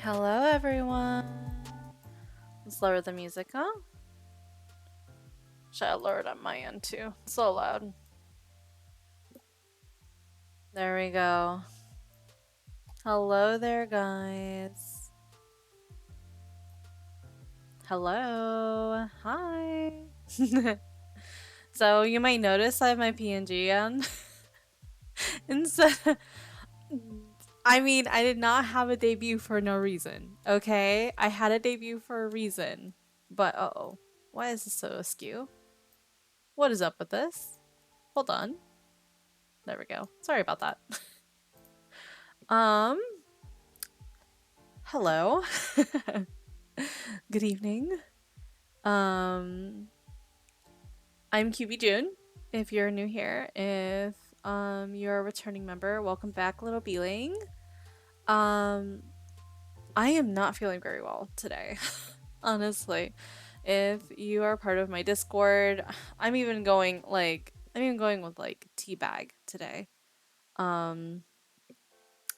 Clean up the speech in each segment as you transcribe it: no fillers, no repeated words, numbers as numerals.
Hello, everyone. Let's lower the music, huh? Should I lower it on my end too? It's so loud. There we go. Hello there, guys. Hello. Hi. So you might notice I have my PNG on. Instead, I mean, I did not have a debut for no reason. Okay, I had a debut for a reason. But uh-oh, why is this so askew? What is up with this? Hold on. There we go. Sorry about that. Um, hello. Good evening. Um, I'm QBJun. If you're new here, if you're a returning member, welcome back, little beeling. Um, I am not feeling very well today, honestly. If you are part of my Discord, I'm even going with like teabag today. Um,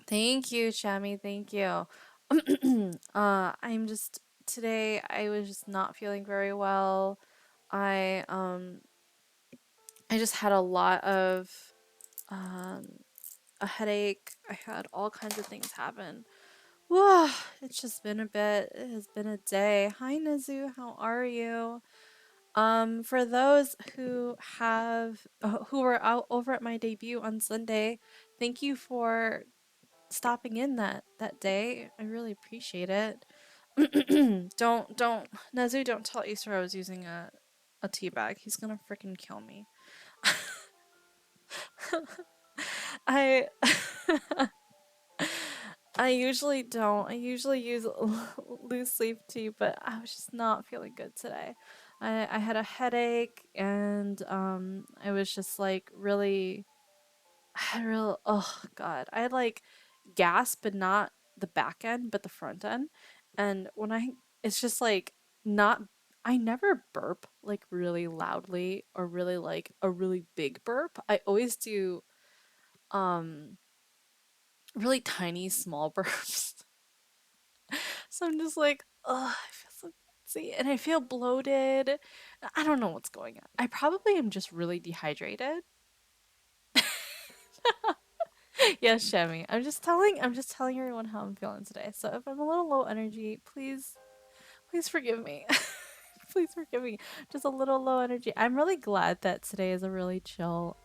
Thank you, Shami. Thank you. I'm just today I was just not feeling very well. I um I just had a lot of um a headache. I had all kinds of things happen. Whoa, it's just been a bit. It has been a day. Hi Nazu, how are you? For those who were out over at my debut on Sunday, thank you for stopping in that day. I really appreciate it. don't Nazu, don't tell Easter I was using a tea bag. He's gonna freaking kill me. I I usually don't. I usually use loose leaf tea, but I was just not feeling good today. I had a headache and I was just like really I had real oh god. I had like gas but not the back end but the front end. And when I it's just like not I never burp like really loudly or really like a really big burp. I always do um really tiny small burps. So I'm just like, oh, I feel so gutsy and I feel bloated. I don't know what's going on. I probably am just really dehydrated. Yes, Shemi. I'm just telling everyone how I'm feeling today. So if I'm a little low energy, please forgive me. Please forgive me. Just a little low energy. I'm really glad that today is a really chill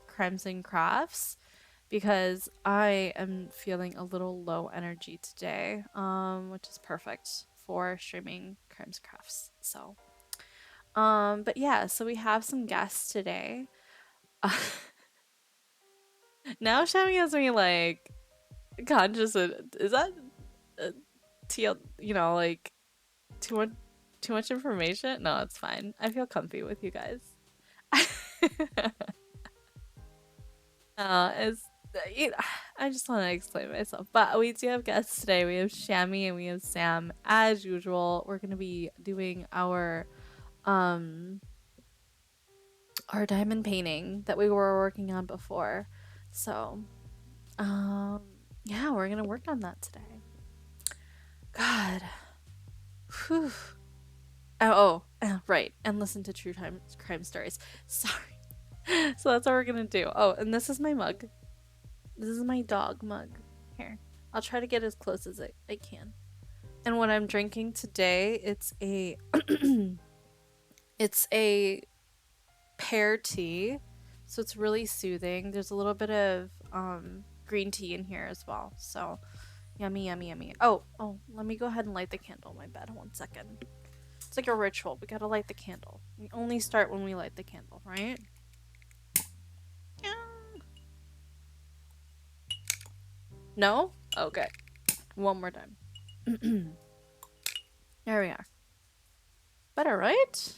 crimes and crafts because I am feeling a little low energy today, which is perfect for streaming crimes crafts. So, but yeah, so we have some guests today. Now Shami has me like conscious of, is that TL, like too much information? No, it's fine. I feel comfy with you guys. It's you know, I just want to explain myself. But we do have guests today. We have Shami and we have Sam. As usual, we're gonna be doing um our diamond painting that we were working on before. So um yeah, we're gonna work on that today. God. Whew. Right. And listen to true time crime stories. Sorry. So that's what we're gonna do. Oh, and this is my mug. This is my dog mug. Here. I'll try to get as close as I can. And what I'm drinking today, it's a pear tea. So it's really soothing. There's a little bit of green tea in here as well. So yummy, yummy, yummy. Oh, let me go ahead and light the candle in my bed. 1 second. It's like a ritual. We gotta light the candle. We only start when we light the candle, right? No? Okay. One more time. There we are. Better, right?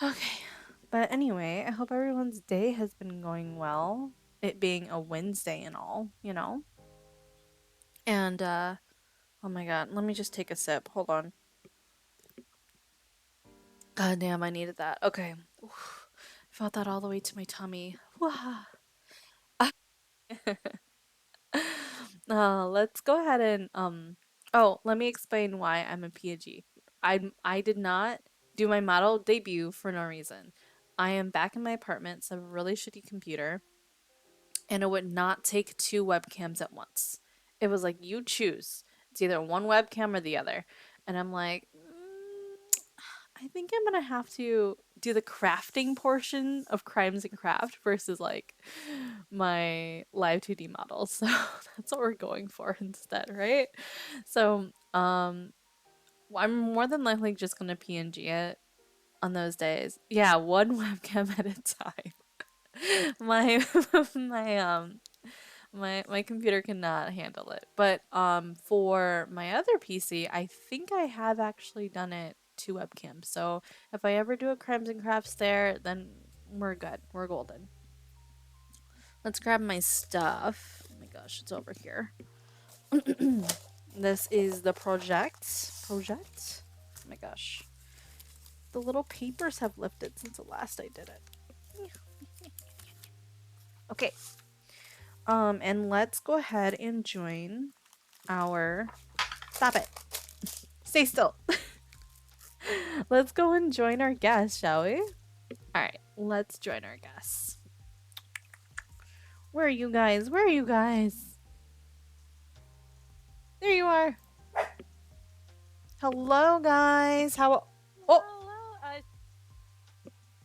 Okay. But anyway, I hope everyone's day has been going well. It being a Wednesday and all. And oh my god, let me just take a sip. Hold on. God damn, I needed that. Okay. Oof. Felt that all the way to my tummy. Wah. Let's go ahead and oh, let me explain why I'm a PG. I did not do my model debut for no reason. I am back in my apartment, so I have a really shitty computer, and it would not take two webcams at once. It was like you choose. It's either one webcam or the other. And I'm like, I think I'm gonna have to do the crafting portion of Crimes and Craft versus like my live 2D models. So that's what we're going for instead, right? So I'm more than likely just gonna PNG it on those days. Yeah, one webcam at a time. My my my computer cannot handle it. But for my other PC, I think I have actually done it two webcams. So if I ever do a Crimes and Crafts there, then we're good. We're golden. Let's grab my stuff. Oh my gosh, it's over here. This is the project. Project? Oh my gosh. The little papers have lifted since the last I did it. Okay. And let's go ahead and join our... Stop it. Stay still. Let's go and join our guests, shall we? Alright, let's join our guests. Where are you guys? Where are you guys? There you are. Hello, guys. How... Oh! Hello.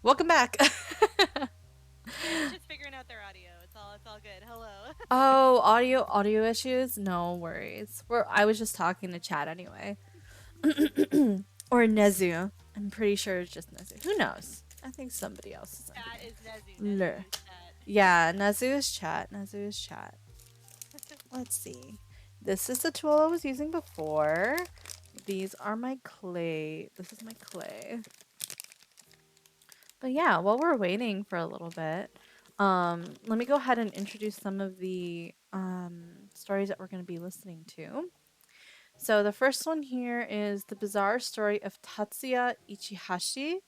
Welcome back. Just figuring out their audio. It's all good. Hello. Oh, audio issues? No worries. I was just talking to chat anyway. Or Nezu. I'm pretty sure it's just Nezu. Who knows? I think somebody else is Chat is Nezu. Nezu Nezu is is chat. Yeah, Nezu is chat. Nezu is chat. Let's see. This is the tool I was using before. These are my clay. This is my clay. But yeah, while we're waiting for a little bit, let me go ahead and introduce some of the stories that we're going to be listening to. So the first one here is The Bizarre Story of Tatsuya Ichihashi,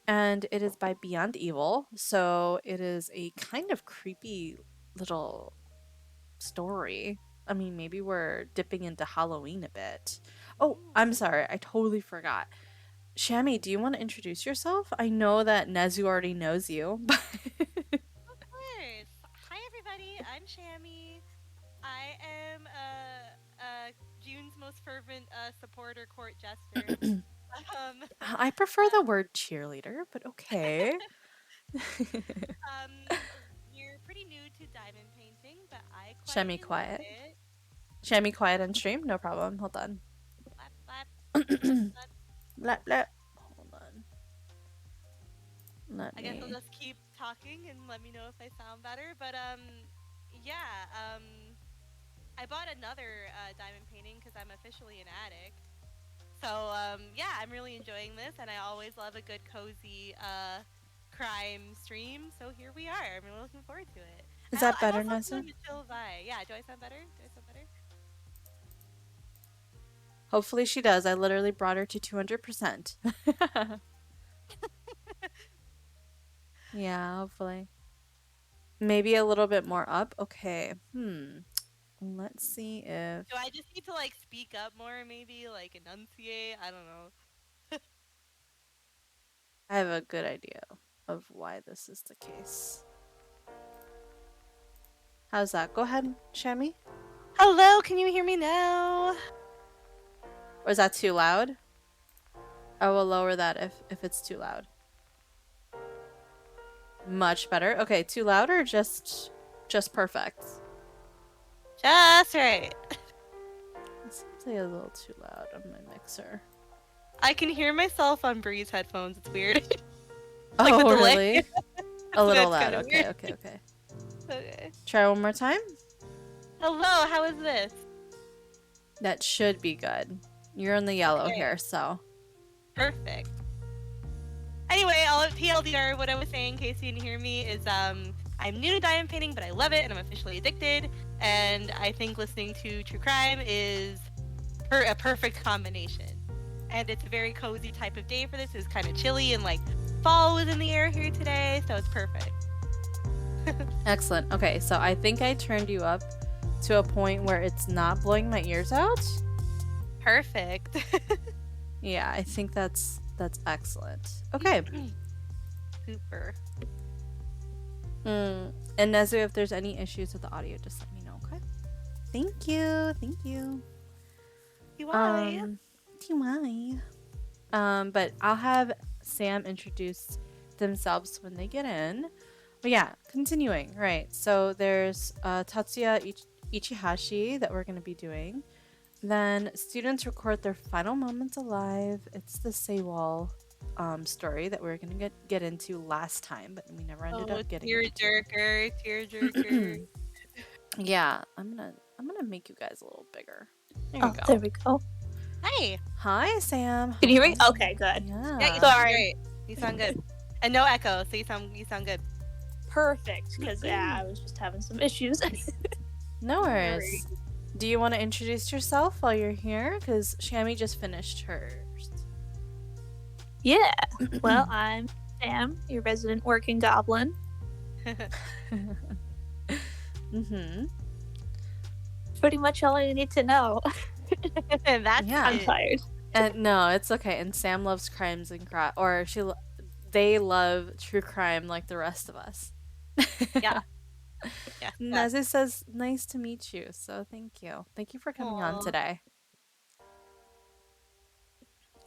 and it is by Beyond Evil. So it is a kind of creepy little story. I mean, maybe we're dipping into Halloween a bit. Oh, I'm sorry. I totally forgot. Shami, do you want to introduce yourself? I know that Nezu already knows you, but... Of course. Hi everybody. I'm Shami. I am June's most fervent supporter, court jester. I prefer the word cheerleader, but okay. You're pretty new to diamond painting, but I quite Shami, enjoy quiet. it. Shami, quiet on stream. No problem. Hold on. Flap, flap, flap. Blap, blap. Hold on. I guess I'll just keep talking and let me know if I sound better. But yeah, I bought another diamond painting because I'm officially an addict. So yeah, I'm really enjoying this, and I always love a good cozy crime stream. So here we are. I'm really looking forward to it. Is that better, I'm also Nessa? doing a chill vibe. Yeah, do I sound better? Do I sound better? Hopefully she does. I literally brought her to 200%. Yeah, hopefully. Maybe a little bit more up. Okay. Let's see if... Do I just need to like speak up more, maybe like enunciate? I don't know. I have a good idea of why this is the case. How's that? Go ahead, Shami. Hello, can you hear me now? Or is that too loud? I will lower that if it's too loud. Much better. Okay, too loud or just perfect? Just right. It seems like a little too loud on my mixer. I can hear myself on Bree's headphones. It's weird. Like the delay. Really? A little That's loud. kinda Okay, weird. okay. Okay. Try one more time. Hello, how is this? That should be good. You're in the yellow Okay. here, so. Perfect. Anyway, all of TLDR, what I was saying, in case you didn't hear me, is I'm new to diamond painting, but I love it and I'm officially addicted. And I think listening to true crime is a perfect combination. And it's a very cozy type of day for this. It's kind of chilly and like fall was in the air here today, so it's perfect. Excellent. Okay, so I think I turned you up to a point where it's not blowing my ears out. Perfect. Yeah, I think that's excellent. Okay. Super. And Nezu, if there's any issues with the audio, just let me know, okay? Thank you. Thank you. Why? TY. But I'll have Sam introduce themselves when they get in. But yeah, continuing, right. So there's Tatsuya Ichihashi that we're going to be doing. Then students record their final moments alive. It's the Saywall story that we were going to get into last time, but we never ended up getting into. Tearjerker. Yeah, I'm gonna make you guys a little bigger. There you Oh, go. there we go. Hey. Hi, Sam. Can you hear me? How are Okay, good. Yeah. Yeah, you sound Sorry. great. You sound good. And no echo, so you sound good. Perfect, because I was just having some issues. No worries. Do you want to introduce yourself while you're here? Because Shami just finished hers. Yeah. Well, I'm Sam, your resident working goblin. Mm-hmm. Pretty much all I need to know. That's Yeah. I'm tired. And no, it's okay. And Sam loves crimes and or they love true crime like the rest of us. Yeah. Yeah. Nezu says, "Nice to meet you." So thank you. Thank you for coming on Aw. today.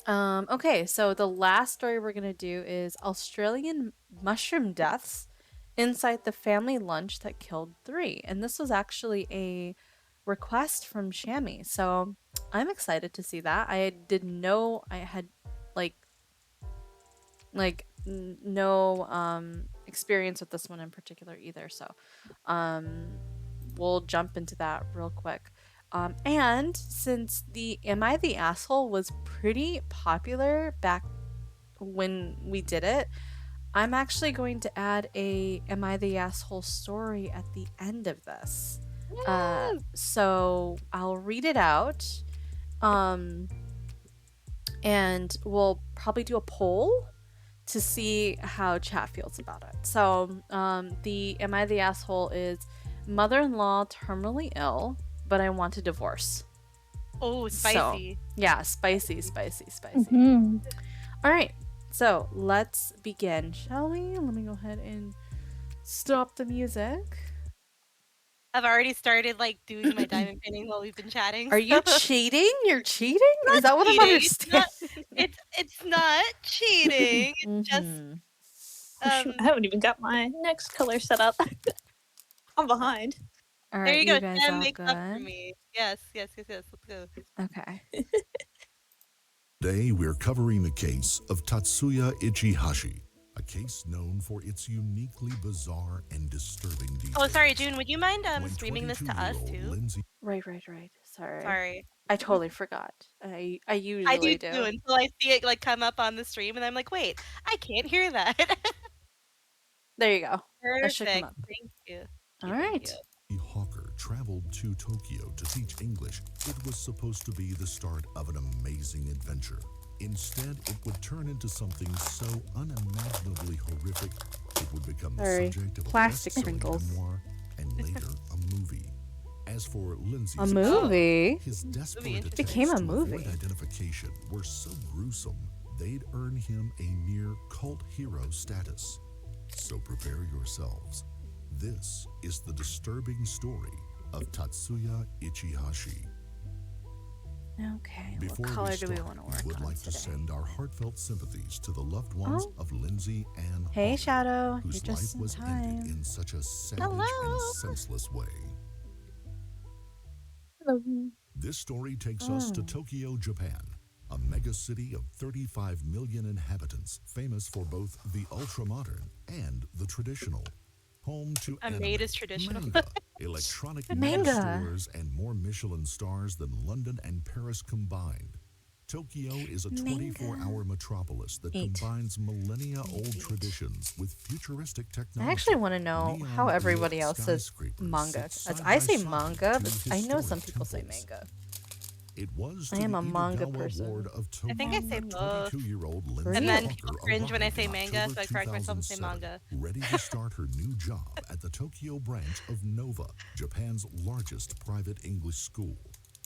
Okay, so the last story we're gonna do is Australian mushroom deaths inside the family lunch that killed 3. And this was actually a request from Shami. So I'm excited to see that. I didn't know I had like no experience with this one in particular either. So we'll jump into that real quick. And since the Am I the Asshole was pretty popular back when we did it, I'm actually going to add a Am I the Asshole story at the end of this. So I'll read it out. And we'll probably do a poll to see how chat feels about it. So the Am I the Asshole is mother-in-law terminally ill, but I want a divorce. Oh, spicy. So, yeah, spicy. Mm-hmm. All right, so let's begin, shall we? Let me go ahead and stop the music. I've already started like doing my diamond painting while we've been chatting. Are you cheating? You're cheating? Is that what I'm cheating. understanding? It's not cheating. It's just Oh, shoot, I haven't even got my next color set up. I'm behind. All there right, you go. guys Sam all makes up for good? me. Yes. Let's go. Okay. Today, we're covering the case of Tatsuya Ichihashi, a case known for its uniquely bizarre and disturbing details. Oh, sorry, June. Would you mind When streaming this to us 22-year-old too? Lindsay Right. Sorry. Sorry. I totally forgot. I I usually do too until I see it like come up on the stream, and I'm like, wait, I can't hear that. There you go. That Perfect. should come up. Thank you. All right. Hawker traveled to Tokyo to teach English, it was supposed to be the start of an amazing adventure. Instead, it would turn into something so unimaginably horrific, it would become the subject of Plastic a best-selling crinkles. memoir and later a movie. As for Lindsay's A movie? his desperate interesting. attempts Became a to movie. avoid identification were so gruesome, they'd earn him a near cult hero status. So prepare yourselves. This is the disturbing story of Tatsuya Ichihashi. Okay. Before What color we do start, we want to work would on like to today? send our heartfelt sympathies to the loved ones Oh. of Lindsay and Hey, Hawker, Shadow. You're whose just life in was time. ended in such a savage Hello. and senseless way. Hello. This story takes us to Tokyo, Japan, a mega city of 35 million inhabitants, famous for both the ultra-modern and the traditional. Home to A anime, maid is traditional. manga, electronic Manga. music stores, and more Michelin stars than London and Paris combined. Tokyo is a 24-hour metropolis that combines millennia-old traditions with futuristic technology. I actually want to know how everybody else says manga. As I say manga, but I know some people say manga. It was I to am the a manga Itagawa person. ward of I think I say Tokyo, both. 22-year-old Really? Lindsay And then Walker people cringe when I arrived say in manga, October so I correct myself and say 2007, manga. ready to start her new job at the Tokyo branch of Nova, Japan's largest private English school.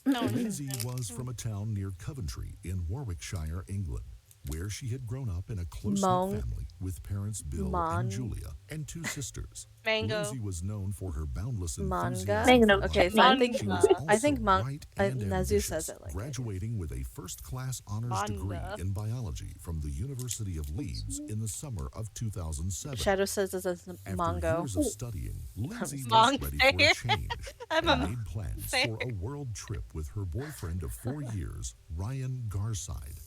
No, Lindsay interesting. was from a town near Coventry in Warwickshire, England, where she had grown up in a close-knit Mon- family with parents Bill Mon- and Julia and 2 sisters. Mango. Lindsay was known for her boundless Manga? enthusiasm Mango. for Okay, life. so I Manga. think She was I think also bright and Nazu ambitious, says it like I do. graduating with a first-class honors degree Manga. in biology from the University of Leeds in the summer of 2007. Shadow says this is After Mongo. years of studying, Lindsay was Mongo. ready for a change I'm and a made plans for a world trip with her boyfriend of 4 years, Ryan Garside.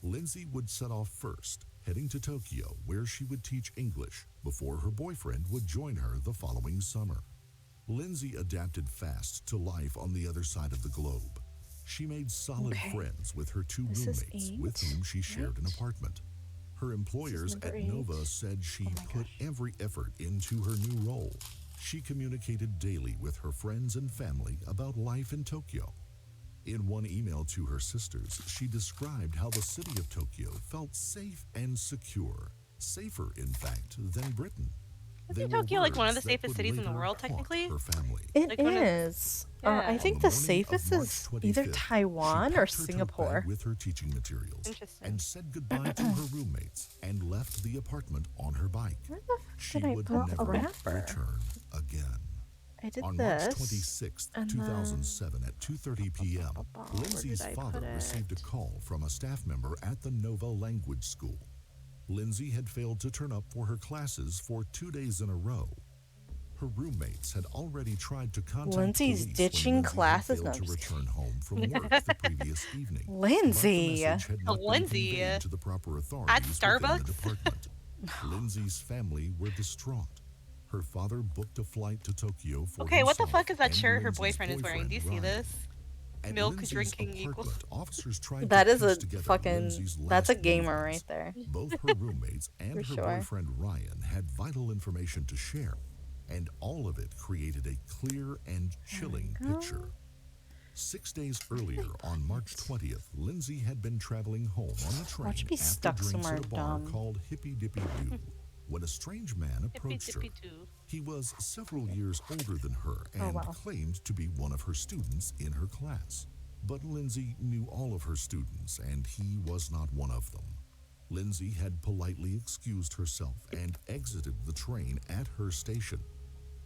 Lindsay would set off first, heading to Tokyo, where she would teach English before her boyfriend would join her the following summer. Lindsay adapted fast to life on the other side of the globe. She made solid Okay. friends with her 2 This is roommates with 8, whom she shared an right? apartment. Her employers number at 8. Nova said she Oh my put gosh. every effort into her new role. She communicated daily with her friends and family about life in Tokyo. In one email to her sisters, she described how the city of Tokyo felt safe and secure, safer, in fact, than Britain. They Isn't were Tokyo like one of the words that safest would cities in the later world, haunt technically? her family. It Like one of- is. I Yeah. think On the the morning of safest March is either 25th, Taiwan she or packed her tote Singapore. bag with her teaching materials Interesting. and said goodbye to her roommates and left the apartment on her bike. Where the fuck She did I would put the never wrapper? return again. I did On this. March 26, and 2007 at 2:30 p.m., Where Lindsay's did I father put received a it? call from a staff member at the Nova Language School. Lindsay had failed to turn up for her classes for 2 days in a row. Her roommates had already tried to contact Lindsay's police ditching when Lindsay classes? had No, failed I'm to just return home from work the previous evening. Lindsay. But the message had not been Lindsay. conveyed to the proper At authorities within Starbucks? the department. Lindsay's family were distraught. Her father booked a flight to Tokyo for Okay, what the himself fuck is that and shirt her Lindsay's boyfriend is wearing? Do you see Ryan. this? At Milk Lindsay's drinking equals- apartment, officers tried That to is a piece together fucking. Lindsay's That's a last gamer movements. right there. Both her roommates and her For sure. boyfriend Ryan had vital information to share, and all of it created a clear and chilling go. picture. 6 days earlier, on March 20th, Lindsay had been traveling home on the train Watch me after stuck drinks somewhere at a bar dumb. called Hippy Dippy Doo when a strange man Hippy approached her. dippy doo. He was several years older than her and wow. claimed to be one of her students in her class. But Lindsay knew all of her students, and he was not one of them. Lindsay had politely excused herself and exited the train at her station.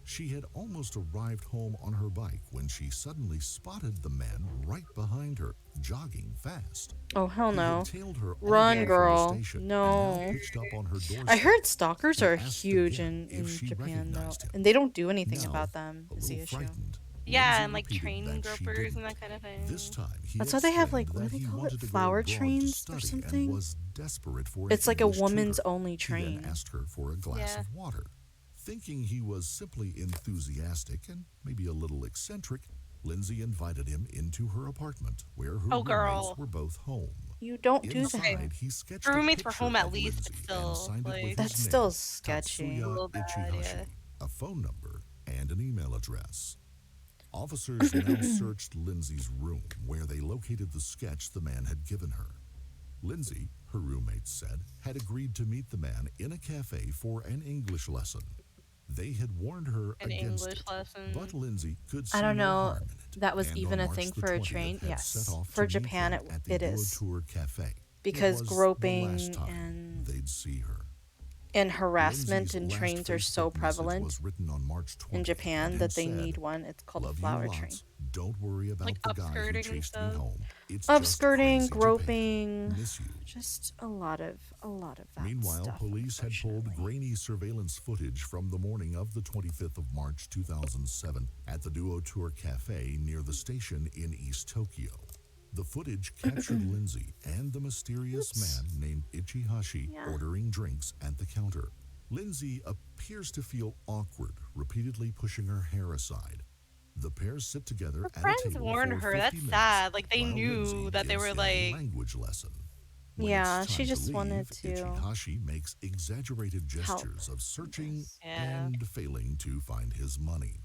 She had almost arrived home on her bike when she suddenly spotted the man right behind her, jogging fast. Oh hell He no! had tailed her all Run, the way from the girl. station and No. now pitched up on her doorstep. I heard stalkers He are asked huge again in if she Japan though, recognized him. and they don't do anything Now, about them. a Is the little issue? frightened, Yeah, Lindsay and like repeated train that she gropers didn't. and that kind of thing. This time, he That's why they have, explained like, what do that they he call it? wanted to go Flower abroad to trains or study something? and was desperate for an It's like a English woman's tutor. only He train. then asked her for a glass Yeah. of water. Thinking he was simply enthusiastic and maybe a little eccentric, Lindsay invited him into her apartment, where her Oh, roommates girl. were both home. You don't do that. Inside, he sketched Her a roommates were picture home at of least, but Lindsay still, and signed it like- with That's his still name, sketchy. Tatsuya A little bad, Ichihashi, yeah. a phone number, and an email address. Officers now searched Lindsay's room, where they located the sketch the man had given her. Lindsay, her roommates said, had agreed to meet the man in a cafe for an English lesson. They had warned her An against English it, lesson. but Lindsay could see I don't no know. harm in it. That was and even on a March thing the for a 20th train. had Yes, set off for to meet Japan them it- at the it is. Tour Cafe. Because it was groping the last time and- they'd see her. And harassment Lindsay's in last trains are so Facebook message prevalent was written on March 20th in Japan and that they said, need one. It's called a "Love you flower lots. train. Don't worry about Like the guy who upskirting and chased me stuff. home. It's just Upskirting, crazy Japan. groping, Miss you." just a lot of that Meanwhile, stuff, police had pulled unfortunately. grainy surveillance footage from the morning of the 25th of March 2007 at the Duo Tour Cafe near the station in East Tokyo. The footage captured Lindsay and the mysterious man named Ichihashi Yeah. ordering drinks at the counter. Lindsay appears to feel awkward, repeatedly pushing her hair aside. The pair sit together Her at a friends table warned for her. 50 That's minutes, sad. Like, they while knew Lindsay that they gives were, him a like- language lesson. When Yeah, it's she time just to wanted leave, to Ichihashi makes exaggerated help. gestures of searching Yeah. and failing to find his money.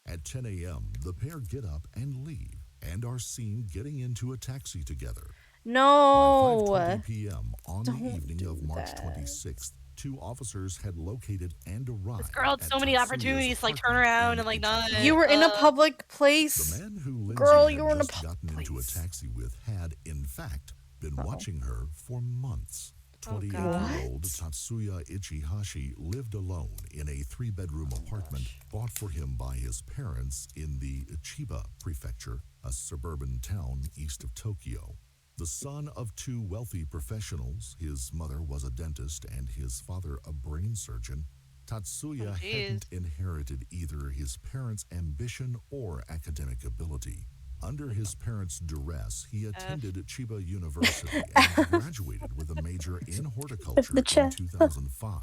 At 10 a.m., the pair get up and leave. and are seen getting into a taxi together. By No. 5:20 p.m. on the Don't evening of do March that. 26th, two officers had located and arrived This girl had at so many Tatsuya's opportunities to like turn apartment around in and like not. You were in a public The place. man who Lindsay Girl, had you were in a just public gotten into a place. taxi with had, in fact, been watching her for months. Oh, 28-year-old What? Tatsuya Ichihashi lived alone in a 3-bedroom apartment bought for him by his parents in the Chiba Prefecture, a suburban town east of Tokyo. The son of 2 wealthy professionals, his mother was a dentist and his father a brain surgeon, Tatsuya Oh, hadn't inherited either his parents' ambition or academic ability. Under his parents' duress, he attended Chiba University and graduated with a major in horticulture The in chest. 2005.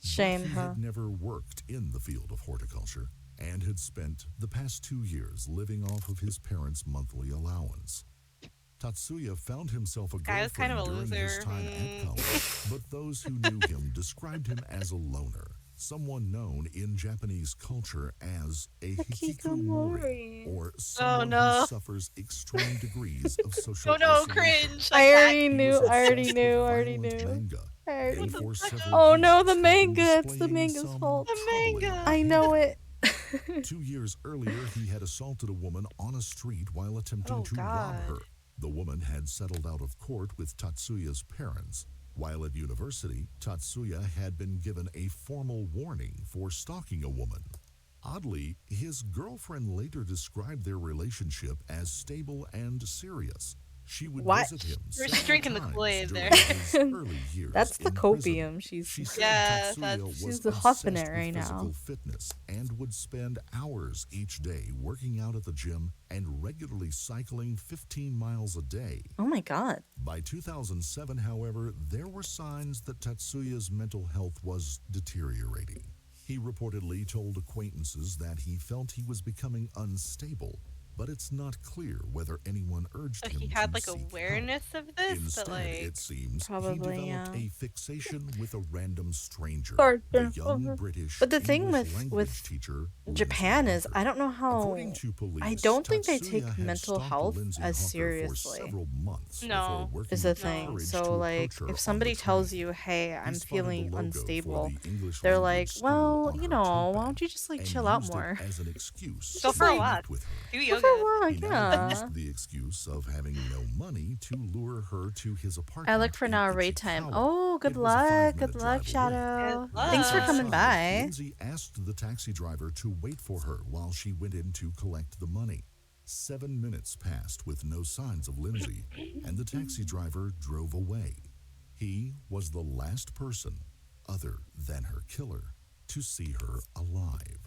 Shame, but he huh? had never worked in the field of horticulture and had spent the past 2 years living off of his parents' monthly allowance. Tatsuya found himself a guy was kind girlfriend of a during his loser. time at college, but those who knew him described him as a loner, someone known in Japanese culture as a hikikomori, or someone no. who suffers extreme degrees of social Oh no, isolation. cringe! I already He knew. was I already obsessed knew. with I already violent knew. manga, I already and knew. for several Oh years no, the had been manga. It's the displaying manga's some fault. The troubling manga. I know behavior. it. 2 years earlier, he had assaulted a woman on a street while attempting Oh, to rob God. her. The woman had settled out of court with Tatsuya's parents. While at university, Tatsuya had been given a formal warning for stalking a woman. Oddly, his girlfriend later described their relationship as stable and serious. She would What? visit him We're several drinking the times Kool-Aid during there. his early years That's the in prison. copium. She She's said Yeah, Tatsuya that's- was She's huffing obsessed it with right physical now. fitness and would spend hours each day working out at the gym and regularly cycling 15 miles a day. Oh my god. By 2007, however, there were signs that Tatsuya's mental health was deteriorating. He reportedly told acquaintances that he felt he was becoming unstable, but it's not clear whether anyone urged So him he had to like seek awareness help. of this, Instead, but like it seems Probably, he developed yeah. a fixation with a random stranger, Or- the young British But the thing English with language teacher Lindsay Japan is Hawker. I don't know how. According to police, I don't think they Tatsuya take had mental stalked health Lindsay as Hawker seriously. for several months No. before working Is the with thing. courage So to like approach her if on somebody the tells train. you, "Hey, He I'm spotted the feeling logo unstable," for the English they're language like, school "Well, on you her know, tote why bag don't you just like and chill out used more?" it as an excuse Go to for a like- walk. connect with her. Do Go yoga. for a walk, He now yeah. used the excuse of having no money to lure her to his apartment. I look for in now a raid time. Ichikawa. Oh, good It was a luck. 5-minute Good luck, drive away. Shadow. Good Thanks for luck. coming Outside, by. Lindsay asked the taxi driver to wait for her while she went in to collect the money. 7 minutes passed with no signs of Lindsay, and the taxi driver drove away. He was the last person, other than her killer, to see her alive.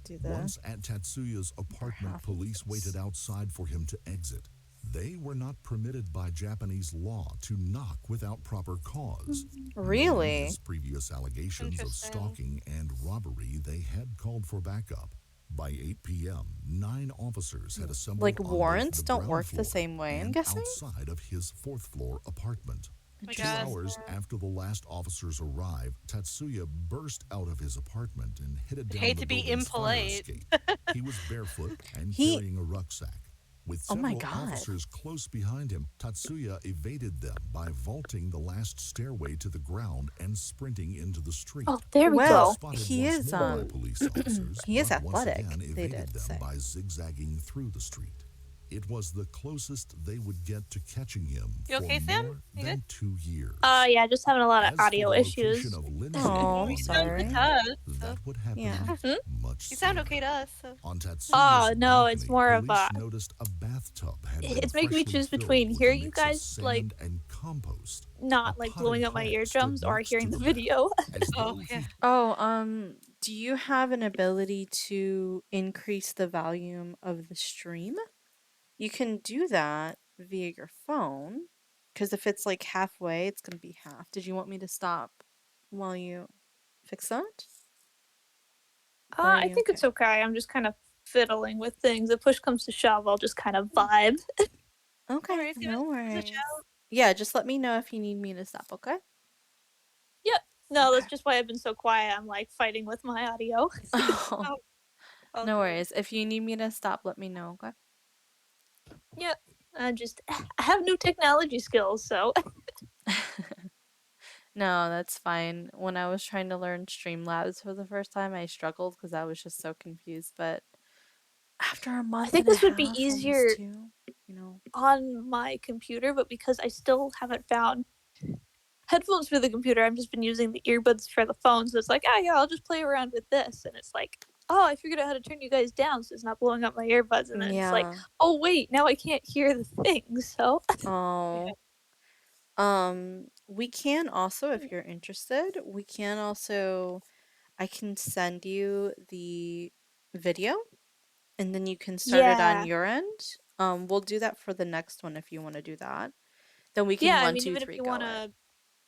Do the Once at Tatsuya's apartment, half of police this. waited outside for him to exit. They were not permitted by Japanese law to knock without proper cause. Knowing Really? his previous allegations of Interesting. stalking and robbery, they had called for backup. By 8 p.m., 9 officers had assembled Like on both warrants the don't ground work the floor same way, I'm and guessing? outside of his 4th-floor apartment. My 2 God. hours after the last officers arrived, Tatsuya burst out of his apartment and headed I'd down hate the to be building's fire impolite. escape. He was barefoot and He- carrying a rucksack. With Oh my several God. officers close behind him, Tatsuya evaded them by vaulting the last stairway to the ground and sprinting into the street. Oh, there we Well, go. Spotted he once is, more by police officers, he is but once athletic, again they evaded did them say. by zigzagging through the street. It was the closest they would get to catching him You for okay, Sam? more You than 2 years. Yeah, just having a lot As of for audio the issues. location of Lindsay, Oh, on I'm the You other sound sorry. good to hand, us. So. that would happen Yeah. much You sound sooner. okay to us. So. On Tatsuya's Oh, no, it's balcony, more of police a- noticed a bathtub had been It's making me freshly choose filled between with hear a you mix of guys, sand like, and compost. not A like potted blowing up my plant eardrums stood or next hearing to the bath, video. as Oh, though yeah. he Oh, do you have an ability to increase the volume of the stream? You can do that via your phone, because if it's like halfway, it's gonna be half. Did you want me to stop while you fix that? Or are I you think it's okay. I'm just kind of fiddling with things. If push comes to shove, I'll just kind of vibe. Okay, worries, give no us a worries. shout. Yeah, just let me know if you need me to stop, okay? No, Okay. that's just why I've been so quiet. I'm like fighting with my audio. Oh, Oh, no good. worries. If you need me to stop, let me know, okay? Yeah, I have new technology skills, so No, that's fine. When I was trying to learn Streamlabs for the first time, I struggled because I was just so confused. But after a I month think and a this would be half, almost easier two, you know. on my computer, but because I still haven't found headphones for the computer, I've just been using the earbuds for the phone. So it's like, oh yeah, I'll just play around with this, and it's like, oh, I figured out how to turn you guys down so it's not blowing up my earbuds, and then it's like, Yeah. oh wait, now I can't hear the thing. So Oh. We can also, if you're interested, we can also, I can send you the video and then you can start it on yeah, your end. We'll do that for the next one if you want to do that. Then we yeah. can I one, mean, two, even if three, you go want it.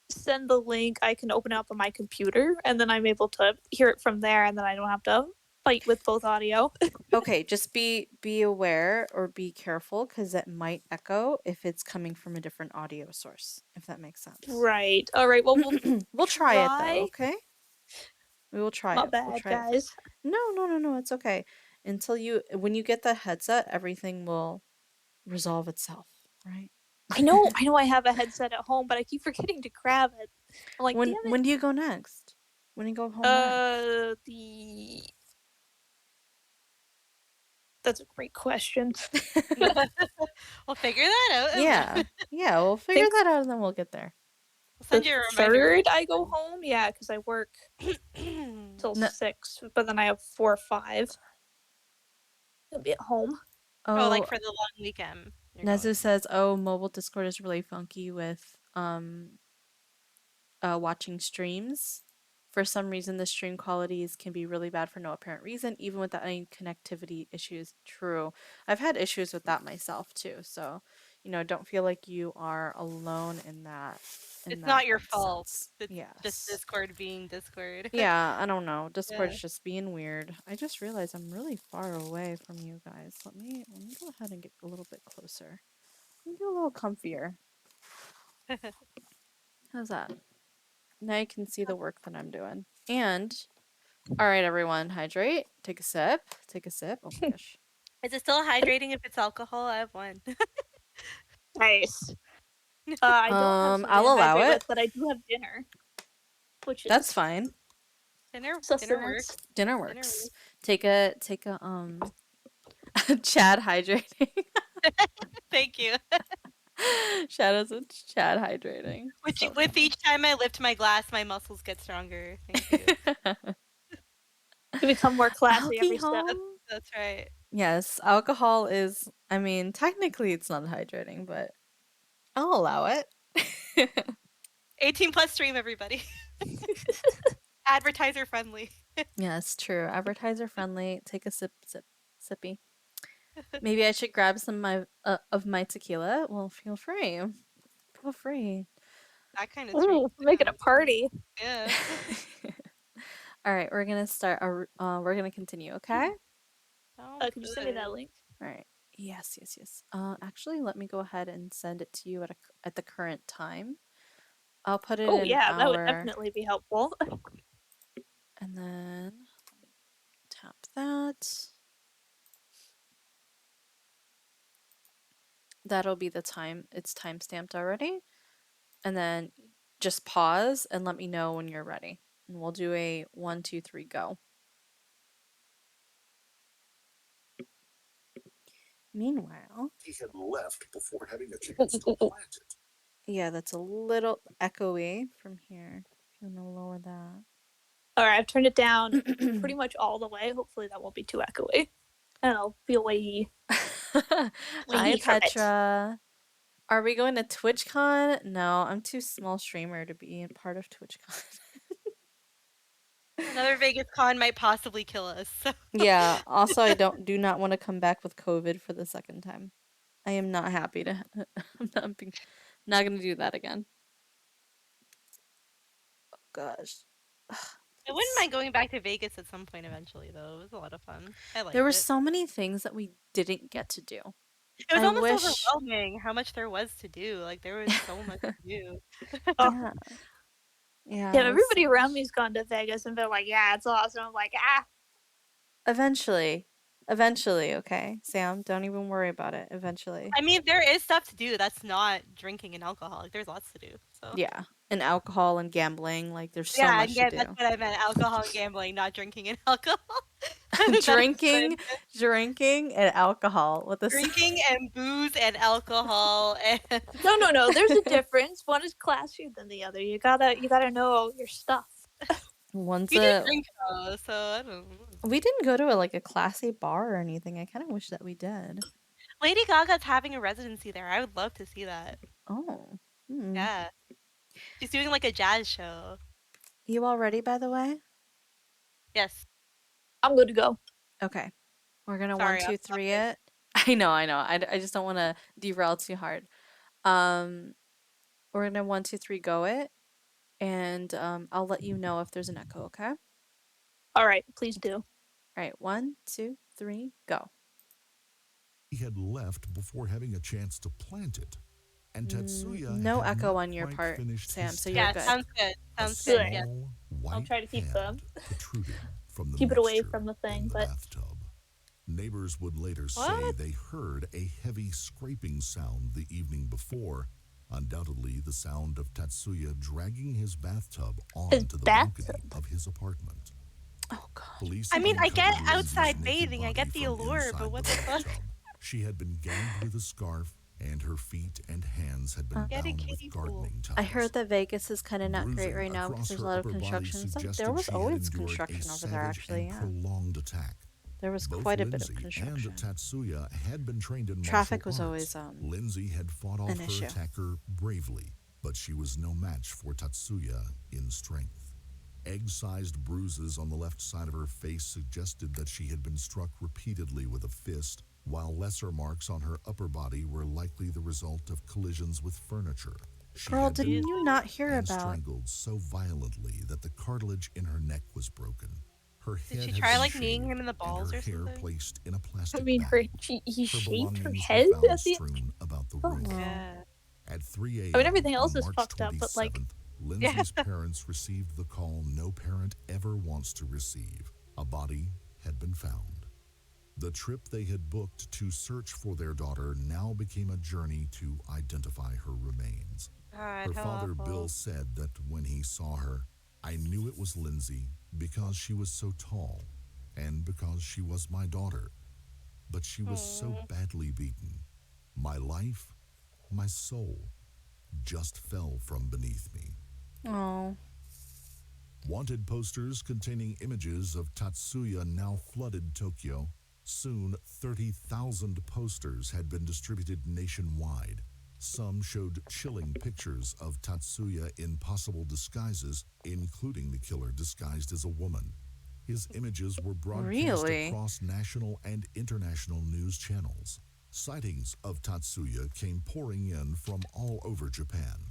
to send the link, I can open it up on my computer, and then I'm able to hear it from there, and then I don't have to fight with both audio. Okay, just be aware or be careful because it might echo if it's coming from a different audio source, if that makes sense. Right. All right. Well, we'll We'll try it though, try. okay? We will try My it. We'll bad, try it for guys. No, no, no, no, it's okay. Until when you get the headset, everything will resolve itself, right? I know I have a headset at home, but I keep forgetting to grab it. I'm like, damn When do you go next? When do you go it. home next? The That's a great question. We'll figure that out. Yeah. Yeah, we'll I figure think that out and then we'll get there. We'll the send you a reminder when third I it's go home. Yeah, because I work done. till No, 6, but then I have 4 or 5. I'll be at home. Oh, oh, like for the long weekend you're Nezu going. says, "Oh, mobile Discord is really funky with watching streams. For some reason, the stream qualities can be really bad for no apparent reason, even without any connectivity issues." True. I've had issues with that myself too. So, don't feel like you are alone in that It's not your fault. sense. It's just Yes. Discord being Discord. Yeah, I don't know. Yeah. Discord's just being weird. I just realized I'm really far away from you guys. Let me go ahead and get a little bit closer. Let me get a little comfier. How's that? Now you can see the work that I'm doing. And all right, everyone, hydrate. Take a sip. Take a sip. Oh my gosh. Is it still hydrating if it's alcohol? I have one. Nice. I don't have something I'll to allow hydrate with, it. but I do have dinner, which That's is fine. Dinner sustenance. works. Dinner Dinner works. works. Take a Chad hydrating. Thank you. Shadows and Chad hydrating. With So with each time I lift my glass, my muscles get stronger. Thank you. funny. You become more classy every step. Alcohol? That's right. Yes, alcohol is, I mean, technically it's not hydrating, but I'll allow it. 18 plus stream, everybody. Advertiser friendly. Yes, true. Advertiser friendly. Take a sippy. Maybe I should grab some of my tequila. Well, feel free. Feel free. That kind of treat. Ooh, make it a party. Yeah. All right, we're gonna start. We're gonna continue. Okay. Sounds Could you send me that good. link? All right. Yes, yes, yes. Actually, let me go ahead and send it to you at the current time. I'll put it Oh in yeah, that would our, definitely be helpful. and then tap that. That'll be the time. It's time stamped already. And then just pause and let me know when you're ready. And we'll do a 1, 2, 3, go. Meanwhile, He had left before having a chance to plant it. yeah, that's a little echoey from here. If you want to lower that. All right, I've turned it down pretty much all the way. Hopefully that won't be too echoey. And I'll be away Hi, from it. Petra. Are we going to TwitchCon? No, I'm too small streamer to be a part of TwitchCon. Another Vegas con might possibly kill us. So. Yeah, also I do not want to come back with COVID for the second time. I am not happy to not gonna do that again. Oh gosh. I wouldn't mind going back to Vegas at some point eventually, though. It was a lot of fun. I liked There were it. so many things that we didn't get to do. It was I almost wish. overwhelming how much there was to do. Like there was so much to do. Oh, Yeah, yeah, yeah, it was so everybody around much. me's gone to Vegas and they're like, yeah, it's awesome. I'm like, ah. Eventually. Eventually, okay? Sam, don't even worry about it. Eventually. I mean, there is stuff to do that's not drinking and alcohol. Like, there's lots to do. So Yeah. And alcohol and gambling, like there's so yeah, much and to that's do. what I meant. Alcohol and gambling, not drinking and alcohol. I think that is what I drinking, meant. drinking and alcohol. What this Drinking and booze and alcohol and No. There's a difference. One is classier than the other. You gotta know your stuff. Once you did a drink though, so I don't know. we didn't go to like a classy bar or anything. I kind of wish that we did. Lady Gaga's having a residency there. I would love to see that. Oh. Hmm. Yeah. She's doing like a jazz show. You all ready, by the way? Yes. I'm good to go. Okay. We're gonna one, Sorry, I'm two, three talking. it. I know. I just don't want to derail too hard. Um, we're gonna one, two, three, go it, and I'll let you know if there's an echo. Okay. All All right, please do. right. 1, 2, 3, go. He had left before having a chance to plant it, and Tatsuya No had echo not on your quite part, finished Sam. his So you're Yeah, good. task. sounds good. A Sounds good. Yeah. small white try to keep hand protruded from the keep it away mixture from the thing, in the but bathtub. Neighbors would later say What? they heard a heavy scraping sound the evening before, undoubtedly the sound of Tatsuya dragging his bathtub onto the balcony bathtub. of his apartment. Oh God. Police I mean, I get uncovered Lindsay's outside naked bathing. I body get the from allure, inside but what the the fuck? bathtub. She had been gagged with a scarf, and her feet and hands had been Get a bound kiddie with pool. gardening ties. I heard that Vegas is kind of not great Bruising right now because across there's a her lot of upper body construction and stuff. suggested There was she had always endured construction a over there, savage actually. and Yeah. prolonged attack. There was Both quite a bit Lindsay of construction. and Tatsuya had been trained in Traffic martial was arts. always Lindsay had fought off an her issue. attacker bravely, but she was no match for Tatsuya in strength. Egg-sized bruises on the left side of her face suggested that she had been struck repeatedly with a fist, while lesser marks on her upper body were likely the result of collisions with furniture. She Girl, had been didn't you not hear and about? strangled so violently that the cartilage in her neck was broken. Her Did head she had try been like kneeing shaved him in the and balls her or hair something? placed in a plastic I mean, bag. he Her shaved her belongings head were found at the. strewn about the Oh. room. Yeah. At 3 a.m. I mean, everything else on is March fucked up, but like, 27th, Lindsay's parents received the call no parent ever wants to receive. A body had been found. The trip they had booked to search for their daughter now became a journey to identify her remains. God, Her how father, awful. Bill, said that when he saw her, I knew it was Lindsay because she was so tall and because she was my daughter. But she was so badly beaten. My life, my soul, just fell from beneath me. Oh. Wanted posters containing images of Tatsuya now flooded Tokyo. Soon, 30,000 posters had been distributed nationwide. Some showed chilling pictures of Tatsuya in possible disguises, including the killer disguised as a woman. His images were broadcast Really? across national and international news channels. Sightings of Tatsuya came pouring in from all over Japan.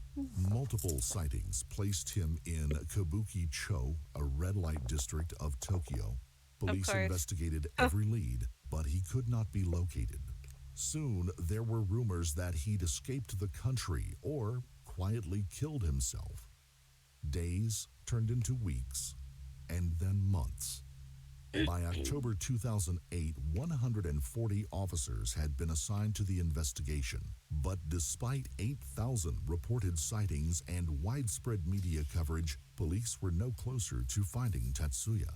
Multiple sightings placed him in Kabuki-cho, a red light district of Tokyo. Police course. investigated every lead, but he could not be located. Soon, there were rumors that he'd escaped the country or quietly killed himself. Days turned into weeks, and then months. By October 2008, 140 officers had been assigned to the investigation. But despite 8,000 reported sightings and widespread media coverage, police were no closer to finding Tatsuya.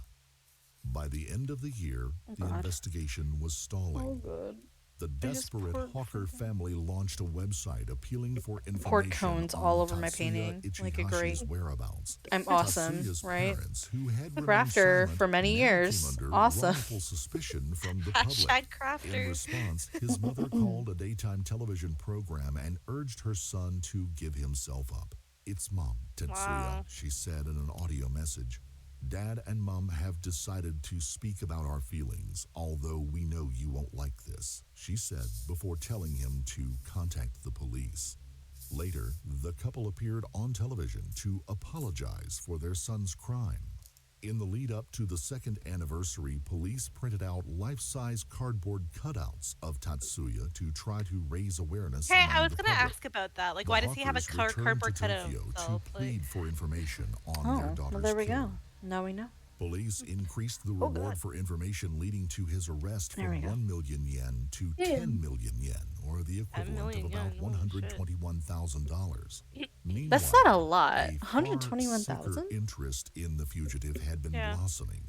By the end of the year, the God. investigation was stalling. good. The I just desperate poured Hawker fucking- family launched a website appealing for information Poured cones on all over my Tatsuya painting, like a Ichihashi's great- whereabouts. I'm awesome, Tatsuya's right? parents, who had remained Crafter silent, for many now years. came under Awesome. wrongful suspicion from the public. Hashtag In crafter. response, his mother called a daytime television program and urged her son to give himself up. It's Mom, Tetsuya, Wow. she said in an audio message. Dad and Mom have decided to speak about our feelings, although we know you won't like this, she said before telling him to contact the police. Later, the couple appeared on television to apologize for their son's crime. In the lead up to the second anniversary, police printed out life-size cardboard cutouts of Tatsuya to try to raise awareness Hey, I among was the gonna public. ask about that. Like, The why does he have a Hawkers returned cardboard to cutout of Tokyo himself? to Like, plead for information on their Oh, daughter's well, there we killer. go. Now we know. Police increased the reward for information leading to his arrest There from we go. 1 million yen to Yeah. 10 million yen, or the equivalent of million about yen, holy shit. $121,000. Meanwhile, That's not a lot. a far sicker 121,000? interest in the fugitive had been Yeah. blossoming.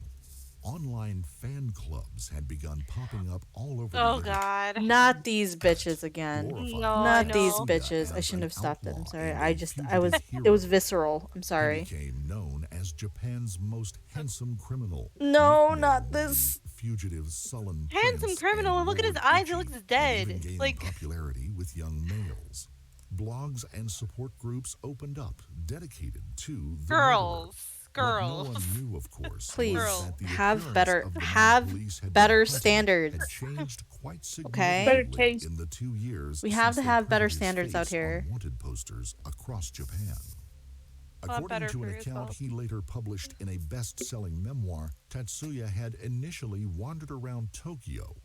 Online fan clubs had begun popping up all over the Oh internet. god. Not these bitches again. glorifying No, I Not these know. Tatsuya bitches. I as shouldn't an have stopped it. I'm outlaw sorry. and I a was, fugitive it was hero. visceral. I'm He sorry. became known as Japan's most handsome criminal. No, nicknamed not the this. fugitive sullen Handsome prince criminal, and look at his Lord eyes, he Ichi, looks and dead. even gaining Like, popularity with young males. Blogs and support groups opened up, dedicated to the girls. murderer. What no Girls. one knew, of course, Please was that the have appearance better, of the man have police had been better hunting standards. had changed quite Okay. Better significantly taste. in the 2 years We have since to they have better printed his standards out face on here. wanted posters across Japan. lot According better to an for account yourself. he later published in a best-selling memoir, Tatsuya had initially wandered around Tokyo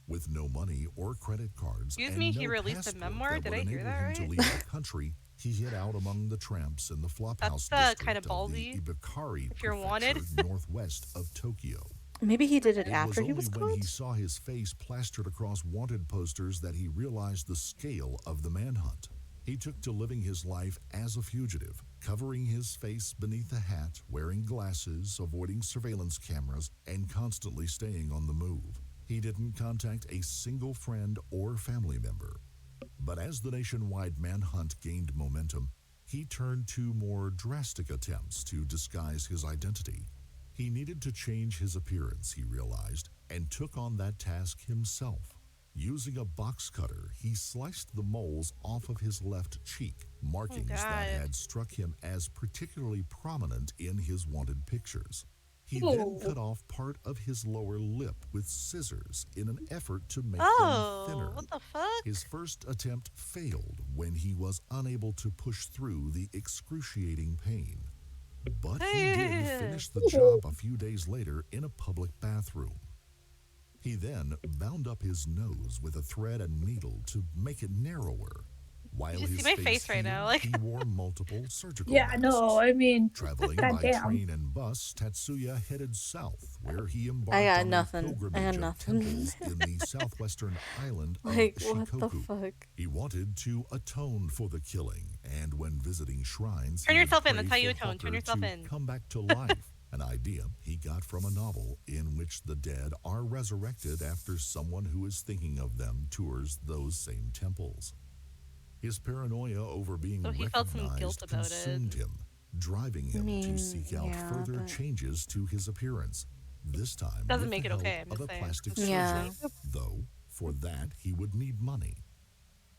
with no money or credit cards Excuse and me, no he released a passport memoir? that Did would I hear enable that him to right? leave the country. He hid out among the tramps in the flophouse That's, district kinda of the ballsy, Ibukari if you're prefecture wanted. northwest of Tokyo. Maybe he did it It after was he only was when he caught? saw his face plastered across wanted posters that he realized the scale of the manhunt. He took to living his life as a fugitive, covering his face beneath a hat, wearing glasses, avoiding surveillance cameras, and constantly staying on the move. He didn't contact a single friend or family member. But as the nationwide manhunt gained momentum, he turned to more drastic attempts to disguise his identity. He needed to change his appearance, he realized, and took on that task himself. Using a box cutter, he sliced the moles off of his left cheek, markings that God. had struck him as particularly prominent in his wanted pictures. He Oh. then cut off part of his lower lip with scissors in an effort to make them Oh, thinner. what the fuck? His first attempt failed when he was unable to push through the excruciating pain. But he did finish the job a few days later in a public bathroom. He then bound up his nose with a thread and needle to make it narrower. While You should his see my face right healed, now, like- he wore multiple surgical Yeah, masks. no, I mean, Traveling by goddamn. train and bus, Tatsuya headed south, where he embarked I got on nothing. a I pilgrimage got of nothing. temples in the southwestern island Like, of what the Shikoku. fuck? He wanted to atone for the killing, and when visiting shrines, Turn he would yourself in, pray that's how you for atone. Turn Hawker yourself to in. come back to life, an idea he got from a novel in which the dead are resurrected after someone who is thinking of them tours those same temples. His paranoia over being So he felt some guilt recognized about it. consumed him, driving him to seek out yeah, further but- changes to his appearance, this time Doesn't with make the it help okay, I'm of just a saying. plastic Yeah. surgeon, though for that he would need money.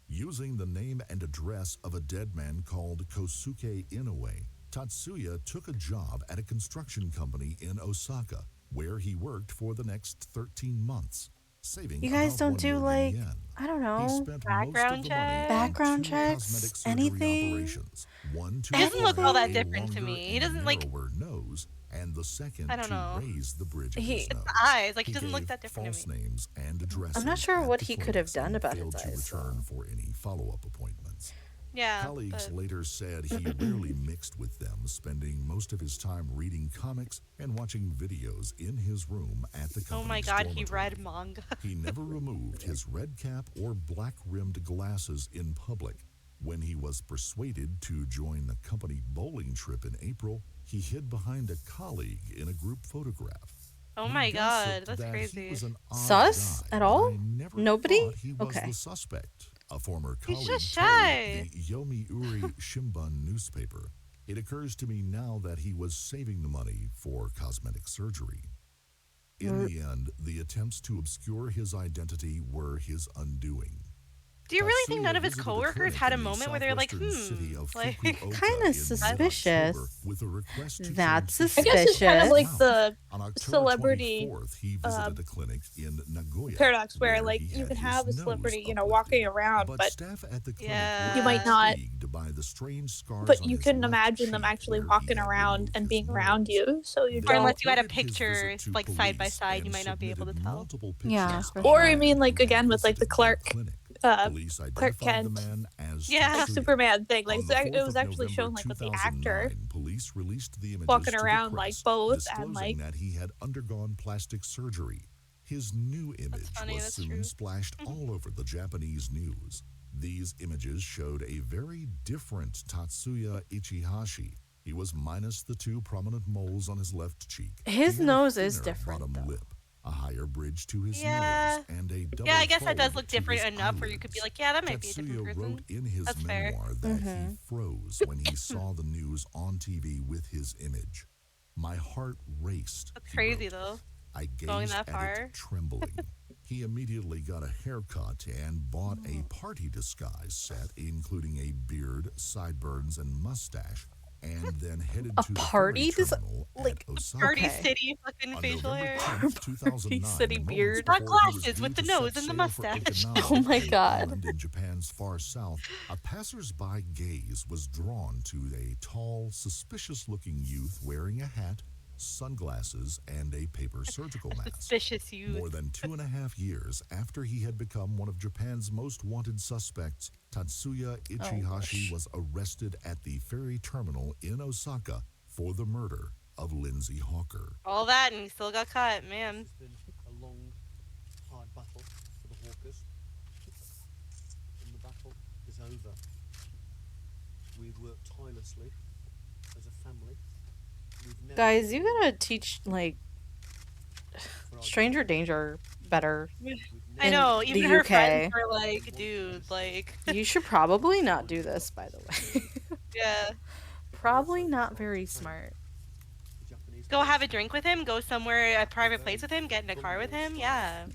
Using the name and address of a dead man called Kosuke Inoue, Tatsuya took a job at a construction company in Osaka, where he worked for the next 13 months, saving You guys about don't 1 do, million like, yen. I don't He know, spent most Background of the money check? on Background 2 checks? cosmetic surgery Anything? operations. One to He doesn't look acquire all that a different to longer me. He and doesn't, like- narrower nose, and the second I don't to know. raise the bridge of He- his It's nose. the eyes, like, he doesn't look gave that different to false me. names and addresses. not sure at what the he could have clinics done and about failed his to eyes, return though. for any follow-up appointments. Yeah, Colleagues but later said he rarely mixed with them, spending most of his time reading comics and watching videos in his room at the company's oh my god, he dormitory. read manga. He never removed his red cap or black-rimmed glasses in public. When he was persuaded to join the company bowling trip in April, he hid behind a colleague in a group photograph. Oh We my god, gossiped that's that crazy. He was an odd Sus guy, at but all? I never Nobody? thought he was Okay. the suspect. A former He's colleague just told shy. the Yomiuri Shimbun newspaper, "It occurs to me now that he was saving the money for cosmetic surgery." In the end, the attempts to obscure his identity were his undoing. Do you really think Tatsuya none of his visited a coworkers clinic had a in the moment where they're like, southwestern city of like, Fukuoka Kinda in suspicious. mid-October with a request to That's change his I guess it's kind of Suspicious. like the On October celebrity, 24th, he visited a clinic in Nagoya. paradox where, like, he you had can his have a nose celebrity, you know, uplifted. walking around, but staff at the clinic Yeah. were You might not- intrigued by the strange scars but on you his couldn't left imagine them cheek actually where he walking had around removed and his being nose. around you, so you They Or don't. unless you had a reported his picture, visit to like, side by police side, you and might not be able to submitted tell. multiple Yeah, pictures for of Or sure. I mean, like, who had again with like the visited their Clark clinic. Police Clark identified the Kent, man as Yeah. like Tatsuya. Superman thing. Like On the 4th it was of actually November shown like with the actor 2009, police released the images walking to the around like press, both disclosing and like that he had undergone plastic surgery. His new image funny, was that's soon true. splashed all over the Japanese news. These images showed a very different Tatsuya Ichihashi. He was minus the 2 prominent moles on his left cheek. His He had a nose is thinner different, bottom though. lip, a higher bridge to his Yeah. nose, and a double Yeah, I guess that does fold look to different his enough where you could be eyelids. like, yeah, that might be a Tatsuya different person. wrote in his That's fair. memoir that he froze when he saw the news on TV with his image. My heart raced. That's he crazy wrote. though. I Going gazed that at far. it trembling. He immediately got a haircut and bought a party disguise set, including a beard, sideburns, and mustache, and then headed A to the party ferry terminal like, at Osaka. Party Okay. City fucking On facial November hair. 10th, 2009, City moments beard. before he was Glasses due with the to nose set and the sail for mustache. Okinawa, Oh my an God. island in Japan's far south, a passer's-by gaze was drawn to a tall, suspicious-looking youth wearing a hat, sunglasses, and a paper surgical mask. Suspicious youth. More than 2.5 years after he had become one of Japan's most wanted suspects, Tatsuya Ichihashi was arrested at the ferry terminal in Osaka for the murder of Lindsay Hawker. All that and he still got caught, man. It's been a long, hard battle for the Hawkers. And the battle is over. We've worked tirelessly as a family. We've never Guys, you gotta teach, like, for our stranger danger better. We've I In never- know, the even her friends UK. were like, dude, like, You should probably not do this, by the way. yeah. Probably not very smart. the Japanese Go have a drink with him, go somewhere, a private place with him, get in a car with him, yeah.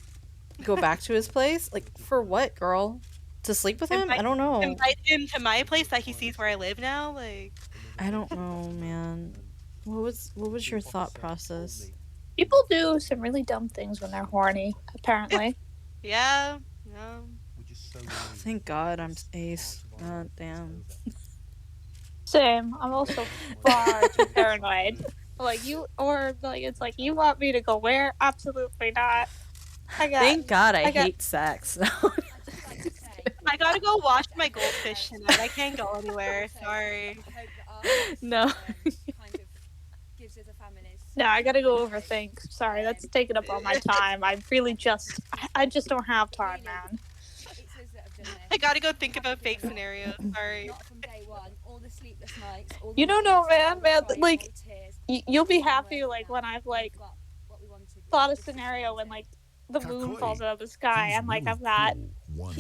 Go back to his place? Like, for what, girl? To sleep with him? I don't know. Invite him to my place that he sees where I live now, like, I don't know, man. What was your thought process? people do some really dumb things when they're horny. Apparently, yeah, yeah. We're just so Thank God I'm ace. God damn. same. I'm also far too paranoid. Like you, or like it's like you want me to go where? Absolutely not. Thank God I got- hate sex. I gotta go wash my goldfish tonight. I can't go anywhere. Sorry. No. No, I gotta go overthink. Sorry, that's taking up all my time. I just don't have time, man. I gotta go think about fake scenarios. Sorry. You don't know, man. Like you'll be happy like when I've like thought a scenario when like the moon falls out of the sky and like I've got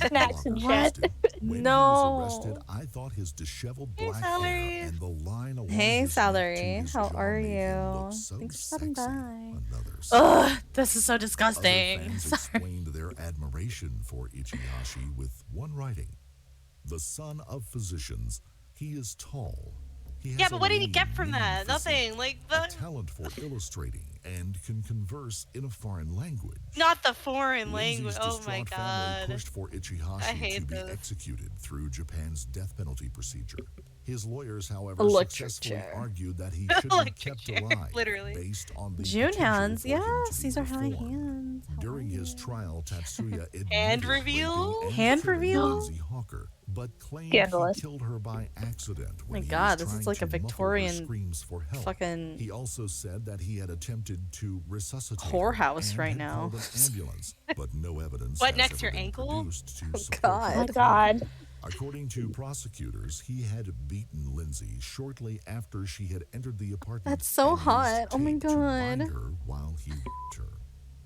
snacks and shit. When No. he was arrested, I thought his disheveled Hey, black Salary. hair and the line along Hey, his neck to Salary. his How jaw are made him you? look so Thanks for stopping sexy. by. Another Ugh, this is so Other disgusting. fans Sorry. explained their admiration for Ichihashi with one writing. The son of physicians, he is tall. He has Yeah, a but what did he lean, get from mean that? physique, Nothing. Like, a the talent for illustrating, and can converse in a foreign language. not the foreign Lindsay's language. Oh my distraught family god. pushed for I Ichihashi to hate be this. executed through Japan's death penalty procedure. His lawyers, however, Electric successfully chair. argued that he should be Electric kept chair, alive, literally. based on the June potential hands. for him to Yes, be these are high reformed. hands. How During are his you? trial, Tatsuya admitted Hand raping reveal? and Hand killing reveal? Lindsay Hawker, but claimed Scandalous. he killed her by accident when My he God, was this is trying like a to muffle her Victorian screams for help. Fucking He also said that he had attempted to resuscitate whorehouse and right had now. called an ambulance, but no evidence What, has next ever to your been ankle? produced to Oh, support God. Oh my the god. claim. According to prosecutors, he had beaten Lindsay shortly after she had entered the apartment. That's so and used hot. Oh my tape to bind God. her while he raped her.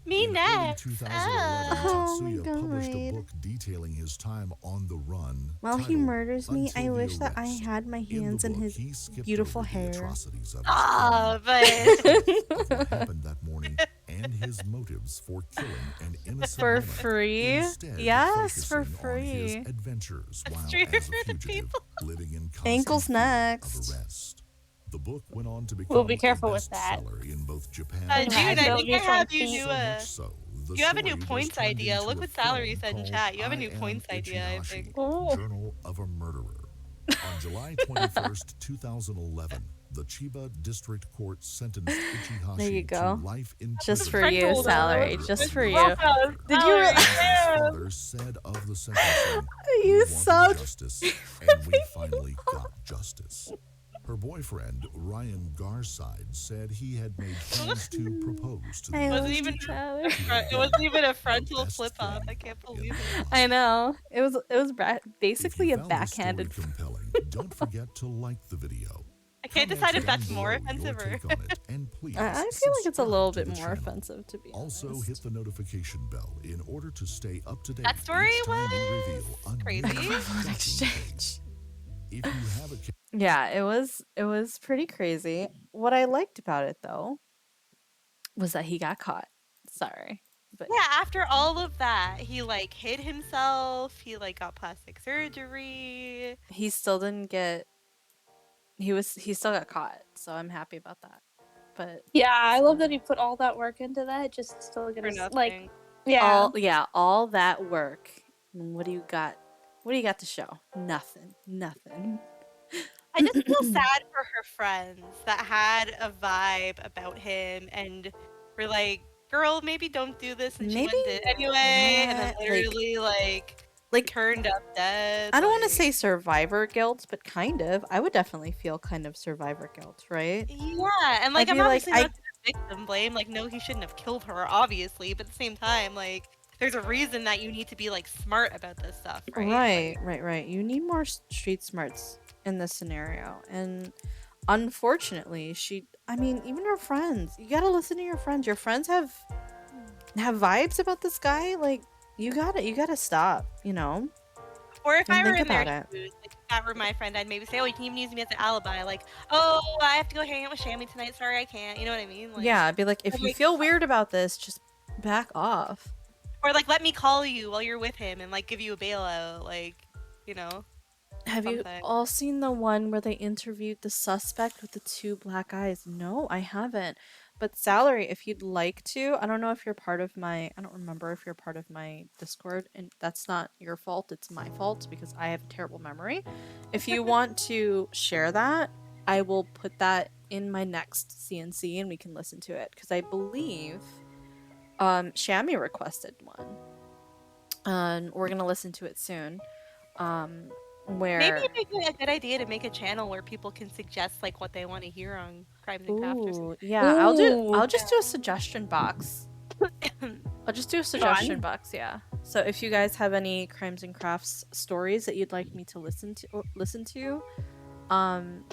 Me In early next. 2011, Oh my Tatsuya published a God. book detailing his time on the run. While he titled murders me, Until I the wish that I Arrest. had my In the hands in book, his he skipped beautiful over the hair. atrocities of his Ah, crime, but of what happened that morning, and his motives for killing an innocent For woman, free? instead Yes, for focusing on his free. adventures while true. as a fugitive, living in constant Ankles fear next. of arrest. The book went on to become We'll be careful a with that. bestseller in both Japan June, and I Don't think be I have showing you feet. new so much so, the you have a new story was points turned idea. into Look a what Salary film said in called chat. You have a I new Am points idea, I Ichihashi, think. Oh. Journal of a Murderer. On July 21st, 2011, the Chiba District Court sentenced Ichihashi There you go. to life in Just prison for Friend you, holder. Salary. murder Just of for the you. Welcome, Did you Salary. re- father said of the sentencing, "We You wanted sound justice, and we finally got justice." Her boyfriend, Ryan Garside, said he had made plans to propose to the I It English wasn't even teacher. Tyler. It had it wasn't been even a the frontal best flip up. I thing can't in believe it. their I lives. know. It was If you basically a found this story backhanded. compelling, don't forget to like the video. I can't Comment decide if down that's more below your offensive or. take on it, and please I feel like it's a subscribe little to bit the more channel. offensive, to be honest. Also, hit the notification bell in order to stay up to date That story each time we was reveal a crazy. new Equivalent shocking exchange. case. If you have a Yeah, it was pretty crazy. What I liked about it though was that he got caught. Sorry. But Yeah, after all of that, he like hid himself. He like got plastic surgery. he still didn't get he still got caught, so I'm happy about that. But Yeah, I love that he put all that work into that just to still get For his nothing. yeah. all that work. And what do you got? What do you got to show? Nothing. Nothing. I just feel sad for her friends that had a vibe about him and were like, "Girl, maybe don't do this," and she went Maybe and did it anyway, and then not literally like like turned up dead. I don't want to Like, say survivor guilt, but kind of. I would definitely feel kind of survivor guilt, right? yeah, and I'd like I'm be like, obviously I not gonna victim blame. Like, no, he shouldn't have killed her, obviously, but at the same time, like, there's a reason that you need to be like smart about this stuff, right? right. You need more street smarts in this scenario. And unfortunately, I mean, even her friends, you gotta listen to your friends. Your friends have vibes about this guy. Like, you gotta stop, you know? Or if And I were think in their about it. shoes, like if that were my friend, I'd maybe say, "Oh, you can even use me as an alibi." Like, "Oh, I have to go hang out with Shami tonight. Sorry, I can't." You know what I mean? Like, Yeah, I'd be like, if or you like, feel weird about this, just back off. or like, let me call you while you're with him and like give you a bailout, like, you know, Have you something. all seen the one where they interviewed the suspect with the two black eyes? No, I haven't. But Salary, if you'd like to, I don't know if you're part of I don't remember if you're part of my Discord, and that's not your fault, it's my fault because I have a terrible memory. If you want to share that, I will put that in my next CNC and we can listen to it because I believe Shami requested one. And we're going to listen to it soon. Maybe Where it'd be a good idea to make a channel where people can suggest like what they want to hear on Crimes and Crafts or Ooh, yeah, Ooh, I'll just do a suggestion box. something. I'll just do a suggestion fun. box, yeah. So if you guys have any crimes and crafts stories that you'd like me to listen to,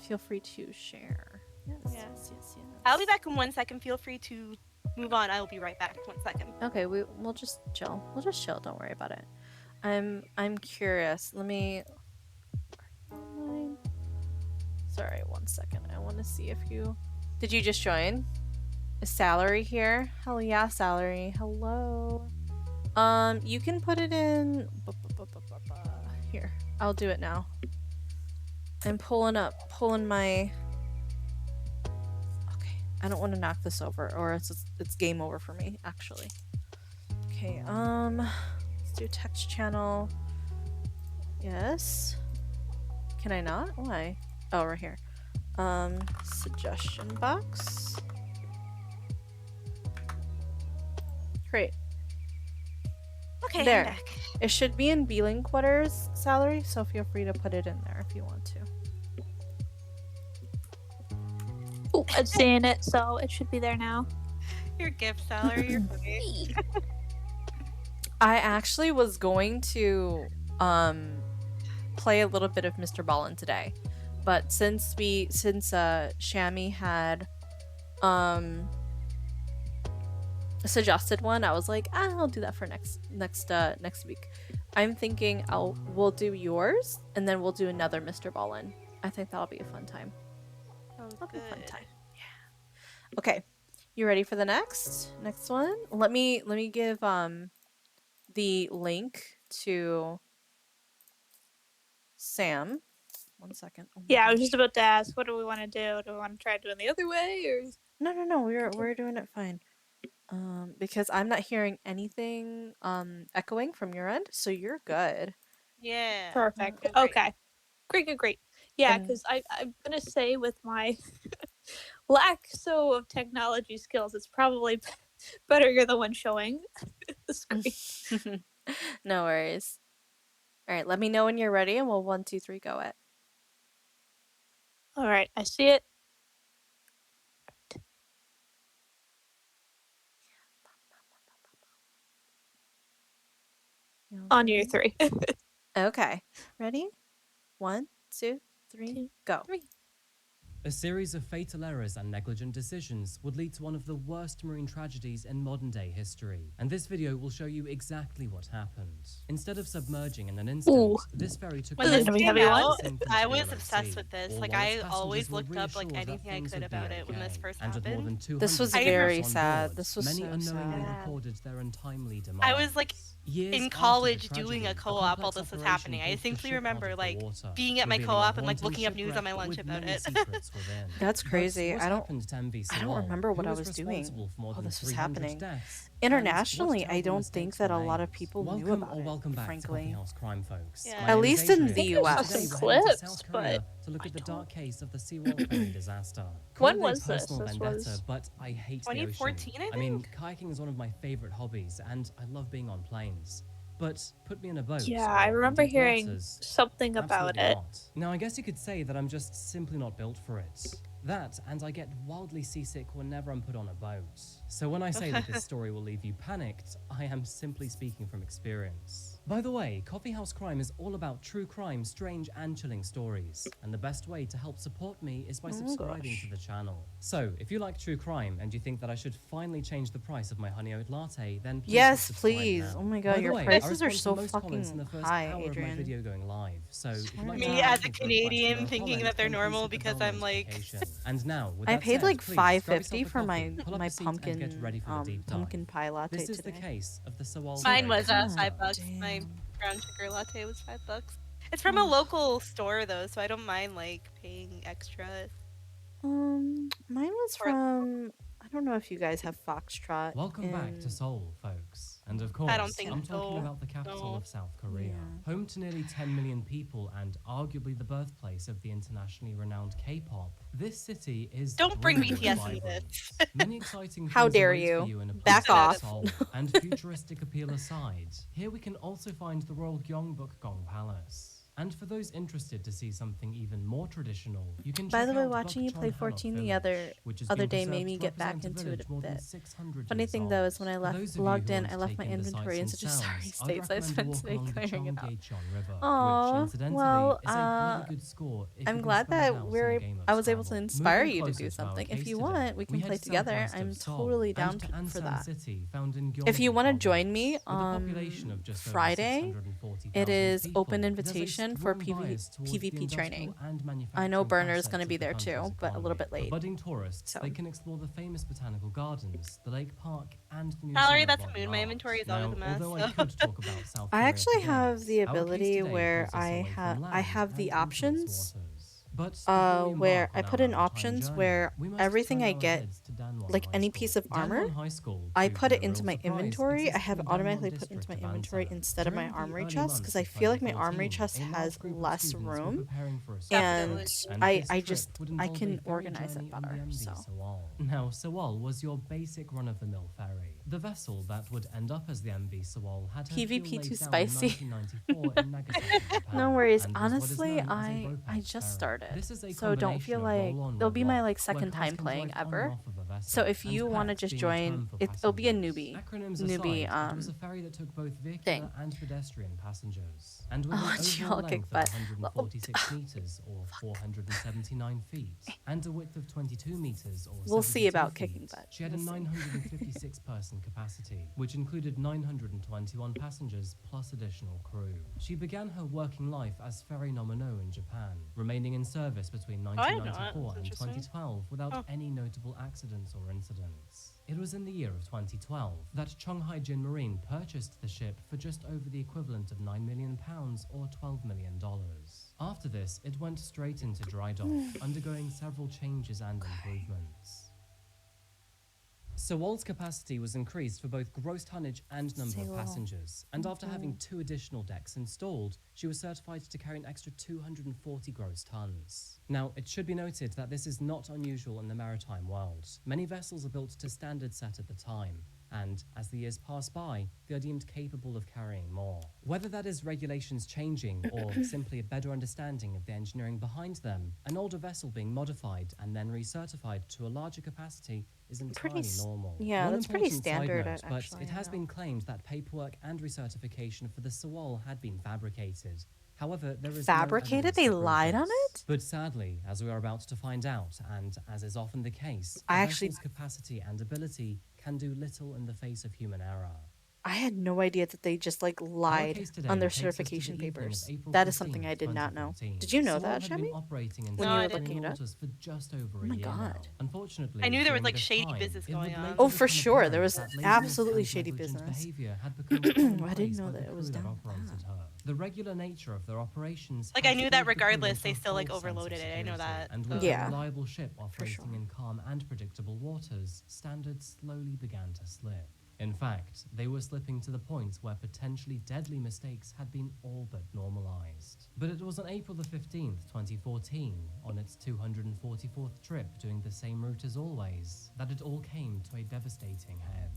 feel free to share. Yes, Yeah. yes. I'll be back in 1 second. Feel free to move on. I will be right back. 1 second. Okay, we'll just chill. We'll just chill, don't worry about it. I'm curious. Let me Sorry, 1 second. I want to see if you did you just join? Is Salary here? Hell yeah, Salary. Hello. You can put it in here. I'll do it now. I'm pulling my. Okay, I don't want to knock this over, or it's game over for me. Actually. Okay. Let's do text channel. Yes. Can I not? Why? Oh, right here. Suggestion box. Great. Okay, There. I'm back. It should be in Beeling quarters, Salary, so feel free to put it in there if you want to. Ooh, I'm seeing it, so it should be there now. Your gift salary, you're funny. I actually was going to play a little bit of Mr. Ballin today, but since Shami had suggested one, I was like, I'll do that for next week. I'm thinking we'll do yours and then we'll do another Mr. Ballin. I think that'll be a fun time. That'll be a fun time. Yeah. Okay. You ready for the next one? Let me give the link to Sam. 1 second. Oh my Yeah, I was gosh. just about to ask, what do we want to do? Do we want to try doing the other way, or? No. We're doing it fine. Because I'm not hearing anything echoing from your end, so you're good. Yeah. Perfect. Great. Okay. Great. Yeah, And because I'm gonna say with my lack of technology skills, it's probably better you're the one showing the screen. No worries. All right, let me know when you're ready, and we'll 1, 2, 3 go it. All right, I see it. On your Okay. 3. Okay. Ready? 1, 2, 3, 2, go. 3. A series of fatal errors and negligent decisions would lead to one of the worst marine tragedies in modern-day history, and this video will show you exactly what happened. Instead of submerging in an instant, Ooh. this ferry took This When is this gonna be came heavy one. out, sink into I the was Arab obsessed Sea, with this. all Like, while its I passengers always were looked up like reassured that anything I things could would be about it when this okay. first And with more happened. than 200 This was I souls very on sad. board, This was many so unknowingly sad. reported their untimely demise. I was like Years in after the college tragedy, doing a a co-op while complex this was operation happening. I pulled the distinctly ship out remember of the like water, being at my revealing a co-op and like haunting looking up news on my shipwreck lunch with about many it. secrets within. That's But crazy. what happened to MV I don't Sewol, remember what who I was was doing responsible for more while than this was 300 happening. deaths? Internationally, And what I terrible don't think mistakes that were a lot made? of people knew Welcome about or it, welcome back to Coffee frankly. House Crime, folks. Yeah. My At name is least in Adrian, the I think I saw US. and today some we're heading to clips, South but Korea to look I at the don't. dark case of the Sewol ferry disaster. Call When it a was this? personal This vendetta, was but I hate the ocean. 2014, I I mean, think? kayaking is one of my favorite hobbies, and I love being on planes. But put me in a boat Yeah, or I in remember deep hearing waters, something about absolutely it. not. Now, I guess you could say that I'm just simply not built for it. That, and I get wildly seasick whenever I'm put on a boat. So when I say that this story will leave you panicked, I am simply speaking from experience. By the way, Coffee House Crime is all about true crime, strange and chilling stories. And the best way to help support me is by subscribing gosh. to the channel. So, if you like true crime and you think that I should finally change the price of my honey oat latte, then please Yes, subscribe please. now. Oh my By god, the your way, I prices are respond to so most comments in fucking the first high, hour of my Adrian. video going live. So if you'd like to Me know as a anything for the price Canadian below thinking comment, that they're then please normal hit the because bell I'm like notification. And now, with I that paid said, like please grab yourself $5.50 a for coffee, pull up my a seat and get ready for the deep dive. pumpkin pie latte This is today. the case of the Sewol mine ferry was disaster. $5. My Damn. brown sugar latte was $5. It's from a local store though, so I don't mind like paying extra. Mine was For from, I don't know if you guys have Foxtrot Welcome back to in Seoul, folks. And of I don't course, think I'm talking so. about the capital No. of South Korea. Yeah. Home to nearly 10 million people and arguably the birthplace of the internationally renowned K-pop, this city is Don't bring brimming with BTS into vibrance. this. Many exciting How things dare await you. for you in a Back place like off. Seoul. And futuristic appeal aside, here we can also find the Royal Gyeongbokgung Palace. And for those interested to see something even more traditional, you can By check the way, out watching you play Bukchon 14 the Village, which has other been day made preserved me to get back represent a into it village a more than bit. 600 Funny years thing though is when old. I For those of you logged who in, want I to left my take in the sights inventory in and such a sorry sounds, I'd state, so I recommend a spent walk today along the clearing it up. QBJun River, Aw, which incidentally well, is a really good score if I'm you can glad spell a that house in a game of I was able to Scrabble. inspire Moving you to closer do to our something. If case you today, want, we can play head together. southwest of I'm Seoul totally down and to for Ansan that. City, found in If you Gyeonggi want to join Province. me With a population of just over Friday, 640,000 it is people, open there's a invitation for strong bias towards the PvP industrial training. and I know manufacturing Burner's going to facets be of the there too, country's but a little economy. bit For late. budding tourists, So they can explore the famous botanical gardens, the lake park, and the Valerie, Museum of that's a Modern moon. My Art. inventory is always Now, a mess. although I So. could talk about South I Korea actually for have days, the our case ability today where pulls us away from I land have and the into its options waters. But before we where embark I on put our in maritime options journey, where we must everything turn I our get, heads to Danwon like High any School. piece of armor, Danwon High School, I to put your it real into my surprise, inventory. I exists have in it the Danwon automatically put into district my of inventory Ansan. instead of my During the armory early chest because months I of feel like my armory 2014, chest a large has group of less students were room, preparing for a school and trip, Definitely. and this I trip just would I involve a can ferry organize it journey on the better. MV So Sewol. Now, Sewol was your basic run-of-the-mill ferry. The vessel that would end up as the MV Sewol had her keel PvP laid too down spicy. in 1994 in Nagasaki, Japan, No worries. and was what is Honestly, known as a I ropex just ferry. started, This is a so don't combination feel of like roll-on, it'll be my roll-off, like where second cars time can playing drive on and ever. off of a vessel, So if and you want to pets just being a join, term for it'll be a passengers. Acronyms newbie aside, it was a ferry that took both vehicular thing. and pedestrian passengers, and with Oh, an y'all overall kick length of butt. 146 meters or 479 feet, and a width of 22 meters or We'll see 72 about feet, kicking butt. she had a We'll see. 956 person capacity, which included 921 passengers plus additional crew. She began her working life as ferry nomino in Japan, remaining in service between I didn't know that. 1994 That's and interesting. 2012 without Oh. any notable accidents or incidents. It was in the year of 2012 that Chonghai-Jin Marine purchased the ship for just over the equivalent of £9 million or $12 million. After this, it went straight into dry dock, undergoing several changes and improvements. Sewol's capacity was increased for both gross tonnage and number of Sewol. passengers, and after having 2 additional decks installed, she was certified to carry an extra 240 gross tons. Now, it should be noted that this is not unusual in the maritime world. Many vessels are built to standard set at the time, and as the years pass by, they are deemed capable of carrying more. Whether that is regulations changing or simply a better understanding of the engineering behind them, an older vessel being modified and then recertified to a larger capacity is entirely normal. Yeah, One that's pretty important standard, side note, but actually, it I has know. been claimed that paperwork and recertification for the Sewol had been fabricated. However, there is Fabricated? no evidence They to prove lied on this. it? But sadly, as we are about to find out, and as is often the case, I a actually- vessel's capacity and ability can do little in the face of human error. I had no idea that they just like Our lied case today on their takes us to the certification evening of papers. April That is something 15th, I did not know. 2014. Did you know Sewol that, had been Shami? operating in When you were Scandinavian looking it up? waters for just over Oh a my year God. now. Unfortunately, I knew there was during like this shady time, business it would going on. later Oh, for become sure. There apparent was that laziness absolutely and shady negligent business. behavior had become commonplace I didn't know by that the it was crew that down operated bad. her. The regular nature of their operations Like, had I knew that thrust the crew regardless, into they a still, like, false sense of overloaded it. I know security. that. And with Yeah. a reliable ship operating sure. in calm and predictable waters, standards slowly began to slip. In fact, they were slipping to the point where potentially deadly mistakes had been all but normalized. But it was on April the 15th, 2014, on its 244th trip doing the same route as always, that it all came to a devastating head.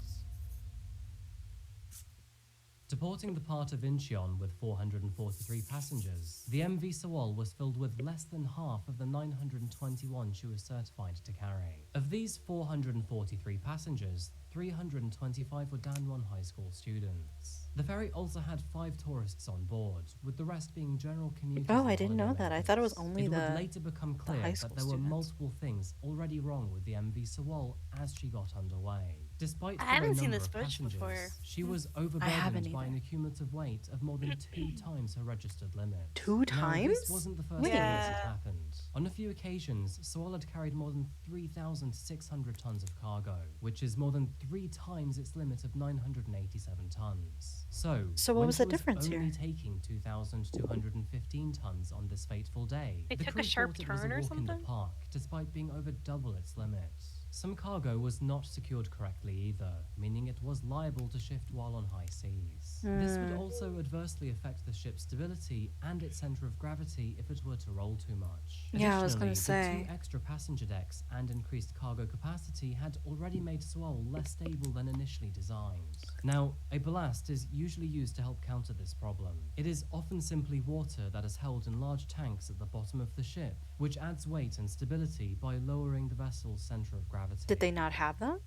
Deporting the part of Incheon with 443 passengers, the MV Sewol was filled with less than half of the 921 she was certified to carry. Of these 443 passengers, 325 were Danwon High School students. The ferry also had 5 tourists on board, with the rest being general commuters. Oh, and I didn't know that. I thought it was holidaymakers. only It the would later become clear high that school there were students. multiple things already wrong with the MV Sewol as she got underway. Despite I the haven't low seen number this of footage passengers, before. she was haven't overburdened by an either. accumulative weight of more than 2 times her registered limit. 2 Now, times? this wasn't the first Wait. time this had Yeah. happened. On a few occasions, Sewol had carried more than 3,600 tons of cargo, which is more than 3 times its limit of 987 tons. So what when was she the difference only here? taking 2,215 tons on this fateful day, It the took a crew sharp thought it was a turn or walk in the something? park, despite being over double its limit. Some cargo was not secured correctly either, meaning it was liable to shift while on high seas. This would also adversely affect the ship's stability and its center of gravity if it were to roll too much. Yeah, I was gonna Additionally, say. the 2 extra passenger decks and increased cargo capacity had already made Sewol less stable than initially designed. Now, a ballast is usually used to help counter this problem. It is often simply water that is held in large tanks at the bottom of the ship, which adds weight and stability by lowering the vessel's center of gravity. Did they not have that?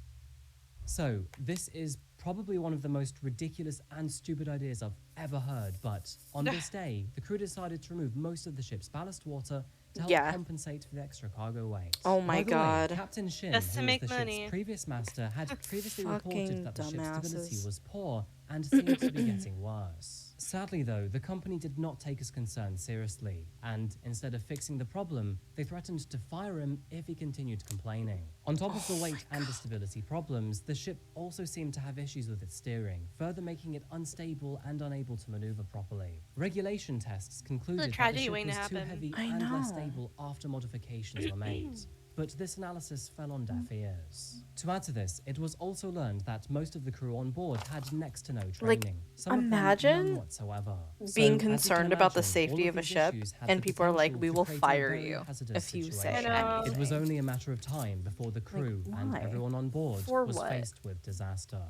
So, this is probably one of the most ridiculous and stupid ideas I've ever heard, but on this day, the crew decided to remove most of the ship's ballast water to help Yeah. compensate for the extra cargo weight. Oh my By the way, God. Captain Shin, Just to who was make the money. ship's previous master, had previously Fucking reported that the ship's stability dumbasses. was poor and seemed to be getting worse. Sadly, though, the company did not take his concerns seriously, and instead of fixing the problem, they threatened to fire him if he continued complaining. On top of the weight and the stability problems, the ship also seemed to have issues with its steering, further making it unstable and unable to maneuver properly. Regulation tests concluded that the tragedy ship waiting to was too happen. heavy I and less know. stable after modifications were made. But this analysis fell on deaf ears. To add to this, it was also learned that most of the crew on board had next to no training. Some of them imagine none whatsoever. being So, as you can concerned about the imagine, safety all of a these ship, issues had and the people are like, potential "We to will create a fire very you hazardous if you say situation. anything." It was only a matter of time before the crew and why? everyone on board For was what? faced with disaster.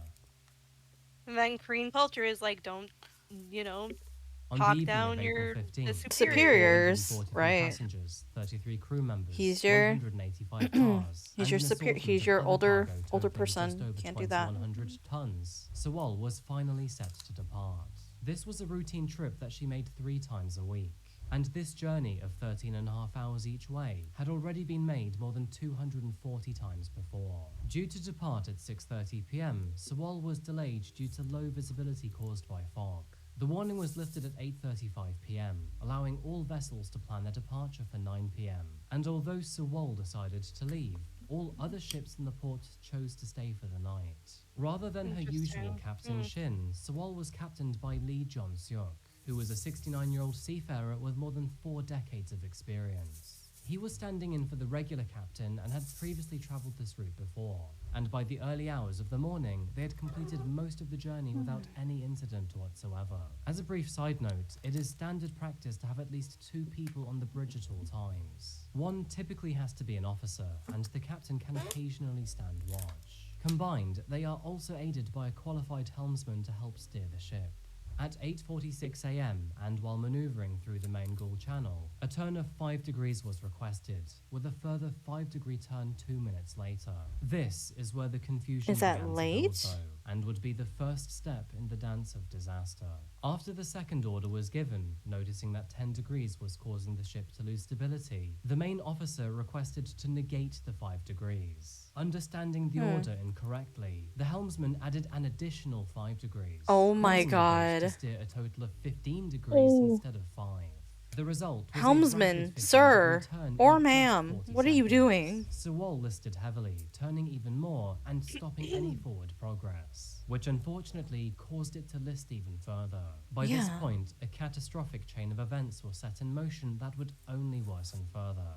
And then Korean culture is like, don't, On talk the evening down of April your 15th, the Superiors, 443 right. passengers, 33 crew members, He's your- 185 cars, he's and your an superior- assortment he's of your other older- cargo older totaling just person. over Can't do that. 2,100 tons. Sewol was finally set to depart. This was a routine trip that she made 3 times a week. And this journey of 13 and a half hours each way had already been made more than 240 times before. Due to depart at 6:30 p.m., Sewol was delayed due to low visibility caused by fog. The warning was lifted at 8:35 p.m., allowing all vessels to plan their departure for 9 p.m. And although Sewol decided to leave, all other ships in the port chose to stay for the night. Rather than her usual Interesting. Captain Shin, Sewol was captained by Lee Jong-seok, who was a 69-year-old seafarer with more than 4 decades of experience. He was standing in for the regular captain and had previously travelled this route before, and by the early hours of the morning, they had completed most of the journey without any incident whatsoever. As a brief side note, it is standard practice to have at least 2 people on the bridge at all times. One typically has to be an officer, and the captain can occasionally stand watch. Combined, they are also aided by a qualified helmsman to help steer the ship. At 8:46 a.m., and while maneuvering through the main Ghoul channel, a turn of 5 degrees was requested, with a further 5-degree turn 2 minutes later. This is where the confusion Is that began to late? build, though, and would be the first step in the dance of disaster. After the second order was given, noticing that 10 degrees was causing the ship to lose stability, the main officer requested to negate the 5 degrees. Understanding the order incorrectly, the helmsman added an additional 5 degrees. Oh my causing the boat God. to steer a total of 15 degrees Ooh. instead of 5. The result was a Helmsman, rapid 15-degree sir, turn or in just ma'am, 40 what are you seconds. doing? Sewol listed heavily, turning even more and stopping any forward progress, which unfortunately caused it to list even further. By this Yeah. point, a catastrophic chain of events was set in motion that would only worsen further.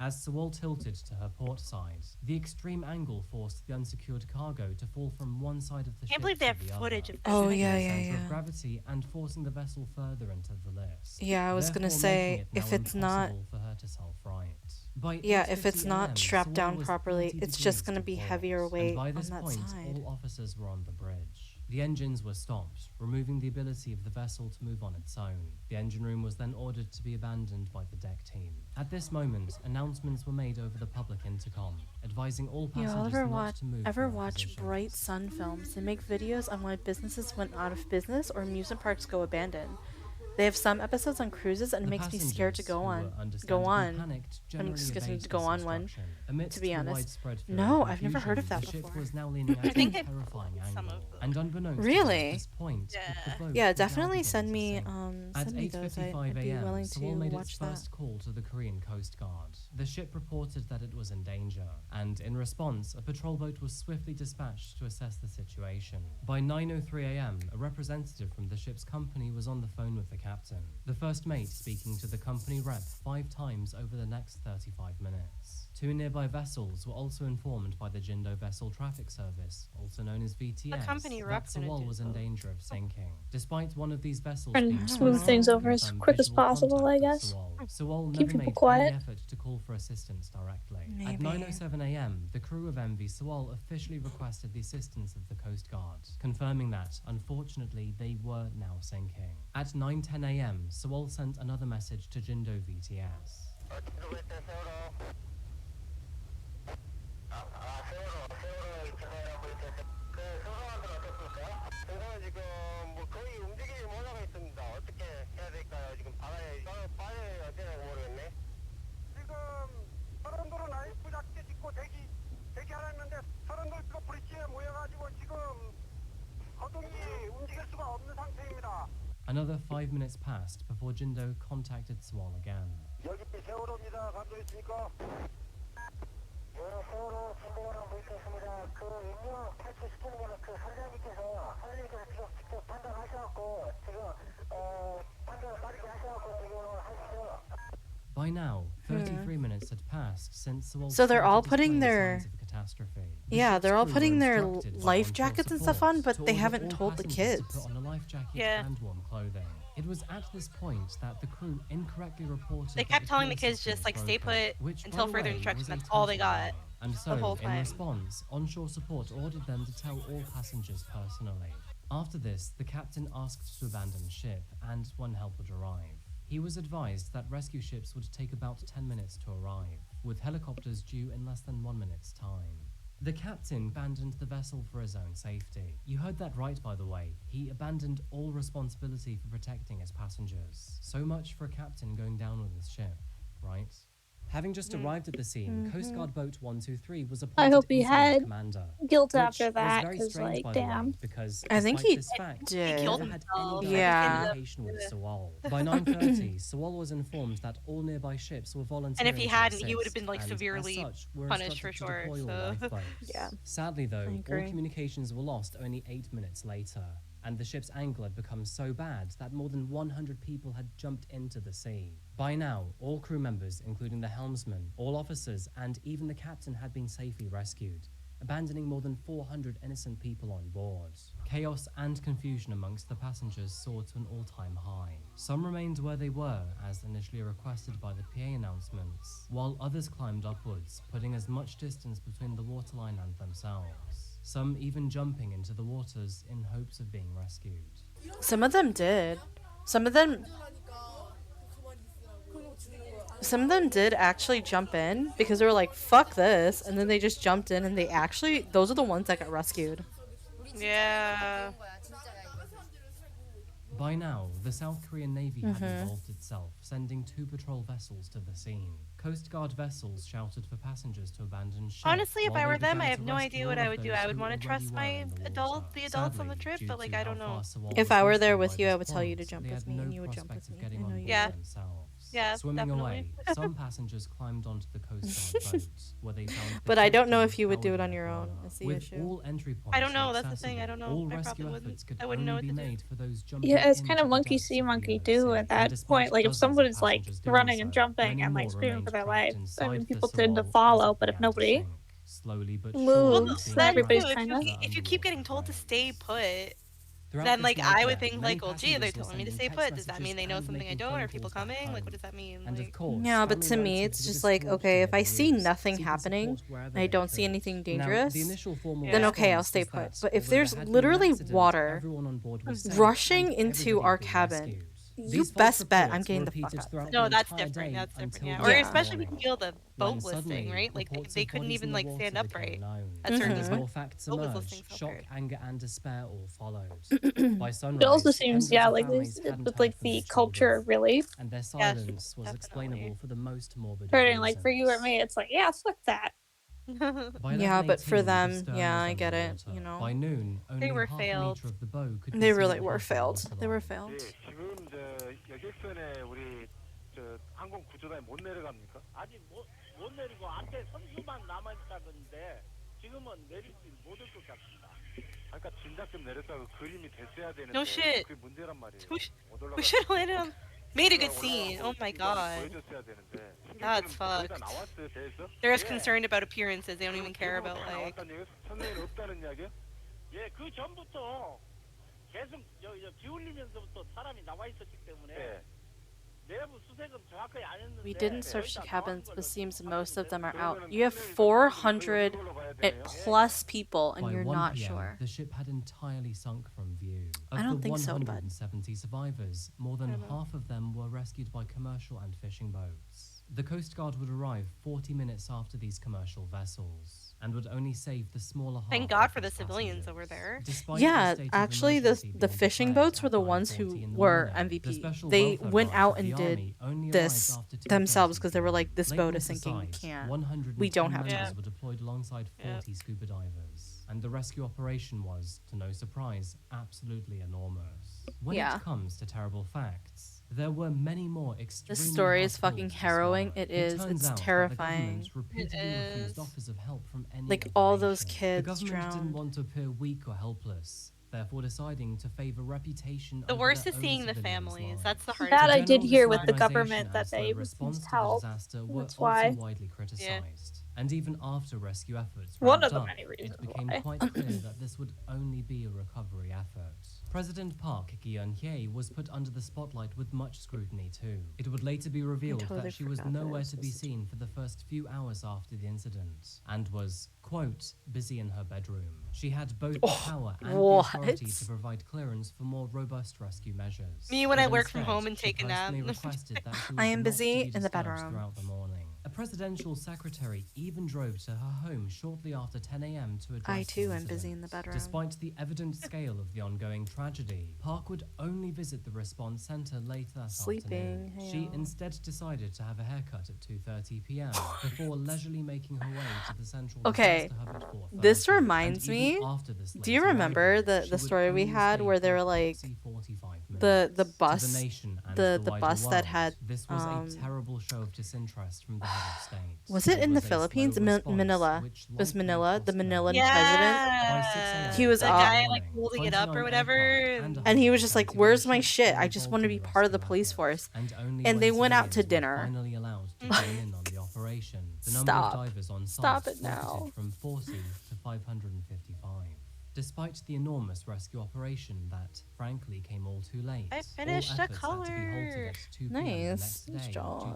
As Sewol tilted to her port side, the extreme angle forced the unsecured cargo to fall from one side of the ship Can't believe they to have the footage other, of this. Oh, shifting yeah, the yeah, center of yeah. gravity and forcing the vessel further into the list. Yeah, I was gonna therefore say, making it now if it's not- impossible for her to self-right. By Yeah, if it's 8:50 not a.m., strapped Sewol down was properly, 30 it's just degrees gonna to be port, heavier and weight by on this that point, side. all officers were on the bridge. The engines were stopped, removing the ability of the vessel to move on its own. The engine room was then ordered to be abandoned by the deck team. At this moment, announcements were made over the public intercom, advising all Y'all passengers not to move ever from their watch positions. Bright Sun Films? They make videos on why businesses went out of business or amusement parks go abandoned. They have some episodes on cruises, and it The makes me scared to passengers, go who on. were Go understandably on. panicked, I'm generally just getting evade to go this on one. instruction. Amidst To be the honest. widespread fear No, and I've never heard of confusion, that the ship before. was now leaning at a think I've terrifying some angle. of them. And unbeknownst Really? to them at this point, Yeah. the boat Yeah, was now definitely beginning send to me sink. At send me those. 8:55 I'd be a.m., willing Sewol to made its watch that. first call to the Korean Coast Guard. The ship reported that it was in danger, and in response, a patrol boat was swiftly dispatched to assess the situation. By 9:03 a.m., a representative from the ship's company was on the phone with the captain, the first mate speaking to the company rep 5 times over the next 35 minutes. 2 nearby vessels were also informed by the Jindo Vessel Traffic Service, also known as VTS, company that rep gonna Sewol do, was in though? danger of sinking. Despite one of these vessels Trying being to don't smooth know. things over as confirm quick as visual possible, contact I with guess. Sewol Keep never people made quiet. any effort to call for assistance directly. At Maybe. 9:07 a.m., the crew of MV Sewol officially requested the assistance of the Coast Guard, confirming that, unfortunately, they were now sinking. At 9:10 a.m., Sewol sent another message to Jindo VTS. Another 5 minutes passed before Jindo contacted Sewol again. By now, 33 minutes had passed since Sewol So they're all started putting displaying their- signs of a catastrophe. The Yeah, ship's they're all crew putting were their instructed by life onshore jackets and stuff on, support but to they order haven't all told the passengers kids. to put on a life jacket Yeah. and warm clothing. It was at this point that the crew incorrectly reported They that kept the telling the cooling kids just, system like, was stay broken, put which, by until the further way, instruction. was a That's all they total got lie. And so, whole in time. response, onshore support ordered them to tell all passengers personally. After this, the captain asked to abandon ship, and when help would arrive. He was advised that rescue ships would take about 10 minutes to arrive, with helicopters due in less than 1 minute's time. The captain abandoned the vessel for his own safety. You heard that right, by the way. He abandoned all responsibility for protecting his passengers. So much for a captain going down with his ship, right? Having just arrived at the scene, Coast Guard Boat 123 was appointed hope he incident had commander. guilt Which after that, was very 'cause, strange, like, by the damn. way, because I think despite he this fact, did. he killed never had himself. any Yeah. direct communication with Sewol. By 9:30, Sewol was informed that all nearby ships were volunteering And if he to hadn't, he would have assist, been, like, and as severely such, were punished for instructed to sure, deploy all so- lifeboats. Yeah. Sadly, though, I all agree. communications were lost only 8 minutes later, and the ship's angle had become so bad that more than 100 people had jumped into the sea. By now, all crew members, including the helmsman, all officers, and even the captain had been safely rescued. abandoning more than 400 innocent people on board. Chaos and confusion amongst the passengers soared to an all-time high. Some remained where they were, as initially requested by the PA announcements, while others climbed upwards, putting as much distance between the waterline and themselves. Some even jumping into the waters in hopes of being rescued. Some of them did. Some of them did actually jump in because they were like, fuck this. And then they just jumped in and those are the ones that got rescued. Yeah. By now, the South Korean Navy had involved itself, sending 2 patrol vessels to the scene. Coast Guard vessels shouted for passengers to abandon ship. Honestly, if while I they were them, I began have to no rescue idea all what of I would do. those I would who want to already trust were my in the the adults on the Sadly, trip, due but like to I how don't know. fast Sewol If was I were there risking with by you, this I would tell you to point, jump they with had me no and you would jump prospect with of me. getting I know on you board Yeah. would. themselves. Yeah, Swimming definitely. away, some passengers climbed onto the Coast Guard boat, where they found the But I don't know captain if you would do it howling on like your a own. lion. That's the With issue. all entry points I don't know. That's the thing. I accessible, don't know. all I rescue probably efforts could I wouldn't know only what be to do. made for those jumping Yeah, it's into kind of the monkey depths see, of the monkey inner do sea. at that Despite point. Like if dozens someone of is like passengers doing running and so, jumping many and more like screaming for remained their trapped life, I inside mean the people tend to Sewol as follow, it but if began to nobody sink. Slowly but Well, surely, moves, the then then too, everybody's apparatus kind of of if the you keep getting underwater told to stay froze. put, Throughout then this like I would nightmare, think many like, well, gee, they're passengers were telling me to sending stay text put. Does that messages mean they know and something I making don't? phone Are people calls back coming? Like, what home. does that mean? And of Like, course, Yeah, but family to me, it's relatives were just like, distraught to okay, hear if I the see news, nothing seeking happening support wherever and I they don't see could. anything Now, the dangerous, initial formal then yeah. okay, I'll response stay was put. that But if although there there's had been an literally accident, water everyone on board was safe rushing and into everybody our had been cabin, rescued. you These false best bet I'm reports were getting the fuck repeated out of throughout there. the No, that's entire different. day That's different. until Yeah. the Or next Yeah. especially if you morning, feel the when boat listing, suddenly right? Like reports they of couldn't bodies in even the like water stand became upright known. at certain And as Mhm. more facts boat was listing emerged, so shock, hard. anger, and despair all followed. By it also sunrise, seems, hundreds yeah, of like families this hadn't with heard like from the their culture children, of relief. and their Yes, silence was explainable definitely. for the most morbid of Hurting like for you or reasons. me, it's like, yeah, fuck that. By Yeah, but for 11:18, the them, stern yeah, was I get it. underwater. You know, By noon, They only were half a failed. meter of the bow could be they seen really above were the failed. They were waterline. failed. 예, 지금 여객선에 우리 항공 구조단이 못 내려갑니까? 아직 못 내리고 앞에 선수만 남아 있다던데 지금은 내릴지 못할 것 같습니다. 그러니까 진작 좀 내렸다고 그림이 됐어야 되는데 No shit. 그게 문제란 말이에요. Who 못 we should have 올라가고 landed on. Made a good scene. Oh my god. 보여줬어야 되는데 That's 승객들은 거의 다 fucked. 나왔어요 배에서. They're as 예. concerned about appearances. They don't even care about 다 like. 나왔다는 얘기예요? 선생님 없다는 이야기요? 예, 그 전부터 계속 기울이면서부터 사람이 나와 있었기 때문에 예. 내부 수색은 정확하게 안 했는데 We didn't search the 거의 다 cabins, 나온 but 걸로 seems most of them are out. 그러면은 You have 선생님 400 그걸로 가야 and 되네요. plus people, and By you're 1 not p.m., sure. the ship had entirely sunk from view. I Of don't the think so, bud. 170 survivors, more than I don't know. half of them were rescued by commercial and fishing boats. The Coast Guard would arrive 40 minutes after these commercial vessels and would only save the smaller half. Thank God of for the those civilians that passengers. were there. Despite Yeah, the state of actually, the emergency being fishing declared boats were at the ones 9:40 who in the were morning, the MVP. special They welfare went branch out of and the did Army only this arrived after 2:30 themselves because they were like, p.m. this Late boat is water sinking. We side, can't. 110 We don't have members time. were deployed alongside 40 Yeah. scuba divers, and the rescue operation was, to no surprise, absolutely enormous. When Yeah. it comes to terrible facts, there were many more extremely This story is hard fucking hills to harrowing. swallow. It is. turns It's out that the terrifying. government repeatedly refused is. offers of help from any Like, of all the those nation. kids The government didn't drowned. want to appear weak or helpless, therefore deciding to favor reputation The over worst their is own seeing the civilians' families. That's the lives. hardest. That I The did general hear with the disorganization government that and they slow response refused to the help. disaster were That's also why. widely criticized. And even after rescue efforts One ramped of the up, many reasons it became why. quite clear that this would only be a recovery effort. President Park Geun-hye was put under the spotlight with much scrutiny too. It would later be revealed totally that she was forgot that it nowhere was to be supposed to seen for the first few hours after the incident, and was, quote, busy in her bedroom. She had both the power and the authority what? to provide clearance for more robust rescue measures. Me when But I work from instead, home and she take a nap. personally requested that she I was am not busy to be in the disturbed bedroom. throughout the morning. A presidential secretary even drove to her home shortly after 10 a.m. to address I too the am busy in the incident. bedroom. Despite the evident scale of the ongoing tragedy, Park would only visit the response center later that Sleeping, afternoon. She hey-o. instead decided to have a haircut at 2:30 p.m. before leisurely making her way to the central Okay, disaster hub at 4:30. this reminds And even me. after this Do you late remember arrival, the she would story we only had stay where for they a were like proxy 45 the minutes. To bus the nation and the wider bus that world, had this was a terrible show of disinterest from the head of state. was it in the was a slow Philippines? response Manila. which It was likely Manila, the cost her Manilan life. president. By 6 a.m. He was the up- guy like morning, holding it up or 29 whatever. aircraft And he was just like, 171 "Where's my ships shit? were I just involved want to in be the part of the rescue police effort, force." and only And when they went out to civilians were dinner. finally allowed to join in on the operation, the number Stop. of divers on site Stop it plummeted now. from 40 to 555. Despite the enormous rescue operation that, frankly, came all too late, I finished all a efforts had to be halted color. at 2 p.m. the Nice. next Nice day due to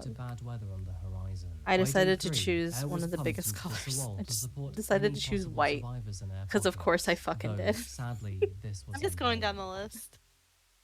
job. bad weather on the horizon. I By decided day to 3, choose air one was of the pumped biggest into the colors. Sewol I to just support decided any to choose possible white. survivors in air Because of course I pockets, fucking though, did. sadly, this was I'm just going down the list.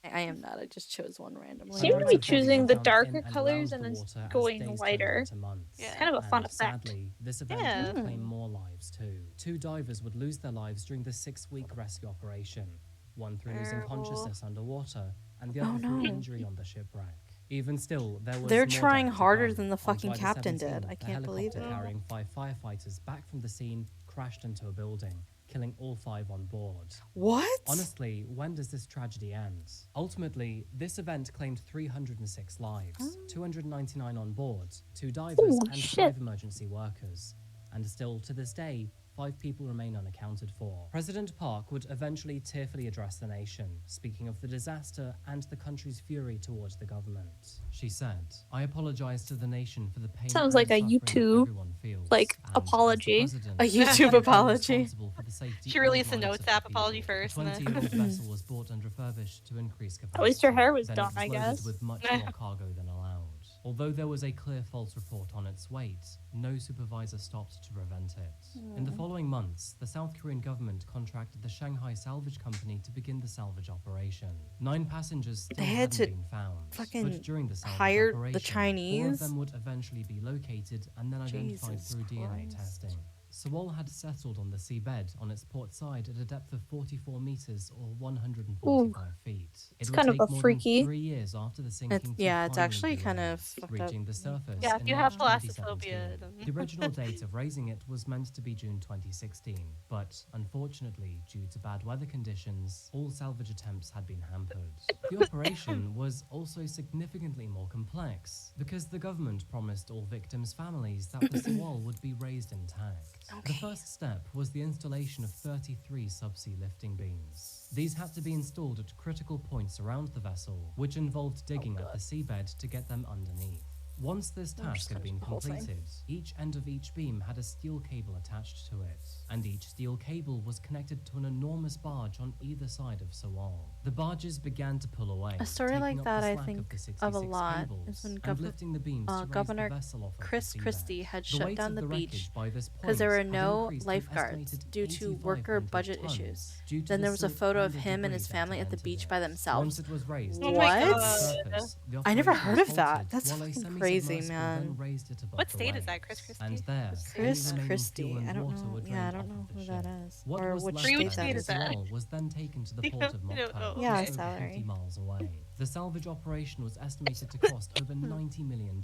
I am not. I just chose one randomly. Seem to Hundreds be of bodies choosing were the found in darker and colors around and the then water as going days lighter. turned into months. Yeah. Kind of a fun And effect. sadly, this event Yeah. would claim more lives too. 2 divers would lose their lives during the 6-week rescue operation, one through losing Terrible. consciousness underwater, and the Oh, other through no. injury on the shipwreck. Even still, there was They're more trying death to harder come. than the On fucking July captain 17th, did. I a can't believe helicopter it. carrying 5 firefighters back from the scene crashed into a building, killing all 5 on board. What? Honestly, when does this tragedy end? Ultimately, this event claimed 306 lives, 299 on board, 2 divers Holy and shit. 5 emergency workers. And still, to this day, 5 people remain unaccounted for. President Park would eventually tearfully address the nation, speaking of the disaster and the country's fury towards the government. She said, "I apologize to the nation for the pain Sounds and like a suffering YouTube, everyone feels, like, and as the apology. president, A I YouTube am apology. responsible for the safety She and released a lives notes of the app apology people." first, The and then- 20-year-old vessel was bought and refurbished to increase capacity. At least her hair was Then done, it was I loaded guess. with much more cargo than allowed. Although there was a clear false report on its weight, no supervisor stopped to prevent it. In the following months, the South Korean government contracted the Shanghai Salvage Company to begin the salvage operation. 9 passengers still They had hadn't to been found, fucking but during the salvage hire the operation, 4 of Chinese? them would eventually be located and then identified Jesus through DNA Christ. testing. Sewol had settled on the seabed on its port side at a depth of 44 meters or 145 feet. It's It would kind of take a more freaky- than 3 years after the sinking to Yeah, it's finally actually be kind of raised, fucked up. reaching the surface Yeah, if in you March have 2017. thalassophobia, then- The original date of raising it was meant to be June 2016, but unfortunately, due to bad weather conditions, all salvage attempts had been hampered. The operation was also significantly more complex because the government promised all victims' families that the Sewol would be raised intact. The first step was the installation of 33 subsea lifting beams. These had to be installed at critical points around the vessel, which involved digging at the seabed to get them underneath. Once this task had been the whole thing. completed, each end of each beam had a steel cable attached to it, and each steel cable was connected to an enormous barge on either side of Sewol. The barges began to pull away, A story taking like up that the I slack think of the of 66 a lot cables is when and lifting the beams to raise Governor the vessel off of Chris the seabed. Christie had The shut weight down of the wreckage beach by this because there point were had no increased an lifeguards estimated due to worker 8,500 budget tons issues. due to Then the there was a silt photo and of the him and debris his that family had at the entered beach it. by themselves. Once it was raised, Oh and my lifted to the God. surface, the I never operation heard was of that. halted That's while a fucking crazy, semi-submersible man. then raised it above What the state is waves. that, Chris Christie? And there, Chris any remaining Christie. fuel and I don't water know. were Yeah, I drained don't off know of the who ship. that is. What Or was which left state Which of that state the is that? Sewol was then taken to the We port don't- of we don't know. Mokpo, Yeah, just over 50 Salary. miles away. The salvage operation was estimated to cost over $90 million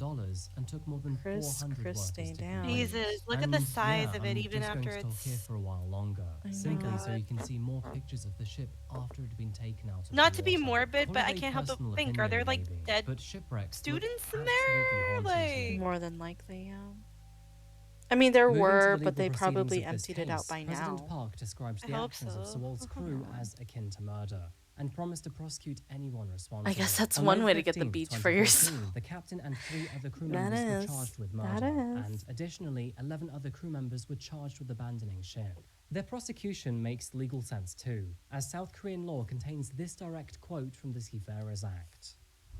and took more than Chris 400 Christie, workers to damn. complete. Jesus, look at the And size yeah, of it, I'm even just after going to talk here it's. for a while longer, I simply know. so you can see more pictures of the ship after it had been taken out of Not the to be water. morbid, Call but it I a can't help but personal think, are there opinion, like maybe, dead but shipwrecks students look in there? absolutely haunted to me. More than likely, yeah. I mean, there Moving to were, the but they legal proceedings probably of this emptied it out case, by President now. Park described I the hope actions of so. Sewol's crew as akin to murder and promised to prosecute anyone responsible. I guess that's On one May way to get the 15th, beach for 2014, yourself. The captain and 3 other crew That members were is. charged with That murder, is. and additionally, 11 other crew members were charged with abandoning ship. Their prosecution makes legal sense too, as South Korean law contains this direct quote from the Seafarers Act.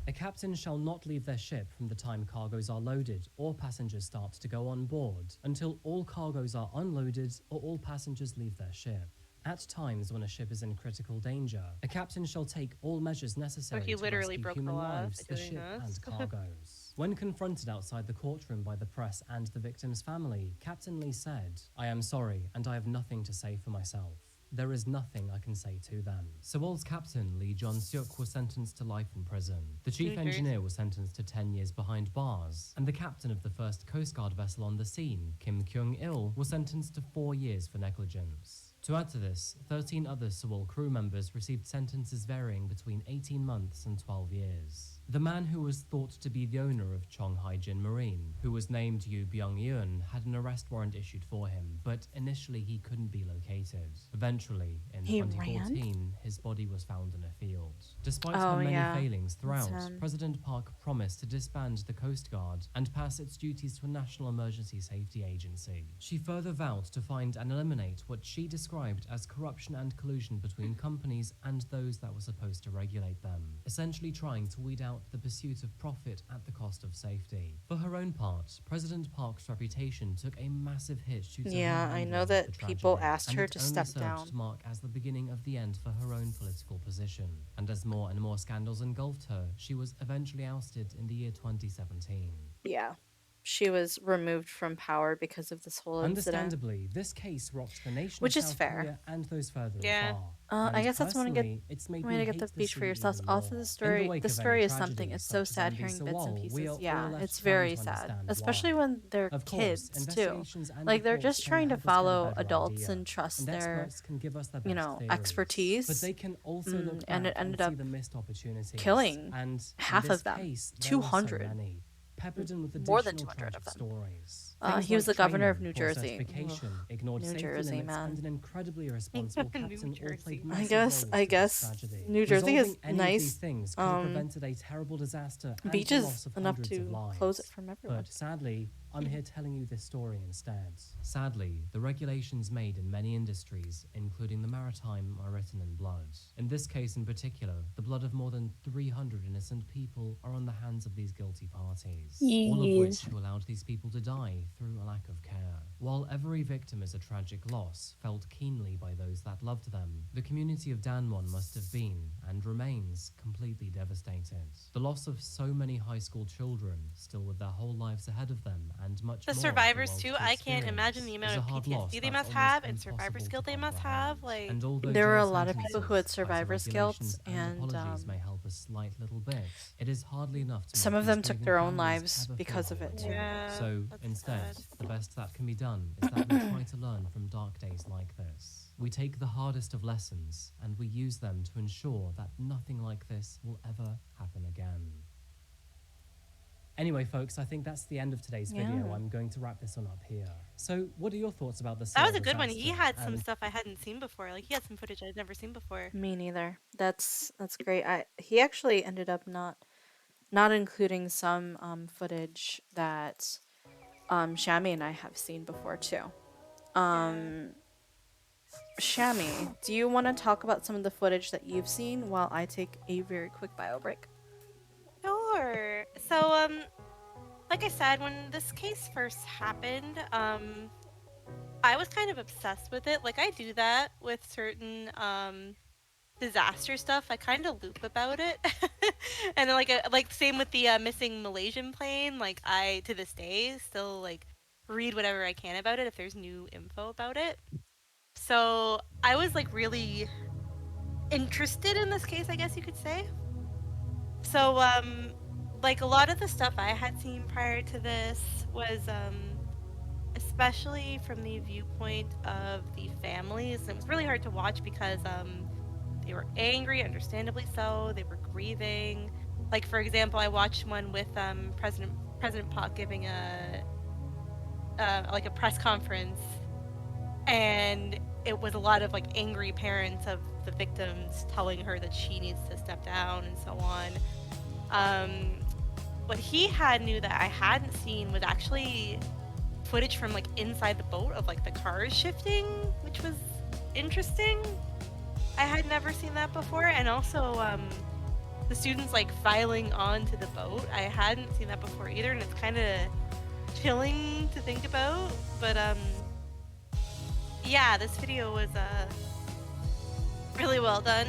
A captain shall not leave their ship from the time cargoes are loaded or passengers start to go on board until all cargoes are unloaded or all passengers leave their ship. At times when a ship is in critical danger, a captain shall take all measures necessary he to literally rescue broke the human law lives, by the doing ship, this. and cargoes. When confronted outside the courtroom by the press and the victim's family, Captain Lee said, "I am sorry, and I have nothing to say for myself. There is nothing I can say to them." Sewol's captain, Lee Jun-seok, was sentenced to life in prison. The chief Very engineer was sentenced to 10 years behind bars, and the captain of the first Coast Guard vessel on the scene, Kim Kyung-il, was sentenced to 4 years for negligence. To add to this, 13 other Sewol crew members received sentences varying between 18 months and 12 years. The man who was thought to be the owner of Cheonghae-jin Marine, who was named Yu Byung-yeon, had an arrest warrant issued for him, but initially he couldn't be located. Eventually, in He 2014, his body was found in a field. Despite Oh, her many yeah. failings throughout, It's, President Park promised to disband the Coast Guard and pass its duties to a national emergency safety agency. She further vowed to find and eliminate what she described as corruption and collusion between companies and those that were supposed to regulate them, essentially trying to weed out the pursuit of profit at the cost of safety. For her own part, President Park's reputation took a massive hit due to her Yeah, I handling know of that the people tragedy, asked and her it to only step served down. to mark as the beginning of the end for her own political position. And as more and more scandals engulfed her, she was eventually ousted in the year 2017. Yeah. She was removed from power because of this whole incident. Understandably, this case rocked the nation Which of is South fair. Korea and those further Yeah. afar. I And guess that's one personally, it's made way me to get hate the the speech for sea yourself. even Also, more. the In the story, wake the of any story is something. tragedy It's so such as sad Andy hearing bits and Sewol, we pieces. are all Yeah, left it's trying very to sad, understand especially why. when they're Of course, kids too. investigations and Like they're reports just can trying to help us get a follow better adults idea, and trust and their, experts can give us their best theories. expertise. But they can also look back and it ended up see the missed opportunities. killing And half in this of them. case, there 200. were so many, peppered in with More than additional 200 of tragic them. stories. He was Things the like governor of training, New poor Jersey. certification, Ugh, ignored New safety Jersey, limits, man. and an incredibly irresponsible New captain all Jersey. played I massive guess roles in this tragedy. New Jersey is Resolving any of these nice. things could have prevented a terrible disaster and the Beaches loss of enough hundreds of to lives. close it from everyone. But sadly, I'm here telling you this story instead. Sadly, the regulations made in many industries, including the maritime, are written in blood. In this case in particular, the blood of more than 300 innocent people are on the hands of these guilty parties, all of which who allowed these people to die through a lack of care. While every victim is a tragic loss, felt keenly by those that loved them, the community of Danwon must have been, and remains, completely devastated. The loss of so many high school children, still with their whole lives ahead of them, and much The more survivors of the too. world to I can't imagine the experience, amount is of a hard loss PTSD they that's must almost have and survivor impossible skill to they must have. comprehend. Like, And although There were a jail lot of people who had sentences, tighter survivor's guilt, regulations, and apologies may help a slight little bit, it is hardly enough to some make of them these took grieving their own families lives ever because feel of it whole. too. yeah, So that's instead, sad. the best that can be done is that we try to learn from dark days like this. We take the hardest of lessons and we use them to ensure that nothing like this will ever happen again. Anyway, folks, I think that's the end of today's video. Yeah. I'm going to wrap this one up here. So, what are your thoughts about the That was Seoul a good one. He disaster? had some And stuff I hadn't seen before. Like he had some footage I'd never seen before. Me neither. That's great. He actually ended up not including some footage that Shami and I have seen before too. Shami, do you want to talk about some of the footage that you've seen while I take a very quick bio break? Sure. So, like I said, when this case first happened, I was kind of obsessed with it. Like I do that with certain disaster stuff. I kind of loop about it, and then like same with the missing Malaysian plane. Like I to this day still like read whatever I can about it if there's new info about it. So I was like really interested in this case, I guess you could say. So like a lot of the stuff I had seen prior to this was especially from the viewpoint of the families. And it was really hard to watch because they were angry, understandably so. They were grieving. Like for example, I watched one with President Park giving a like a press conference, and it was a lot of like angry parents of the victims telling her that she needs to step down and so on. What he knew that I hadn't seen was actually footage from like inside the boat of like the cars shifting, which was interesting. I had never seen that before, and also the students like filing onto the boat. I hadn't seen that before either, and it's kind of chilling to think about. But yeah, this video was really well done.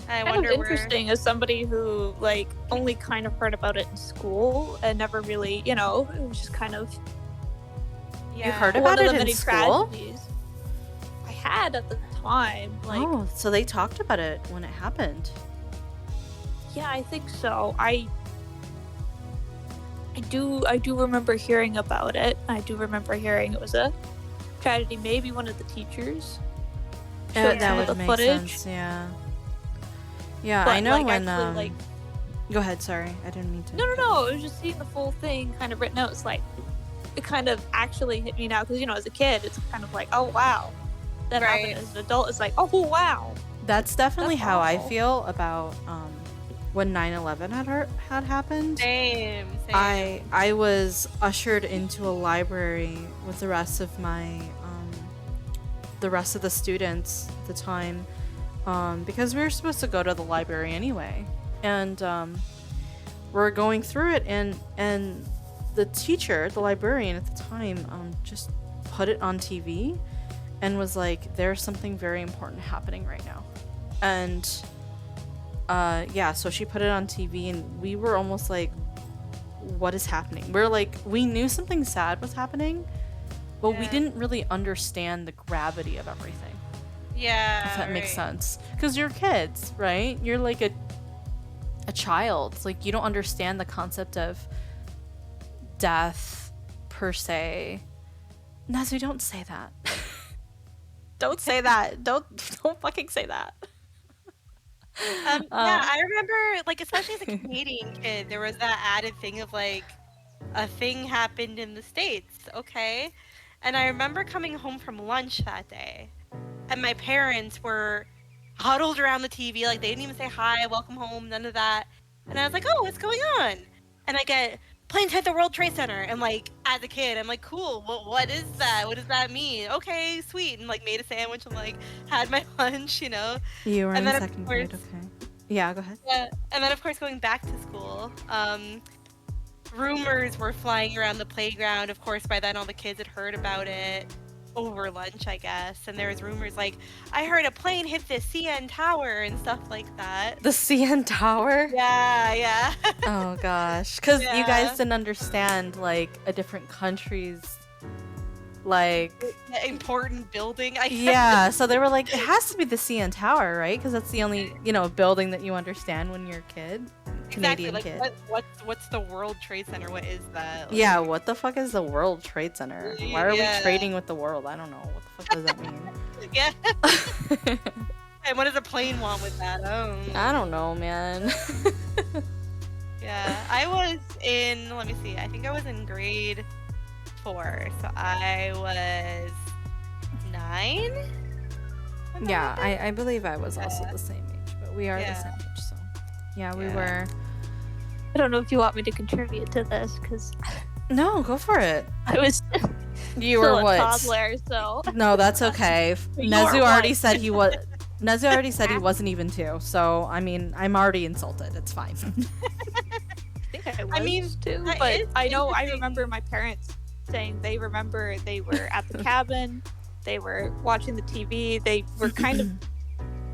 I Kind wonder of where. interesting as somebody who like only kind of heard about it in school and never really, it was just kind of Yeah. You heard one about of it the in many school? tragedies. I had at the time, like, Oh, so they talked about it when it happened. yeah, I think so. I do remember hearing about it. I do remember hearing it was a tragedy, maybe one of the teachers Yeah, showed that some of would the make footage. sense. Yeah. Yeah, But I know like when. actually, like, Go ahead. Sorry, I didn't mean to. no, it was just seeing the full thing kind of written out. It's like it kind of actually hit me now because as a kid, it's kind of like, oh wow, that Right. happened. As an adult, it's like, oh wow. That's definitely That's how I awful. feel about when 9/11 had happened. Same. I was ushered into a library with the rest of the students at the time, because we were supposed to go to the library anyway, and we're going through it, and the teacher, the librarian at the time, just put it on TV, and was like, "There's something very important happening right now," and yeah, so she put it on TV, and we were almost like, what is happening? We're like, we knew something sad was happening, but we Yeah. didn't really understand the gravity of everything, Yeah. if that makes right. sense. Because you're kids, right? You're like a child. It's like, you don't understand the concept of death per se. Nazu, don't say that. Don't say that. Don't fucking say that. Yeah, I remember, like, especially as a Canadian kid, there was that added thing of like, a thing happened in the States, okay? And I remember coming home from lunch that day, and my parents were huddled around the TV, like, they didn't even say hi, welcome home, none of that. And I was like, oh, what's going on? And I get, planes hit the World Trade Center. And, like, as a kid, I'm like, cool, what is that? What does that mean? Okay, sweet. And, like, made a sandwich and, like, had my lunch, You were And in then, of second course, grade, okay. Yeah, go ahead. yeah, and then, of course, going back to school, rumors were flying around the playground. Of course, by then all the kids had heard about it over lunch, I guess. And there was rumors like, I heard a plane hit the CN Tower and stuff like that. The CN Tower? Yeah. Oh gosh, because you Yeah. guys didn't understand like a different country's like The important building, I guess. yeah. So they were like, it has to be the CN Tower, right? Because that's the only building that you understand when you're a kid, Exactly. Canadian Like, kid. what's the World Trade Center? What is that? Like, Yeah, what the fuck is the World Trade Center? Why are we Yeah. trading with the world? I don't know. What the fuck does that mean? Yeah. And what does a plane want with that? I don't know, man. Yeah, I was in, let me see, I think I was in grade 4, so I was 9? Yeah, I believe I was also Yeah. the same age, but we are the Yeah. same age, so yeah, we Yeah. were. I don't know if you want me to contribute to this because No, go for it. I was You still were a what? toddler, so No, that's okay. You Nezu are already what? said he was. Nezu already said he wasn't even 2, so I mean, I'm already insulted. It's fine. I think I was mean, too. that But is I know I interesting. remember my parents saying they remember they were at the cabin, they were watching the TV, they were kind of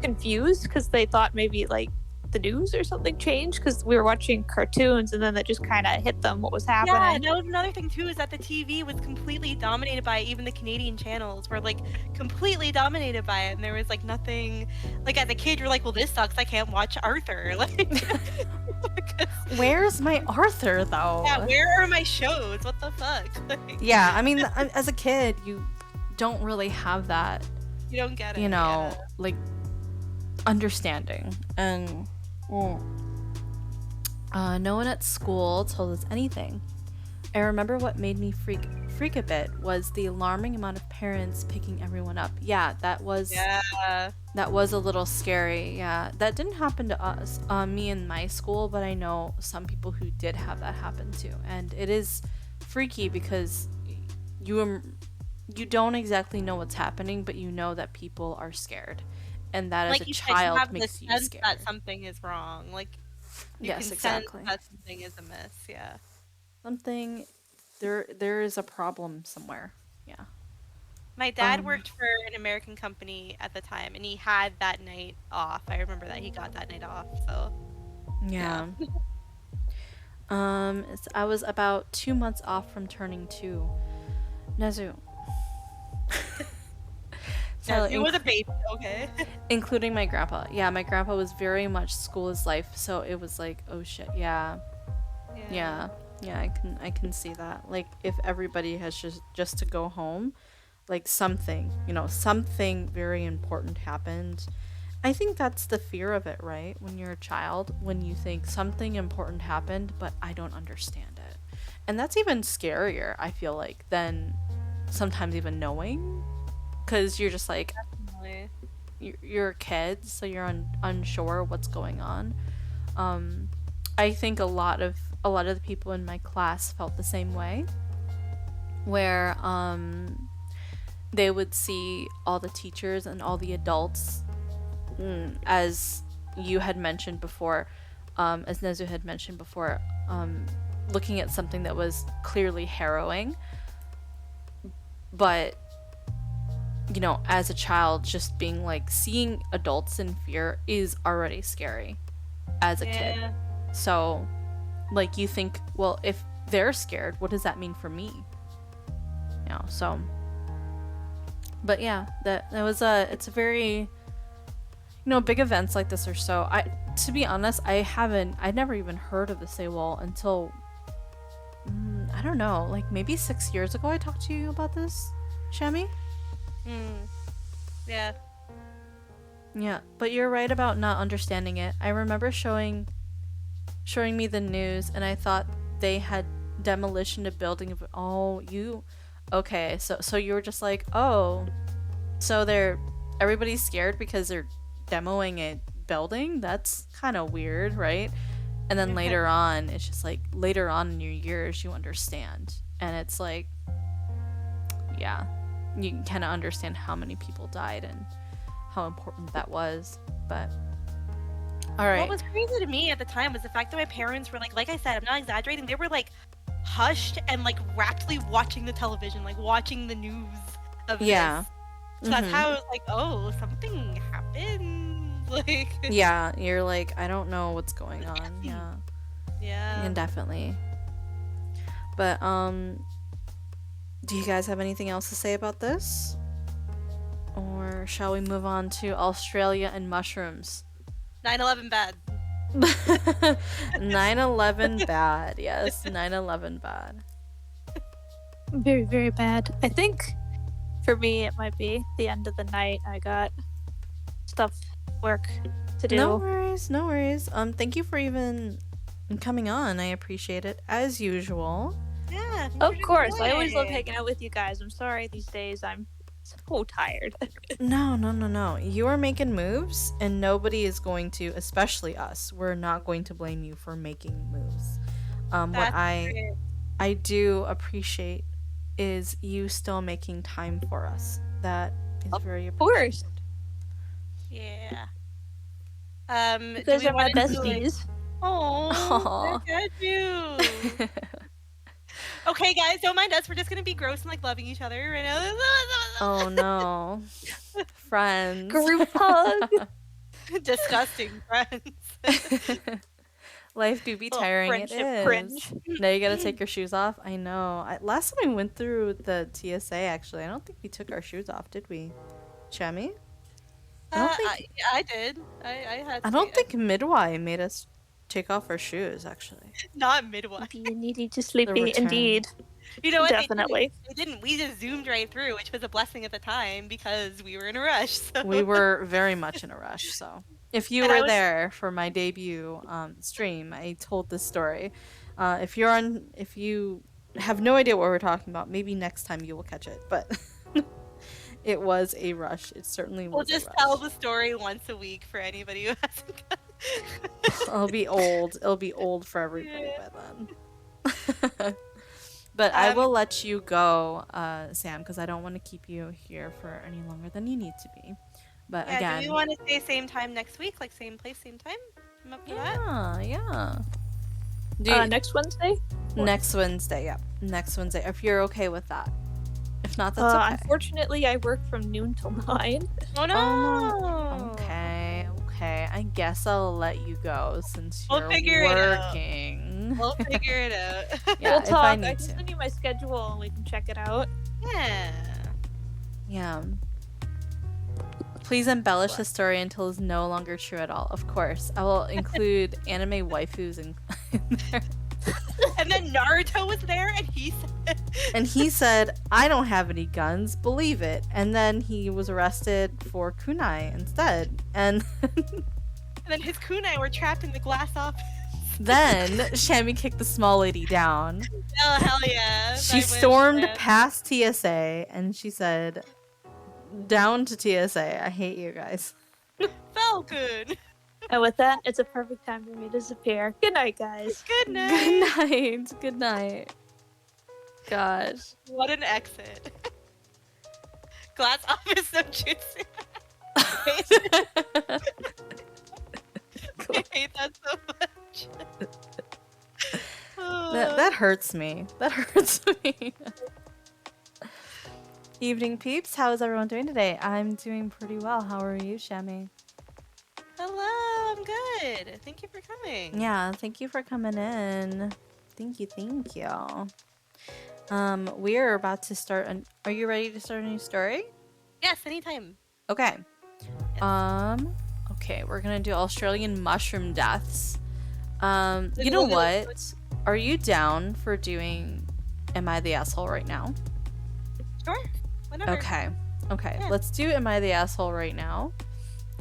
confused because they thought maybe like the news or something changed because we were watching cartoons and then that just kind of hit them what was Yeah, happening. that was another thing too, is that the TV was completely dominated by, even the Canadian channels were like completely dominated by it, and there was like nothing, like as a kid you're like, well, this sucks, I can't watch Arthur. Like, Where's my Arthur though? yeah, where are my shows? What the fuck? Like, Yeah, I mean, as a kid, you don't really have that, you don't get it. like understanding, and no one at school told us anything. I remember what made me freak a bit was the alarming amount of parents picking everyone up. Yeah, that was a little scary. Yeah, that didn't happen to us, me and my school, but I know some people who did have that happen too, and it is freaky because you don't exactly know what's happening, but you know that people are scared, and that like as a you said, you child have makes the you sense scared. that something is wrong. Like, you Yes, can exactly. sense that something is amiss. Yeah. Something there is a problem somewhere. Yeah. My dad worked for an American company at the time, and he had that night off. I remember that he got that night off. So Yeah. I was about 2 months off from turning 2. Nezu. yeah, he was a baby. Okay. Including my grandpa. Yeah, my grandpa was very much school is life, so it was like, oh shit, yeah. Yeah, I can see that. Like, if everybody has just to go home, like something, something very important happened. I think that's the fear of it, right? When you're a child, when you think something important happened, but I don't understand it. And that's even scarier, I feel like, than sometimes even knowing. Because you're just like, Definitely. you're a kid, so you're unsure what's going on. I think a lot of the people in my class felt the same way, where they would see all the teachers and all the adults, as you had mentioned before, as Nezu had mentioned before, looking at something that was clearly harrowing, but as a child, just being like, seeing adults in fear is already scary as a kid. So, like, you think, well, if they're scared, what does that mean for me? So. But yeah, that was it's a very, big events like this are so. To be honest, I'd never even heard of the Saywall until, I don't know, like maybe 6 years ago I talked to you about this, Shami? Yeah. Yeah, but you're right about not understanding it. I remember showing me the news, and I thought they had demolition a building of. Okay, so you were just like, oh, so everybody's scared because they're demoing a building? That's kind of weird, right? And then later on, it's just like, later on in your years, you understand. And it's like, yeah, you can kind of understand how many people died and how important that was. But all right. What was crazy to me at the time was the fact that my parents were like I said, I'm not exaggerating, they were like hushed and like raptly watching the television, like watching the news of this. So that's how I was like, oh, something happened. Like, yeah, you're like, I don't know what's going on. Yeah. Yeah. And definitely. But do you guys have anything else to say about this? Or shall we move on to Australia and mushrooms? 9/11 bad. 9/11 bad. Yes, 9/11 bad. Very, very bad. I think for me it might be the end of the night. I got work to do. No worries. Thank you for even coming on. I appreciate it as usual. Yeah. Of course. I always love hanging out with you guys. I'm sorry these days I'm so tired. No. You are making moves, and nobody is going to, especially us. We're not going to blame you for making moves. What I do appreciate is you still making time for us. That is very appreciated. Yeah. You guys are my besties. Oh, look at you. Okay, guys, don't mind us. We're just gonna be gross and like loving each other right now. Oh no, friends. Group hug. Disgusting friends. Life do be tiring. It is. Cringe. Now you gotta take your shoes off. I know. Last time we went through the TSA, actually, I don't think we took our shoes off, did we, Shami? I did. I had. I don't think Midway made us take off our shoes, actually. Not midwife. You needed to sleepy, indeed. You know what? Definitely. They didn't. We just zoomed right through, which was a blessing at the time because we were in a rush. So. We were very much in a rush. So if you were there for my debut stream, I told this story. If you have no idea what we're talking about, maybe next time you will catch it. But it was a rush. It certainly was. We'll just tell the story once a week for anybody who hasn't got it. It'll be old. It'll be old for everybody by then. But I will let you go, Sam, because I don't want to keep you here for any longer than you need to be. But again, do we want to say same time next week, like same place, same time? I'm up for that. Yeah. Next Wednesday? Next Wednesday, yeah. Next Wednesday, if you're okay with that. If not, that's okay. Unfortunately, I work from noon till 9. Oh no! Okay. I guess I'll let you go since you're working. We'll figure it out. Yeah, we'll talk. I can to. send you my schedule and we can check it out. Yeah. Please embellish the story until it's no longer true at all. Of course. I will include anime waifus in there. And then Naruto was there, and he said, I don't have any guns, believe it. And then he was arrested for kunai instead. And and then his kunai were trapped in the glass office. then Shami kicked the small lady down. Oh, hell yeah. She stormed past TSA and she said, down to TSA. I hate you guys. Falcon. And with that, it's a perfect time for me to disappear. Good night, guys. Good night. Good night. Good night. Gosh. What an exit. Glass office no jutsu. I hate that so much. That hurts me. That hurts me. Evening peeps, how is everyone doing today? I'm doing pretty well. How are you, Shami? Hello, I'm good. Thank you for coming. Yeah, thank you for coming in. Thank you, thank you. We are about to start are you ready to start a new story? Yes, anytime. Okay. Yes. Okay, we're gonna do Australian mushroom deaths. You know what? Are you down for doing Am I the Asshole right now? Sure. Whatever. Okay. Okay. Yeah. Let's do Am I the Asshole right now.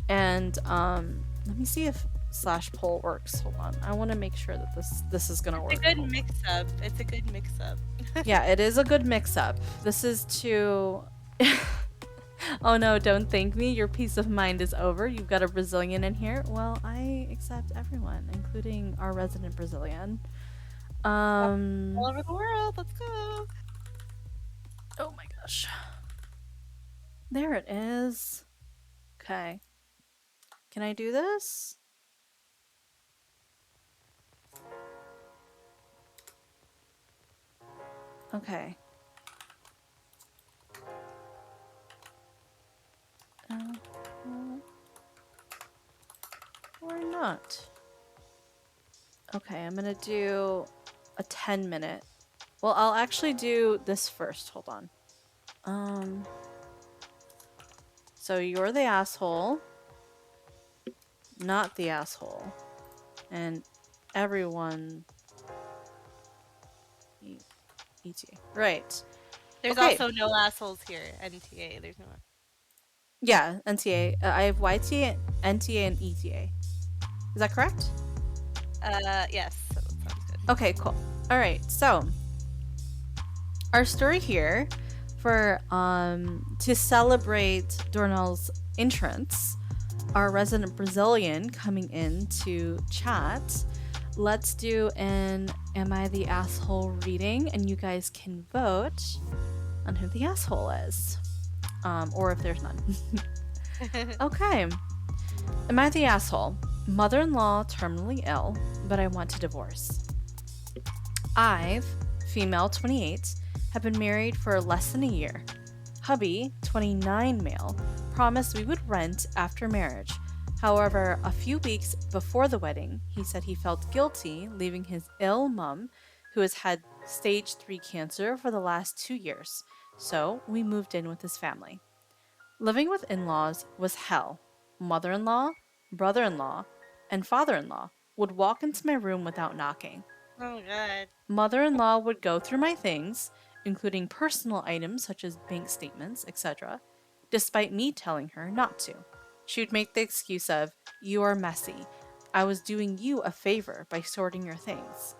And let me see if /poll works. Hold on. I want to make sure that this is gonna work. It's a good mix-up. It's a good mix-up. Yeah, it is a good mix-up. This is to Oh no, don't thank me. Your peace of mind is over. You've got a Brazilian in here. Well, I accept everyone, including our resident Brazilian. All over the world. Let's go. Oh my gosh. There it is. Okay. Can I do this? Okay. Or not. Okay, I'm gonna do a 10-minute. Well, I'll actually do this first. Hold on. So you're the asshole, not the asshole, and everyone. ET. Right. There's Okay. also no assholes here. NTA. There's no. Yeah, NTA. I have YT, NTA, and ETA. Is that correct? Yes. That sounds good. Okay, cool. All right, so our story here for to celebrate Dornell's entrance, our resident Brazilian coming in to chat. Let's do an Am I the Asshole reading, and you guys can vote on who the asshole is, or if there's none. Okay. Am I the asshole? Mother-in-law terminally ill, but I want to divorce. I've, female 28, have been married for less than a year. Hubby, 29 male, promised we would rent after marriage. However, a few weeks before the wedding, he said he felt guilty leaving his ill mum, who has had stage 3 cancer for the last 2 years. So we moved in with his family. Living with in-laws was hell. Mother-in-law, brother-in-law, and father-in-law would walk into my room without knocking. Oh god. Mother-in-law would go through my things, including personal items such as bank statements, etc., despite me telling her not to. She would make the excuse of, "You are messy. I was doing you a favor by sorting your things."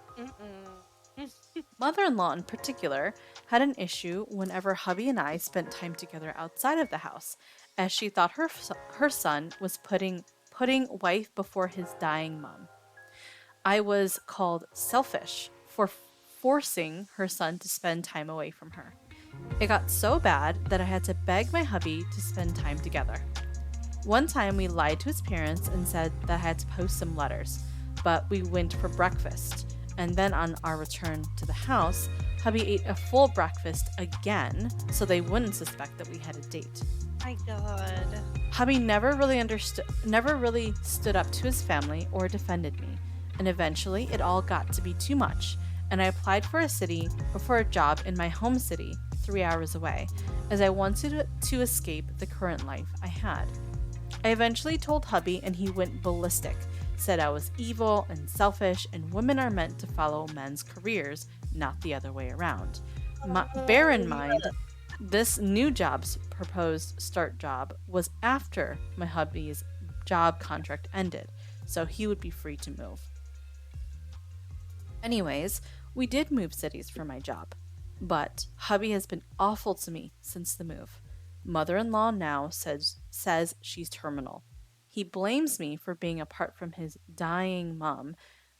Mother-in-law in particular had an issue whenever hubby and I spent time together outside of the house, as she thought her son was putting wife before his dying mom. I was called selfish for forcing her son to spend time away from her. It got so bad that I had to beg my hubby to spend time together. One time we lied to his parents and said that I had to post some letters, but we went for breakfast, and then on our return to the house, hubby ate a full breakfast again so they wouldn't suspect that we had a date. My god. Hubby never really stood up to his family or defended me, and eventually it all got to be too much, and I applied for a job in my home city, 3 hours away, as I wanted to escape the current life I had. I eventually told hubby, and he went ballistic. Said I was evil and selfish, and women are meant to follow men's careers, not the other way around. Bear in mind, this new job's proposed start job was after my hubby's job contract ended, so he would be free to move. Anyways, we did move cities for my job, but hubby has been awful to me since the move. Mother-in-law now says she's terminal. He blames me for being apart from his dying mom,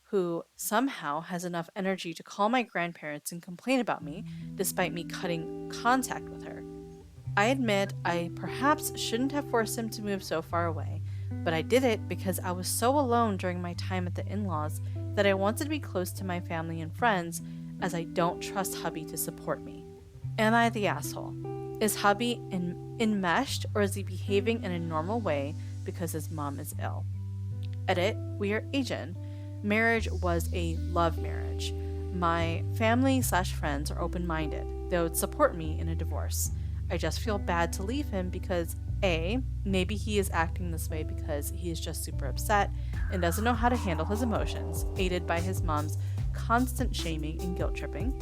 who somehow has enough energy to call my grandparents and complain about me despite me cutting contact with her. I admit I perhaps shouldn't have forced him to move so far away, but I did it because I was so alone during my time at the in laws that I wanted to be close to my family and friends, as I don't trust hubby to support me. Am I the asshole? Is hubby enmeshed, or is he behaving in a normal way because his mom is ill? Edit, we are Asian. Marriage was a love marriage. My family/friends are open-minded. They would support me in a divorce. I just feel bad to leave him because A, maybe he is acting this way because he is just super upset and doesn't know how to handle his emotions, aided by his mom's constant shaming and guilt tripping.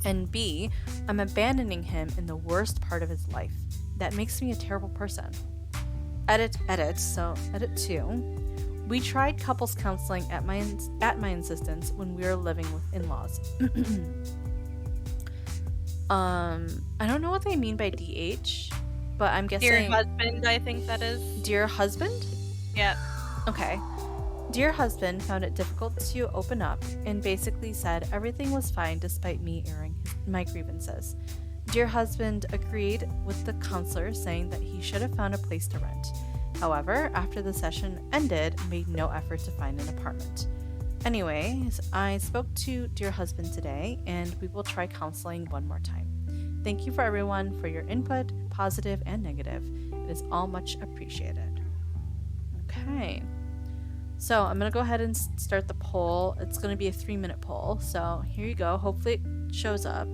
And B, I'm abandoning him in the worst part of his life. That makes me a terrible person. Edit, so edit 2. We tried couples counseling at my insistence when we were living with in-laws. I don't know what they mean by DH, but I'm guessing Dear husband, I think that is. Dear husband? Yeah. Okay. Dear husband found it difficult to open up and basically said everything was fine despite me airing my grievances. Dear husband agreed with the counselor, saying that he should have found a place to rent. However, after the session ended, made no effort to find an apartment. Anyways, I spoke to dear husband today, and we will try counseling one more time. Thank you for everyone for your input, positive and negative. It is all much appreciated. Okay. So I'm going to go ahead and start the poll. It's going to be a 3-minute poll. So here you go. Hopefully it shows up.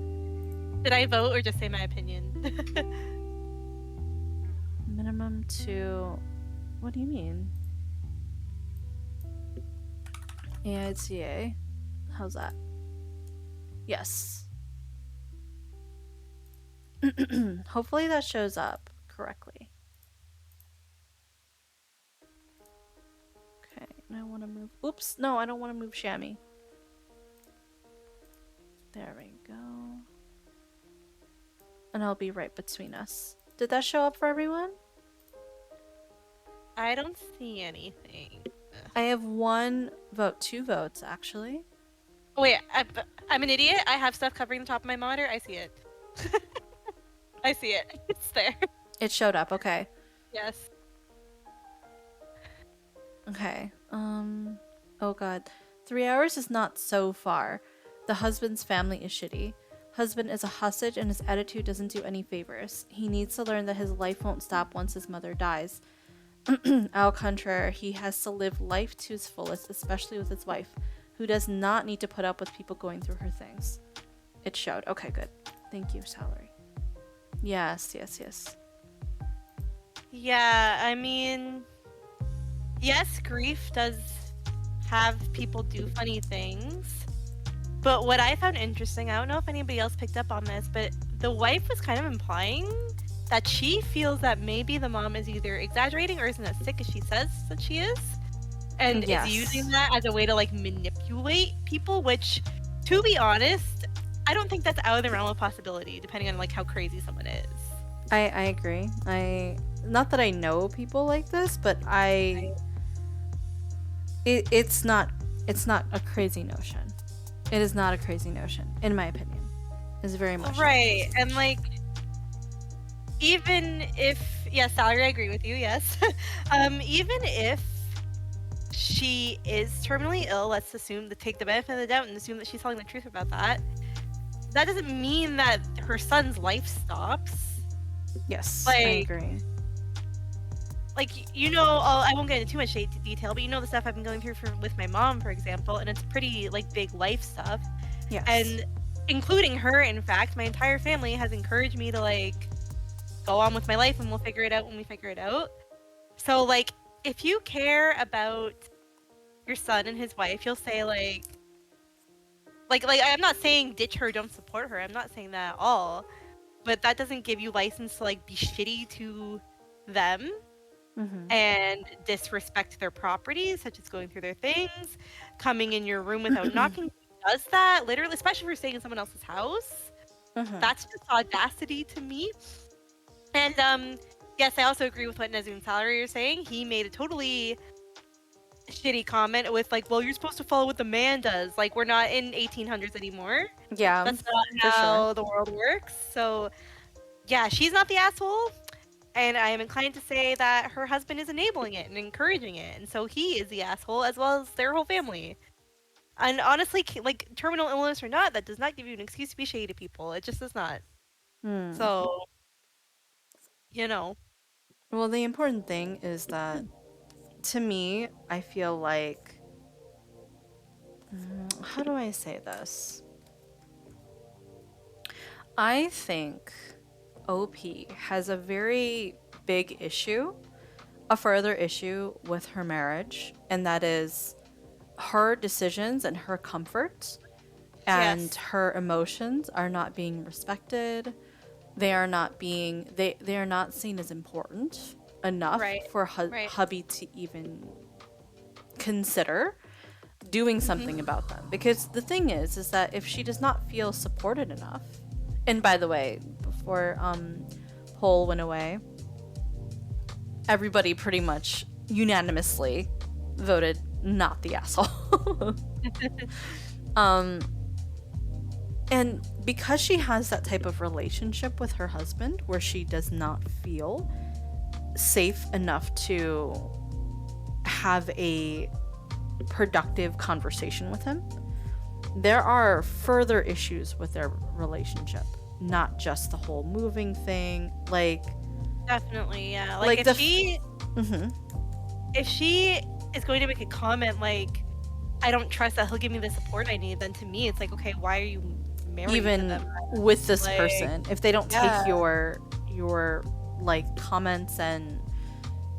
Did I vote or just say my opinion? Minimum to... What do you mean? AITA. How's that? Yes. Hopefully that shows up correctly. Okay, and I want to move... Oops, no, I don't want to move Shami. There we go. And I'll be right between us. Did that show up for everyone? I don't see anything. I have 1 vote, 2 votes actually. Oh, wait, I'm an idiot. I have stuff covering the top of my monitor. I see it. I see it. It's there. It showed up, okay. Yes. Okay. Oh god. 3 hours is not so far. The husband's family is shitty. Husband is a hostage and his attitude doesn't do any favors. He needs to learn that his life won't stop once his mother dies. Au contraire, he has to live life to his fullest, especially with his wife, who does not need to put up with people going through her things. It showed. Okay, good. Thank you, Salary. Yes. Yeah, I mean, yes, grief does have people do funny things. But what I found interesting, I don't know if anybody else picked up on this, but the wife was kind of implying that she feels that maybe the mom is either exaggerating or isn't as sick as she says that she is. And Yes. is using that as a way to like manipulate people, which, to be honest, I don't think that's out of the realm of possibility, depending on like how crazy someone is. I agree. Not that I know people like this, but it's not a crazy notion. It is not a crazy notion, in my opinion. It's very much right. And like, even if, yes, Salary, I agree with you, yes. Even if she is terminally ill, let's assume to take the benefit of the doubt and assume that she's telling the truth about that. That doesn't mean that her son's life stops. Yes, like, I agree. Like, you know, I won't get into too much detail, but you know the stuff I've been going through with my mom, for example, and it's pretty, like, big life stuff. Yes. And including her, in fact, my entire family has encouraged me to, like, go on with my life and we'll figure it out when we figure it out. So, like, if you care about your son and his wife, you'll say, like, I'm not saying ditch her, don't support her. I'm not saying that at all. But that doesn't give you license to, like, be shitty to them Mm-hmm. and disrespect their property, such as going through their things, coming in your room without knocking. Who does that? Literally, especially if you're staying in someone else's house. Mm-hmm. That's just audacity to me. And yes, I also agree with what Nezun and Salary are saying. He made a totally shitty comment with like, well, you're supposed to follow what the man does. Like, we're not in 1800s anymore. Yeah, That's not for how sure. the world works. So yeah, she's not the asshole. And I am inclined to say that her husband is enabling it and encouraging it. And so he is the asshole as well as their whole family. And honestly, like, terminal illness or not, that does not give you an excuse to be shady to people. It just does not. Hmm. So, you know. Well, the important thing is that, to me, I feel like, how do I say this? I think OP has a very big issue, a further issue with her marriage, and that is her decisions and her comfort and Yes. her emotions are not being respected. They are not being they are not seen as important enough Right. for Right. hubby to even consider doing something about them. Because the thing is that if she does not feel supported enough, and by the way, before poll went away, everybody pretty much unanimously voted not the asshole. And because she has that type of relationship with her husband where she does not feel safe enough to have a productive conversation with him, there are further issues with their relationship, not just the whole moving thing. Like, Definitely, yeah. Like, like if the if she is going to make a comment like, I don't trust that he'll give me the support I need, then to me it's like, okay, why are you married to even them? with this Like, person, if they don't yeah. take your like comments and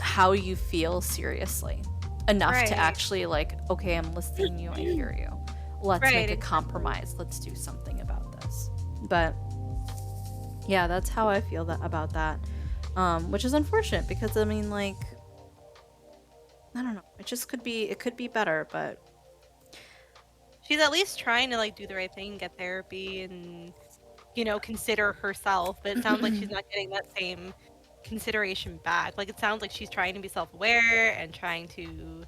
how you feel seriously enough Right. to actually like, okay, I'm listening to you, I hear you, let's Right, make a exactly. compromise, let's do something about this. But yeah, that's how I feel about that, which is unfortunate because I mean, like, I don't know, it could be better, but She's at least trying to like do the right thing, get therapy, and consider herself. But it sounds like she's not getting that same consideration back. Like, it sounds like she's trying to be self-aware and trying to,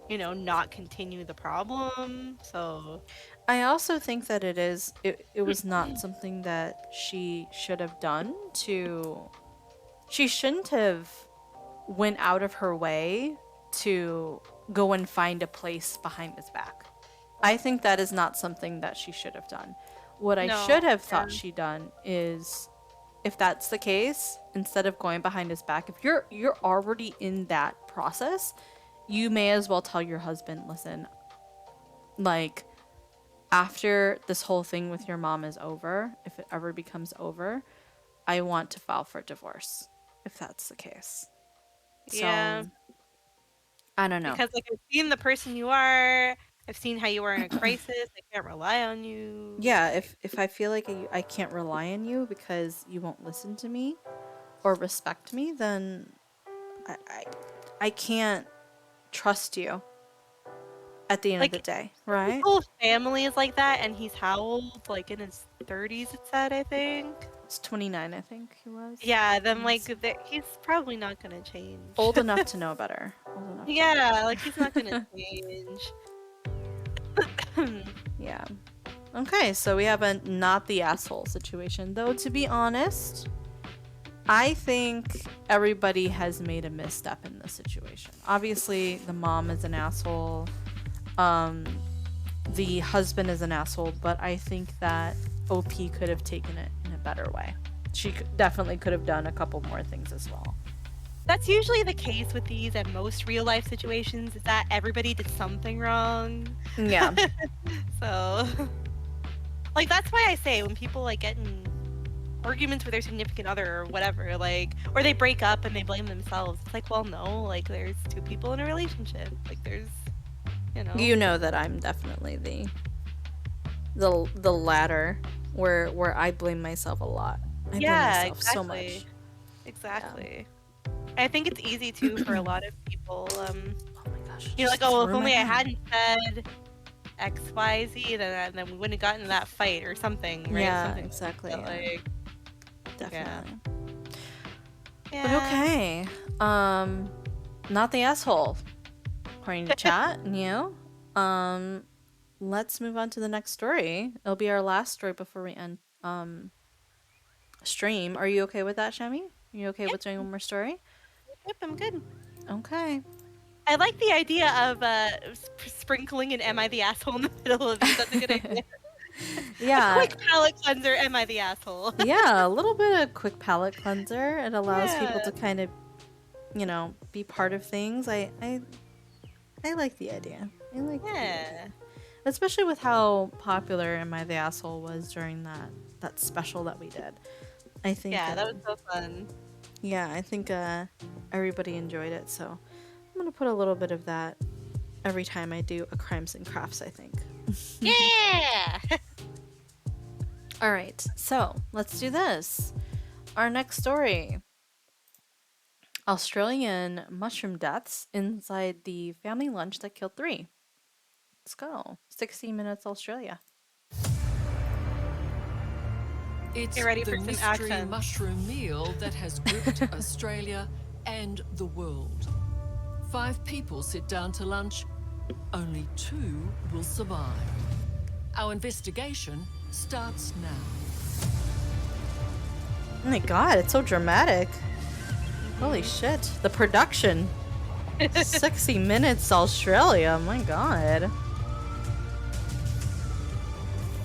not continue the problem. So I also think that it was not something that she should have done to. She shouldn't have went out of her way to go and find a place behind his back. I think that is not something that she should have done. What I no, should have yeah. thought she done is, if that's the case, instead of going behind his back, if you're already in that process, you may as well tell your husband, listen, like, after this whole thing with your mom is over, if it ever becomes over, I want to file for divorce, if that's the case. Yeah. So, I don't know. Because like, I've seen the person you are. I've seen how you are in a crisis. I can't rely on you. Yeah, Like, if I feel like I can't rely on you because you won't listen to me or respect me, then I can't trust you at the end of the like, day, his right? whole family is like that, and he's how old? Like in his 30s, it said, I think. It's 29, I think he was. Yeah, then He's like he's probably not gonna change. old enough to know better. Old enough. Yeah, like he's not gonna change. Yeah. Okay, so we have a not the asshole situation. Though, to be honest, I think everybody has made a misstep in this situation. Obviously, the mom is an asshole. The husband is an asshole, but I think that OP could have taken it in a better way. She definitely could have done a couple more things as well. That's usually the case with these and most real life situations, is that everybody did something wrong. Yeah. So, like, that's why I say when people like get in arguments with their significant other or whatever, like, or they break up and they blame themselves. It's like, well, no, like, there's two people in a relationship. Like, there's, you know. You know that I'm definitely the latter, where I blame myself a lot. I blame myself so much. Exactly. I think it's easy too for a lot of people. Oh my gosh. You're like, just oh, if threw my only I pen. hadn't said X, Y, Z, then we wouldn't have gotten in that fight or something, right? Yeah, Something exactly. that, like, Definitely. yeah. But okay. Not the asshole. According to chat, you. Let's move on to the next story. It'll be our last story before we end stream. Are you okay with that, Shami? Are you okay with doing one more story? Yep, I'm good. Okay. I like the idea of sprinkling an "Am I the asshole" in the middle of these. That's a good idea. Yeah. A quick palate cleanser. Am I the asshole? Yeah, a little bit of quick palate cleanser. It allows people to kind of, be part of things. I like the idea. I like the idea. Especially with how popular Am I the Asshole was during that special that we did. I think that was so fun. Yeah, I think everybody enjoyed it, so I'm gonna put a little bit of that every time I do a Crimes and Crafts, I think. Yeah! Alright, so let's do this. Our next story. Australian mushroom deaths inside the family lunch that killed 3. Let's go. 60 Minutes Australia. It's Get ready the for some mystery accents. mushroom meal that has gripped Australia and the world. 5 people sit down to lunch, only 2 will survive. Our investigation starts now. Oh my god, it's so dramatic. Holy shit. The production. 60 Minutes Australia. My god.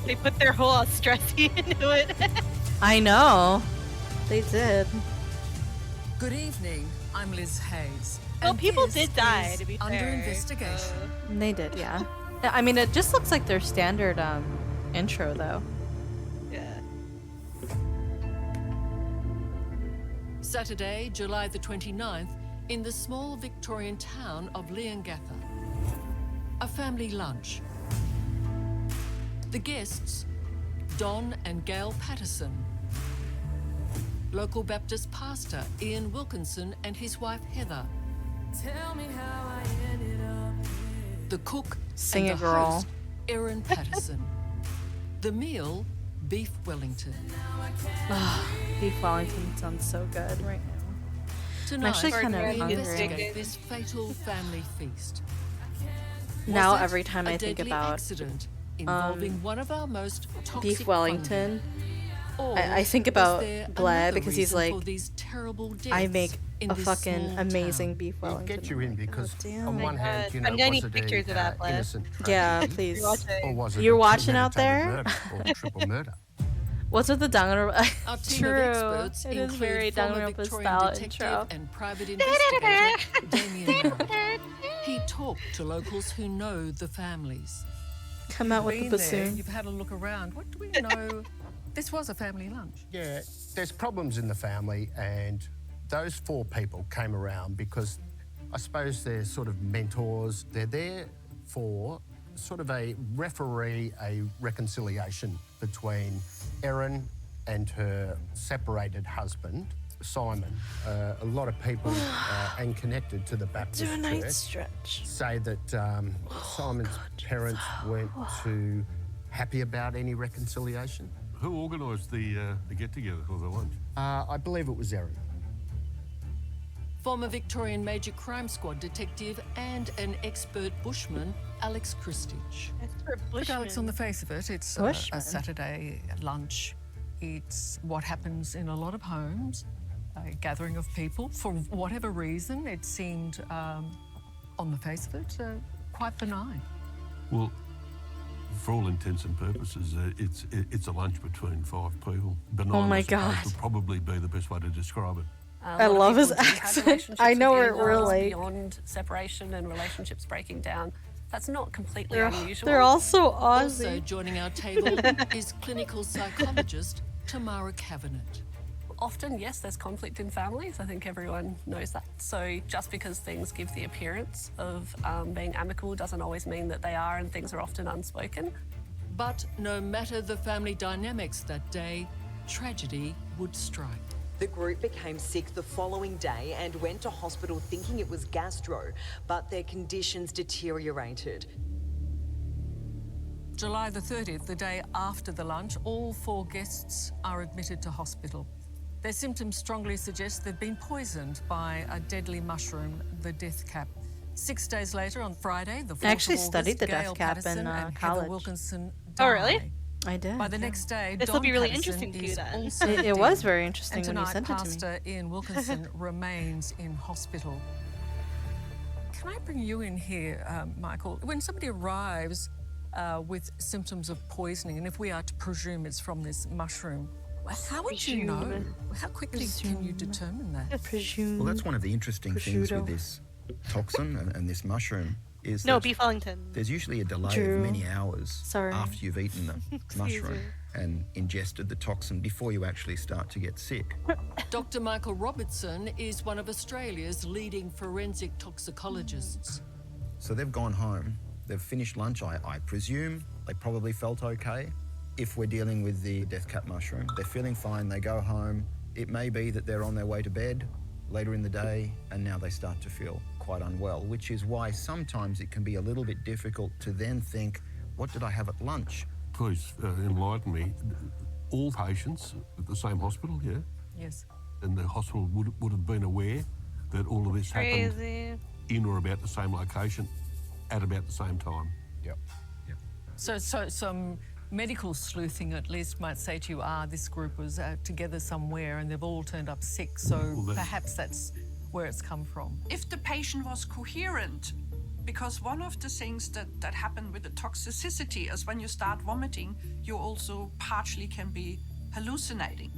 They put their whole Australia into it. I know. They did. Good evening, I'm Liz Hayes. Well, and people this did die, is to be under fair. investigation. They did, yeah. I mean, it just looks like their standard intro, though. Yeah. Saturday, July the 29th, in the small Victorian town of Leongatha. A family lunch. The guests, Don and Gail Patterson. Local Baptist pastor Ian Wilkinson and his wife Heather. Tell me how I ended up here. The cook Sing and it, the girl. host, Erin Patterson. The meal, beef Wellington. Beef Wellington sounds so good right now. Tonight, actually kind of we hungry. investigate this fatal family feast. Now Was it every time a I think deadly about accident involving one of our most toxic Beef Wellington, fungi? Or I think was about there Bled another because he's reason for like, these terrible I deaths make in a this fucking small amazing town? Beef It'll Wellington. get you I'm in like, because God damn. on one hand, God. you know, I'm gonna was need it pictures of that, Bled. innocent Yeah, tragedy, please. or was it You're a watching out premeditated there? murder or triple murder? What's with the Danganronpa? Our team True. of experts It is include very former Danganronpa Victorian style detective intro. and private investigator Damien Merritt. He talked to locals who know the families. Come out with the Been there, bassoon. you've had a look around. What do we know? This was a family lunch. Yeah, there's problems in the family, and those 4 people came around because I suppose they're sort of mentors. They're there for sort of a referee, a reconciliation between Erin and her separated husband, Simon. A lot of people and connected to the Baptist Do a night Church stretch. say that Simon's parents weren't too happy about any reconciliation. Who organised the get-together or the lunch? I believe it was Erin. Former Victorian Major Crime Squad detective and an expert bushman, Alex Christich. That's for Look, Alex, on Bushman. the face of it, it's a Bushman. Saturday lunch. It's what happens in a lot of homes, a gathering of people. For whatever reason, it seemed, on the face of it, quite benign. Well, for all intents and purposes, it's a lunch between 5 people. Benign, Oh my I suppose, God. would probably be the best way to describe it. I love his accent. I know we're like beyond separation and relationships breaking down. That's not completely unusual. they're all so Also Aussie. joining our table is clinical psychologist Tamara Cavanagh. Often, yes, there's conflict in families. I think everyone knows that. So just because things give the appearance of being amicable doesn't always mean that they are, and things are often unspoken. But no matter the family dynamics that day, tragedy would strike. The group became sick the following day and went to hospital thinking it was gastro, but their conditions deteriorated. July the 30th, the day after the lunch, all 4 guests are admitted to hospital. Their symptoms strongly suggest they've been poisoned by a deadly mushroom, the death cap. 6 days later, on Friday, the 4th I actually of August, studied the Gail death cap Patterson in and college. Heather Wilkinson Oh, really? die. I did. By the yeah. next day, This will Don be really Patterson interesting for you is then. also It was dead. very interesting And when you tonight, sent it to me. Pastor Ian Wilkinson remains in hospital. Can I bring you in here, Michael? When somebody arrives with symptoms of poisoning, and if we are to presume it's from this mushroom, how would you know? How quickly can you determine that? Presume. Well, that's one of the interesting things Prosciutto. with this toxin and this mushroom is No, that Beef Wellington. there's usually a delay Drew. of many hours Sorry. after you've eaten the mushroom me. and ingested the toxin before you actually start to get sick. Dr. Michael Robertson is one of Australia's leading forensic toxicologists. So they've gone home, they've finished lunch. I presume they probably felt okay. If we're dealing with the death cap mushroom, they're feeling fine, they go home. It may be that they're on their way to bed later in the day and now they start to feel quite unwell, which is why sometimes it can be a little bit difficult to then think, what did I have at lunch? Please enlighten me. All patients at the same hospital, yeah? Yes. And the hospital would have been aware that all of this happened Crazy. in or about the same location at about the same time. Yep. So some medical sleuthing at least might say to you, this group was together somewhere and they've all turned up sick, so perhaps that's where it's come from. If the patient was coherent, because one of the things that happen with the toxicity is when you start vomiting, you also partially can be hallucinating.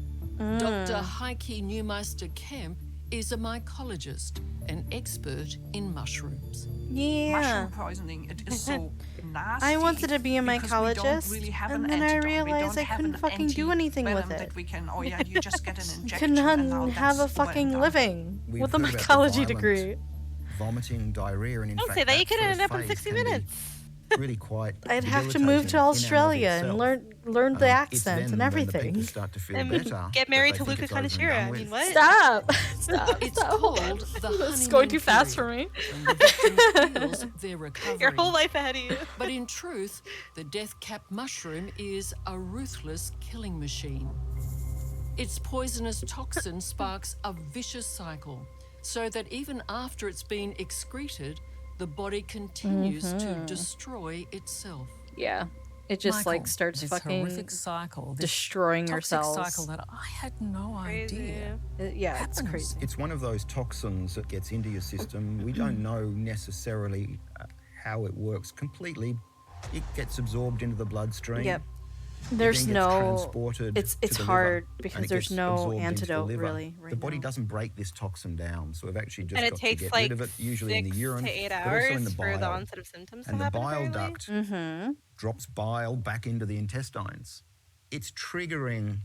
Dr. Heike Neumeister-Kemp is a mycologist, an expert in mushrooms. Yeah. Mushroom poisoning, it is so nasty. I wanted to be a because we don't mycologist, really have and an then I antidote. We realized don't I have couldn't an fucking do anything with antivenom it. that we can, oh yeah, you just get an You injection. couldn't and now have a that's well fucking done. living We've with a heard about the mycology violent degree. Vomiting, diarrhea, and in Don't fact, say that. You could first end up in phase 60 can be minutes. really quite I'd have to debilitating move in to and of Australia and itself. learn the It's accent then and when the everything. people start to feel And better get that married they to think Luca it's over and Kaneshiro. done I with. mean, what? Stop! Stop! It's Stop. called the It's going too honeymoon fast for period, me. when the victim feels they're recovering. Your whole life ahead of you. But in truth, the death cap mushroom is a ruthless killing machine. Its poisonous toxin sparks a vicious cycle, so that even after it's been excreted, the body continues to destroy itself. Yeah. It just Michael, like starts this fucking horrific cycle, this destroying your toxic cells. cycle that I had no idea. Yeah, it's happens. crazy. It's one of those toxins that gets into your system. We don't know necessarily how it works completely. It gets absorbed into the bloodstream. Yep. It There's then gets no. transported It's to the liver, hard and because it there's gets no absorbed into the antidote liver. really. Right The body now. doesn't break this toxin down, so we've actually just And it got takes to get like rid of it, usually in the 6 urine, to 8 but also in hours the for the bile. onset of symptoms And to the happen, bile apparently. duct drops bile back into the intestines. It's triggering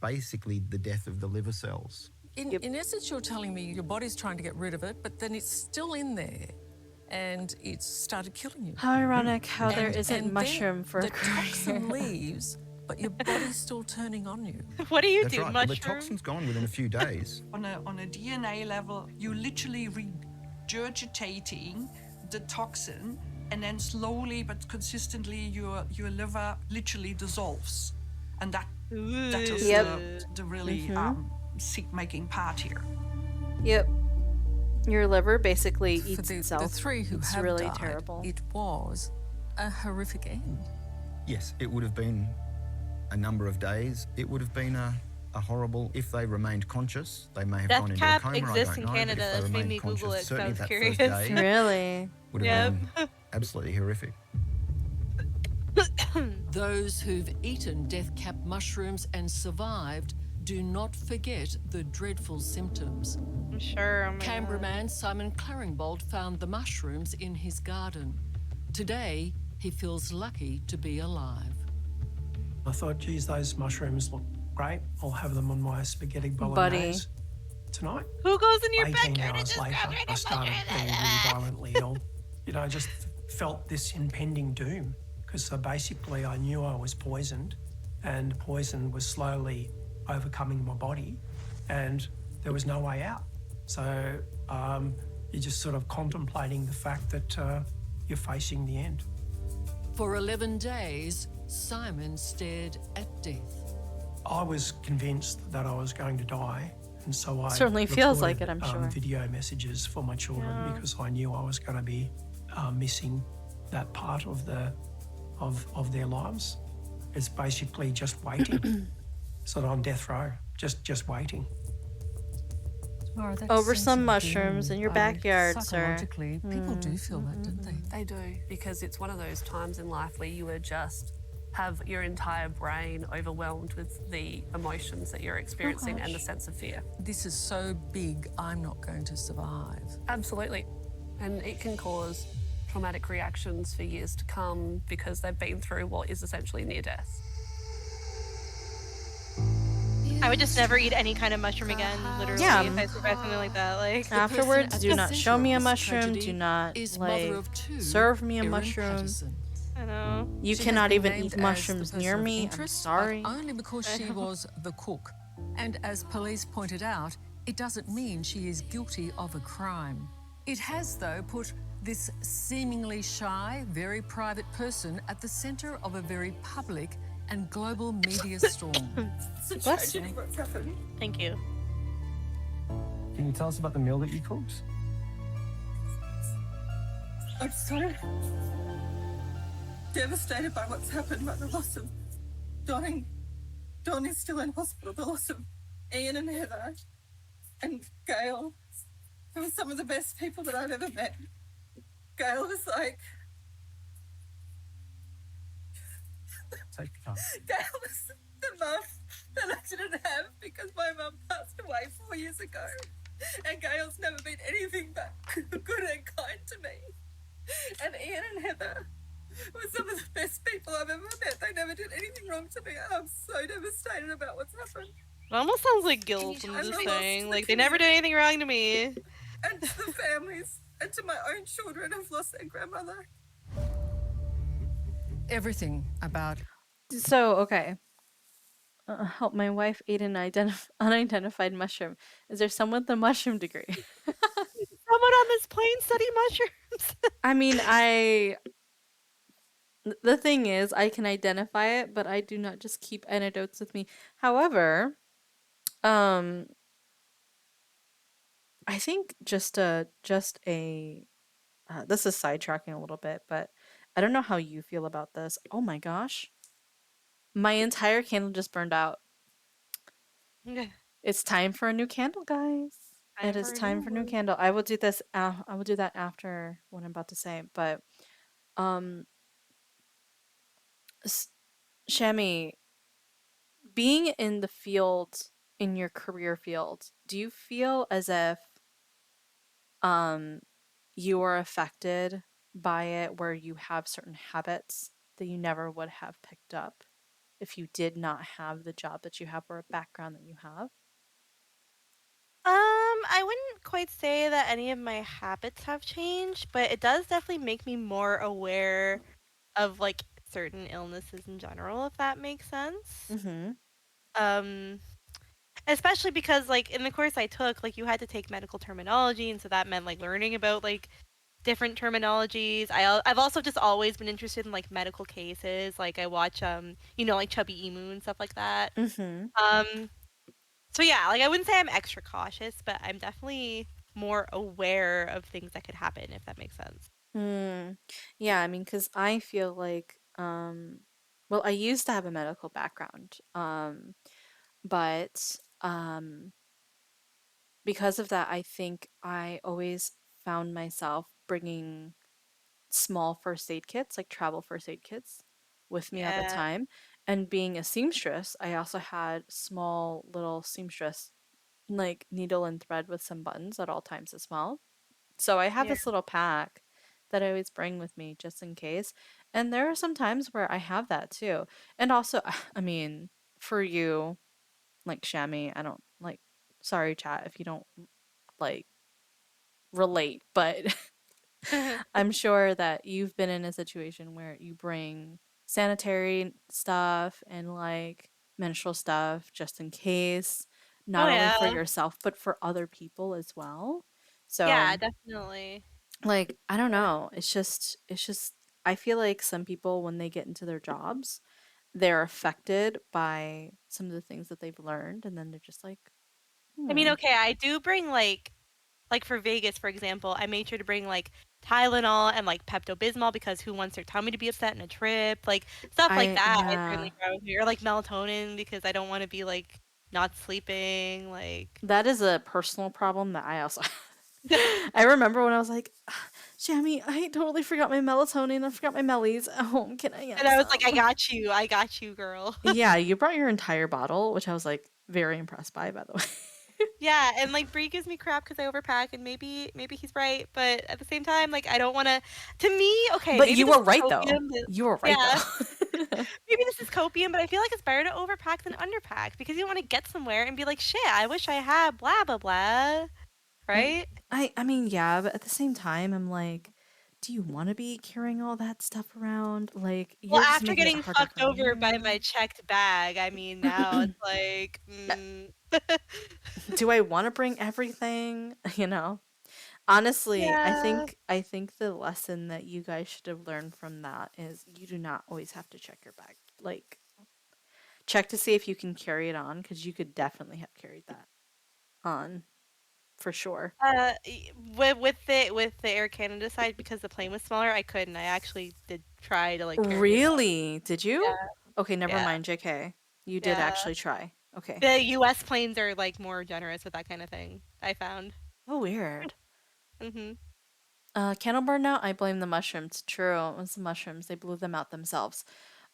basically the death of the liver cells. In essence, you're telling me your body's trying to get rid of it, but then it's still in there and it's started killing you. How ironic how there And isn't then mushroom for the a toxin leaves, but your body's still turning on you. What do you That's do, right. Well, the mushroom? toxin's gone within a few days. On a DNA level, you literally regurgitating the toxin, and then slowly but consistently your liver literally dissolves, and that is the really sick-making part here. Yep. Your liver basically For eats the itself. 3 who It's have really died, terrible. it was a horrific end. Yes, it would have been a number of days. It would have been a horrible, if they remained conscious, they may have Death gone into cap a coma, exists I in don't know, Canada. but if they That's made remained me Google conscious, it, certainly so I was that curious. first day Really? would have been absolutely horrific. Those who've eaten death cap mushrooms and survived do not forget the dreadful symptoms. I'm sure. Oh my Canberra God. man Simon Claringbold found the mushrooms in his garden. Today, he feels lucky to be alive. I thought, geez, those mushrooms look great. I'll have them on my spaghetti Buddy. bolognese tonight. Who goes in your 18 backyard and hours just later, grabs I started being really violently ill. You know, I just felt this impending doom because so basically I knew I was poisoned and poison was slowly overcoming my body and there was no way out. So you're just sort of contemplating the fact that you're facing the end. For 11 days, Simon stared at death. I was convinced that I was going to die, and so I Certainly feels like it, I'm sure. video messages for my children because I knew I was going to be missing that part of their lives. It's basically just waiting, sort of on death row, just waiting. Tamara, that Over sense some of mushrooms doom, in your backyard, sir. psychologically, people do feel that, don't they? They do, because it's one of those times in life where you are just have your entire brain overwhelmed with the emotions that you're experiencing and the sense of fear. This is so big, I'm not going to survive. Absolutely. And it can cause traumatic reactions for years to come because they've been through what is essentially near death. I would just never eat any kind of mushroom again, literally, Yeah. if I survived something like that. Like, Afterwards, at do the not centre show of me a this mushroom. tragedy Do not is like mother of two, serve me a Erin mushroom. Patterson. I know. You She cannot has been even named eat as mushrooms the near person of me. I'm interest, sorry. but only because she was the cook. And as police pointed out, it doesn't mean she is guilty of a crime. It has, though, put this seemingly shy, very private person at the centre of a very public and global media storm. Bless you. Thank you. Can you tell us about the meal that you cooked? I'm so devastated by what's happened, by the loss of Don. Don is still in hospital. The loss of Ian and Heather and Gail. They were some of the best people that I've ever met. Gail was like... Take your time. Gail was the mum that I didn't have because my mum passed away 4 years ago. And Gail's never been anything but good and kind to me. And Ian and Heather were some of the best people I've ever met. They never did anything wrong to me. I'm so devastated about what's happened. It almost sounds like guilt from And this the loss thing. to Like, the they never did community. anything wrong to me. And to the families and to my own children who've lost their grandmother. Everything about So, okay. Help my wife ate an unidentified mushroom. Is there someone with a mushroom degree? Someone on this plane study mushrooms. I mean, the thing is, I can identify it, but I do not just keep anecdotes with me. However, I think just a this is sidetracking a little bit, but I don't know how you feel about this. Oh my gosh. My entire candle just burned out. It's time for a new candle, guys. It is time for a new candle. I will do this. I will do that after what I'm about to say. But, Shami, being in the field, in your career field, do you feel as if, you are affected by it, where you have certain habits that you never would have picked up if you did not have the job that you have or a background that you have? I wouldn't quite say that any of my habits have changed, but it does definitely make me more aware of like certain illnesses in general, if that makes sense. Mm-hmm. Especially because like in the course I took, like you had to take medical terminology, and so that meant like learning about like different terminologies. I've also just always been interested in like medical cases. Like I watch like Chubby Emu and stuff like that. Mm-hmm. So yeah, like I wouldn't say I'm extra cautious, but I'm definitely more aware of things that could happen, if that makes sense. Yeah, I mean, because I feel like, well, I used to have a medical background, but because of that, I think I always found myself bringing small first aid kits, like travel first aid kits, with me at the Yeah. time. And being a seamstress, I also had small little seamstress, like needle and thread with some buttons at all times as well. So I have Yeah. this little pack that I always bring with me just in case. And there are some times where I have that too. And also, I mean, for you, like Shami, I don't like, sorry, chat, if you don't like relate, but I'm sure that you've been in a situation where you bring sanitary stuff and like menstrual stuff just in case, Oh not only yeah. for yourself, but for other people as well. Yeah, So, definitely. like, I don't know. It's just, I feel like some people, when they get into their jobs, they're affected by some of the things that they've learned, and then they're just like, I mean, hmm. okay, I do bring like for Vegas, for example, I made sure to bring like Tylenol and like Pepto-Bismol because who wants their tummy to be upset in a trip? Like stuff like that. I Yeah. certainly brought with me, or like melatonin because I don't want to be like not sleeping. Like, That is a personal problem that I also I remember when I was like, Shammy, I totally forgot my melatonin. I forgot my mellies at home. Can I and get I was like, some? I got you, girl. Yeah, you brought your entire bottle, which I was like very impressed by the way. Yeah, and like Bree gives me crap because I overpack, and maybe he's right, but at the same time, like I don't want to. To me, okay, But maybe you this were is right though. copium. You were right Yeah, though. maybe this is copium, but I feel like it's better to overpack than underpack because you want to get somewhere and be like, shit, I wish I had blah blah blah, I right? I mean, yeah, but at the same time I'm like, do you want to be carrying all that stuff around? Like Well, you're just after making it getting harder fucked for over by me. my checked bag, I mean, now it's like, Do I want to bring everything? You know? Honestly, yeah. I think the lesson that you guys should have learned from that is you do not always have to check your bag. Like check to see if you can carry it on because you could definitely have carried that on for sure. With the Air Canada side because the plane was smaller, I couldn't. I actually did try to like carry it on. Really? Did you? Yeah, Okay, never yeah, mind, JK. You did yeah. actually try. Okay. The U.S. planes are like more generous with that kind of thing. I found. Oh, weird. Mhm. Candle burn out, I blame the mushrooms. True, it was the mushrooms. They blew them out themselves.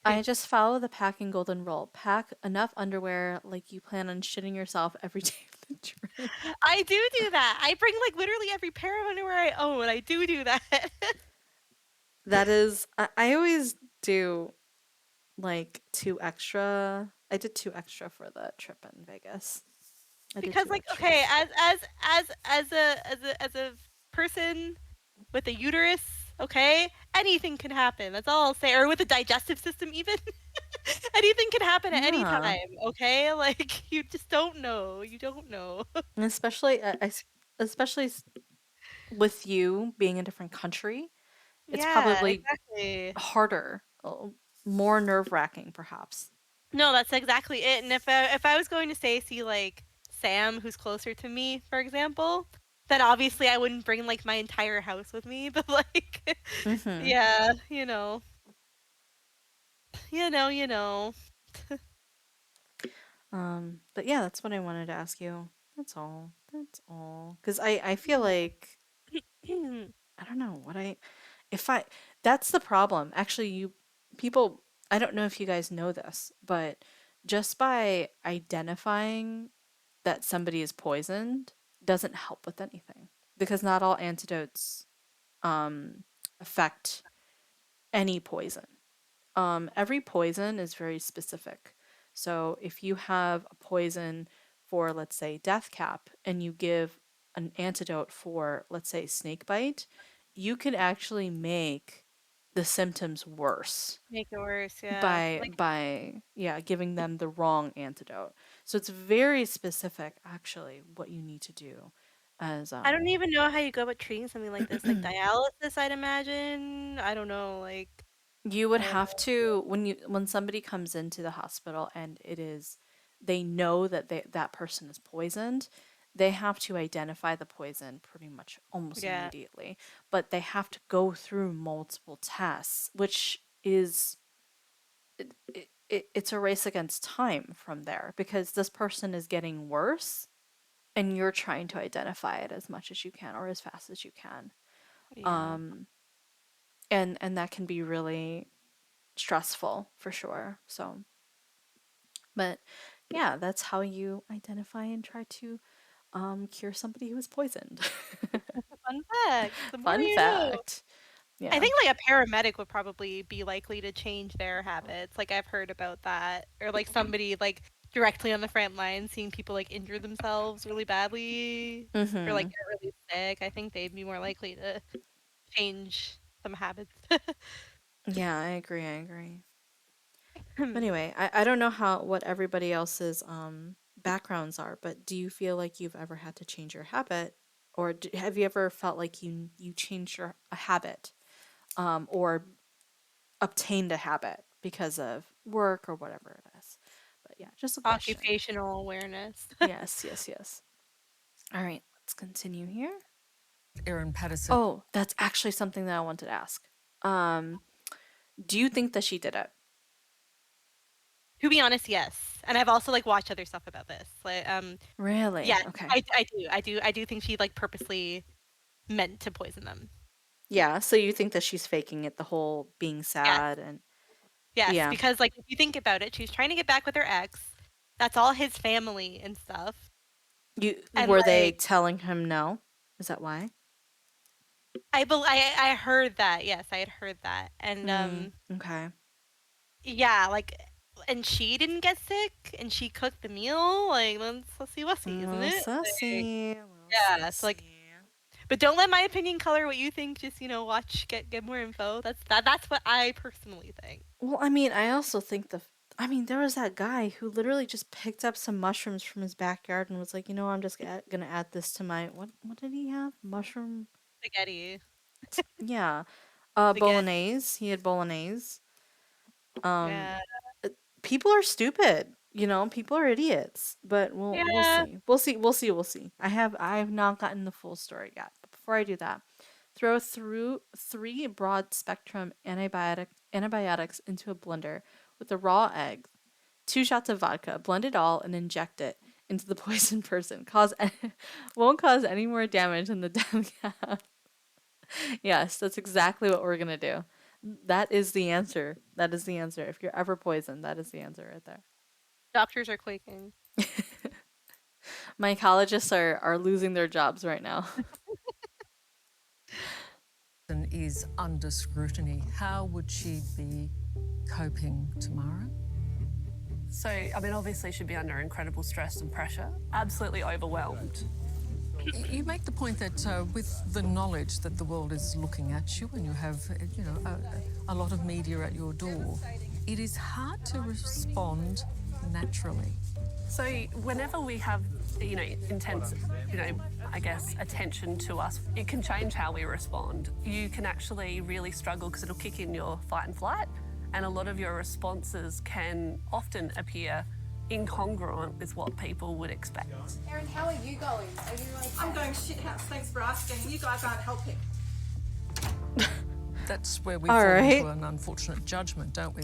I just follow the packing golden rule. Pack enough underwear like you plan on shitting yourself every day of the trip. I do that. I bring like literally every pair of underwear I own. I do that. That is, I always do like two extra. I did two extra for the trip in Vegas. I did Because two like okay, extras. as a person with a uterus, okay, anything can happen. That's all I'll say. Or with a digestive system, even anything can happen at any Yeah, time. Okay, like you just don't know. You don't know. and especially, especially with you being in a different country, it's Yeah, probably exactly. harder, more nerve wracking, perhaps. No, that's exactly it. And if I was going to say see like Sam, who's closer to me, for example, then obviously I wouldn't bring like my entire house with me. But like, Mm-hmm. yeah, you know. But yeah, that's what I wanted to ask you. That's all. That's all. Because I feel like I don't know what I if I that's the problem. Actually, you people I don't know if you guys know this, but just by identifying that somebody is poisoned doesn't help with anything because not all antidotes um affect any poison. Every poison is very specific. So if you have a poison for, let's say, death cap, and you give an antidote for, let's say, snake bite, you can actually make the symptoms worse Make it worse, yeah. by yeah giving them the wrong antidote. So it's very specific actually what you need to do as I don't even know how you go about treating something like this, like dialysis, I'd imagine. I don't know, like You would I don't have know. to when somebody comes into the hospital and it is they know that that person is poisoned, they have to identify the poison pretty much almost Yeah. immediately. But they have to go through multiple tests, which is it's a race against time from there because this person is getting worse and you're trying to identify it as much as you can or as fast as you can. Yeah. Um and that can be really stressful for sure. So, but yeah, that's how you identify and try to cure somebody who is poisoned. Fun fact. The more Fun you know. fact. Yeah. I think like a paramedic would probably be likely to change their habits. Like I've heard about that, or like somebody like directly on the front line seeing people like injure themselves really badly or like Mm-hmm. get really sick. I think they'd be more likely to change some habits. Yeah, I agree. I agree. Anyway, I don't know what everybody else's backgrounds are, but do you feel like you've ever had to change your habit, or have you ever felt like you changed a habit, or obtained a habit because of work or whatever it is? But yeah, just a question. Occupational awareness. Yes, yes, yes. All right, let's continue here. Erin Patterson. Oh, that's actually something that I wanted to ask. Um, do you think that she did it? To be honest, yes. And I've also like watched other stuff about this. Like Really? yeah, Okay. I do think she like purposely meant to poison them. Yeah, so you think that she's faking it, the whole being Yes. sad and Yes, yeah. because like if you think about it, she's trying to get back with her ex. That's all his family and stuff. And Were they like telling him no? Is that why? I heard that. Yes, I had heard that. And Okay. yeah, like and she didn't get sick and she cooked the meal. Like let's see wussy, isn't it? Like, Sussy. yeah, so like but don't let my opinion color what you think. Just watch, get more info. That's what I personally think. Well, I mean, I also think there was that guy who literally just picked up some mushrooms from his backyard and was like, I'm just gonna add this to my what did he have? Mushroom? Spaghetti. Yeah. Spaghetti. Bolognese. He had bolognese. Um, Yeah. People are stupid. People are idiots. But we'll Yeah. see. We'll see. I have not gotten the full story yet. But before I do that, throw through 3 broad spectrum antibiotics into a blender with a raw egg, 2 shots of vodka, blend it all and inject it into the poisoned person. Won't cause any more damage than the death cap. Yes, that's exactly what we're gonna do. That is the answer. That is the answer. If you're ever poisoned, that is the answer right there. Doctors are quaking. My ecologists are losing their jobs right now. Is under scrutiny. How would she be coping tomorrow? So, I mean, obviously she'd be under incredible stress and pressure, absolutely overwhelmed. You make the point that with the knowledge that the world is looking at you and you have, a lot of media at your door, it is hard to respond naturally. So whenever we have, intense, I guess, attention to us, it can change how we respond. You can actually really struggle because it'll kick in your fight and flight, and a lot of your responses can often appear incongruent with what people would expect. Erin, how are you going? Are you okay? I'm going shithouse. Thanks for asking. You guys aren't helping. That's where we All fall right. into an unfortunate judgment, don't we?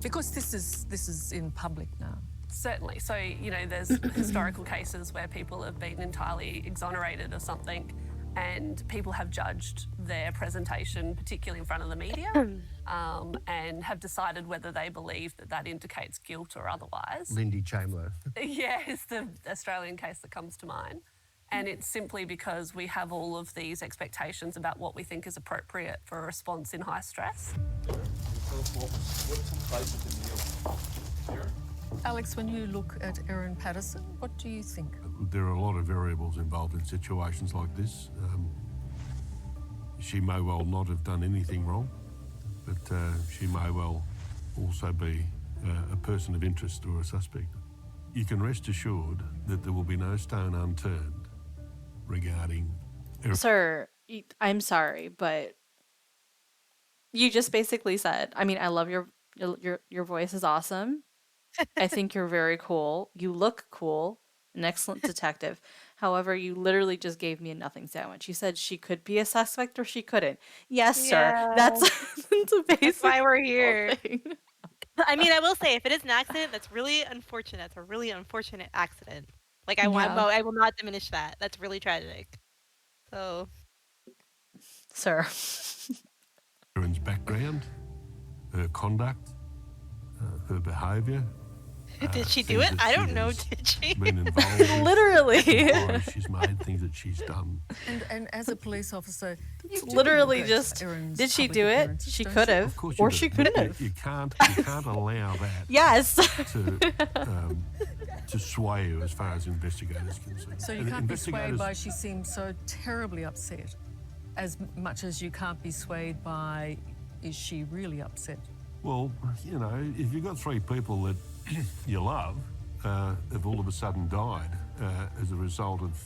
Because this is in public now. Certainly. So, there's historical cases where people have been entirely exonerated of something and people have judged their presentation, particularly in front of the media, and have decided whether they believe that indicates guilt or otherwise. Lindy Chamberlain. Yeah, it's the Australian case that comes to mind. And it's simply because we have all of these expectations about what we think is appropriate for a response in high stress. Alex, when you look at Erin Patterson, what do you think? There are a lot of variables involved in situations like this. She may well not have done anything wrong, but she may well also be a person of interest or a suspect. You can rest assured that there will be no stone unturned regarding... Sir, I'm sorry, but you just basically said, I mean, I love your voice is awesome. I think you're very cool. You look cool. An excellent detective. However, you literally just gave me a nothing sandwich. You said she could be a suspect or she couldn't. Yes, sir. That's the basic. That's why we're here. thing. I mean, I will say, if it is an accident, that's really unfortunate. It's a really unfortunate accident. Like, I will not diminish that. That's really tragic. So, sir. Erin's background, her conduct, her behaviour, Did she do it? I don't know. Did she? Been involved with, Literally. she's made things that she's done. And as a police officer, you do Literally look at just, Erin's did she public do it? appearances, She don't could you? have. Of course Or you she do. couldn't You- have. You can't allow that Yes. to sway you as far as investigators concerned. So you And can't be swayed investigators- by she seems so terribly upset, as much as you can't be swayed by is she really upset? Well, you know, if you've got three people that you love have all of a sudden died as a result of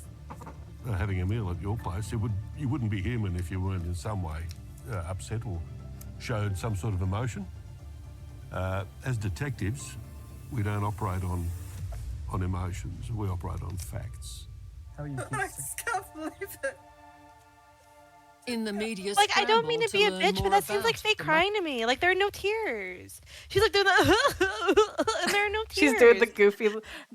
having a meal at your place, you wouldn't be human if you weren't in some way upset or showed some sort of emotion. As detectives, we don't operate on emotions. We operate on facts. How are you? I just can't believe it. In the media Like, I don't mean to be a learn bitch, but more that seems like about fake the crying to me. Like, there are no tears. She's like doing the and there are no tears. She's doing the goofy.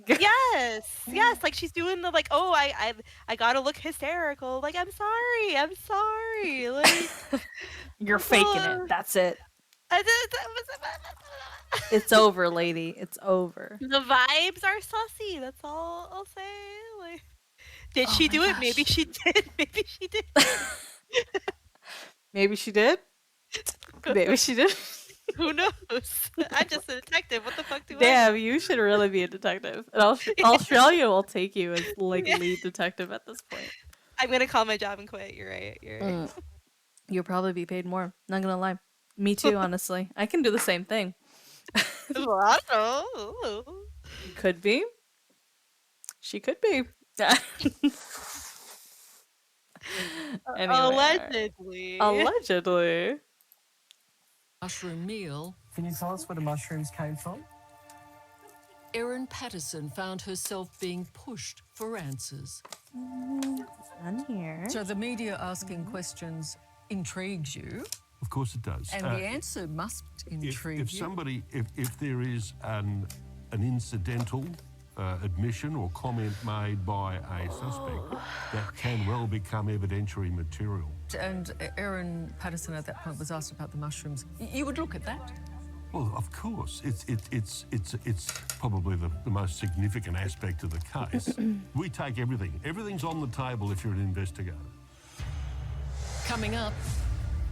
Yes, like she's doing the like, oh, I gotta look hysterical. Like, I'm sorry. Like, You're faking it. That's it. It's over, lady. It's over. The vibes are sussy. That's all I'll say. Like, did she do it? Maybe she did. Maybe she did. Maybe she did. Maybe she did. Who knows? I'm just a detective. What the fuck do I Damn, know? you should really be a detective. And Australia will take you as like Yeah. lead detective at this point. I'm gonna call my job and quit. You're right. You'll probably be paid more. Not gonna lie. Me too, honestly. I can do the same thing. Well, I don't know. Could be. She could be. Anyway. Allegedly. Allegedly. mushroom meal, Can you tell us where the mushrooms came from? Erin Patterson found herself being pushed for answers. On here. So the media asking questions intrigues you, Of course it does. and the answer must intrigue If you. somebody, if there is an incidental admission or comment made by a suspect, that can well become evidentiary material. And Erin Patterson at that point was asked about the mushrooms. You would look at that? Well, of course, it's probably the most significant aspect of the case. We take everything. Everything's on the table if you're an investigator. Coming up,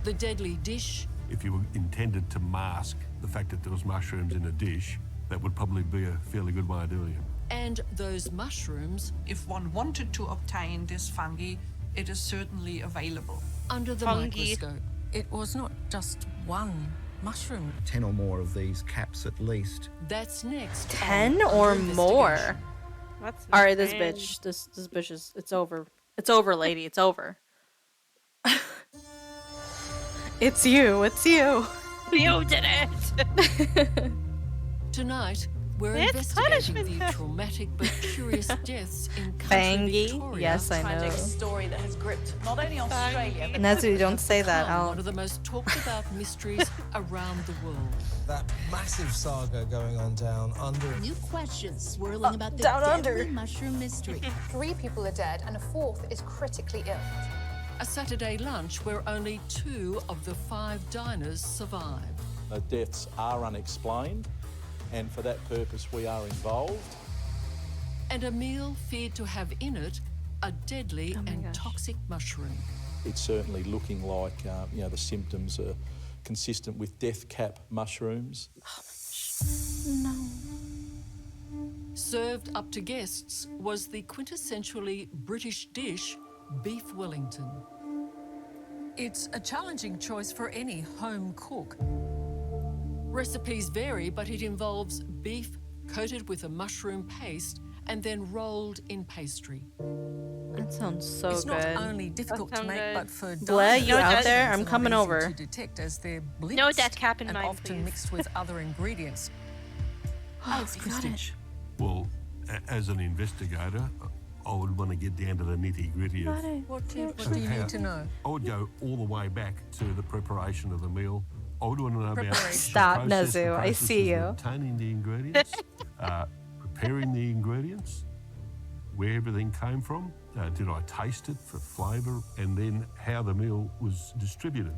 the deadly dish, If you were intended to mask the fact that there was mushrooms in a dish, that would probably be a fairly good way of doing it. and those mushrooms If one wanted to obtain this fungi, it is certainly available. under the Fungi. microscope. It was not just one mushroom. 10 or more of these caps at least. That's next. 10 on or Under more. Investigation. That's All right, this insane. bitch. This bitch is. It's over. It's over, lady. It's over. It's you. It's you. You did it. Tonight, we're It's investigating punishment. the traumatic but curious deaths in country Fangy. Victoria. Yes, I know. story that has gripped not only Australia, but Natsu, don't say that. Become I'll. one of the most talked about mysteries around the world. That massive saga going on down under. New questions swirling about the down deadly under. mushroom mystery. 3 people are dead and a 4th is critically ill. A Saturday lunch where only 2 of the 5 diners survived. The deaths are unexplained, and for that purpose we are involved. And a meal feared to have in it a deadly and toxic mushroom. It's certainly looking like the symptoms are consistent with death cap mushrooms. No. Served up to guests was the quintessentially British dish, beef Wellington. It's a challenging choice for any home cook. Recipes vary, but it involves beef coated with a mushroom paste and then rolled in pastry. That sounds so it's good. not only difficult to sounds make, good. but for Blair, diners, you out it's there? not I'm coming easy over. to detect as they're blitzed No death cap in and mind, often please. mixed with other ingredients. Oh, Alex we got it. Christich. Well, as an investigator, I would want to get down to the nitty-gritty of... What do you need to know? I would go all the way back to the preparation of the meal. I would want to know about Preparation. the Stop, process, the Nezu, I process see of you. obtaining the ingredients, preparing the ingredients, where everything came from, did I taste it for flavour, and then how the meal was distributed.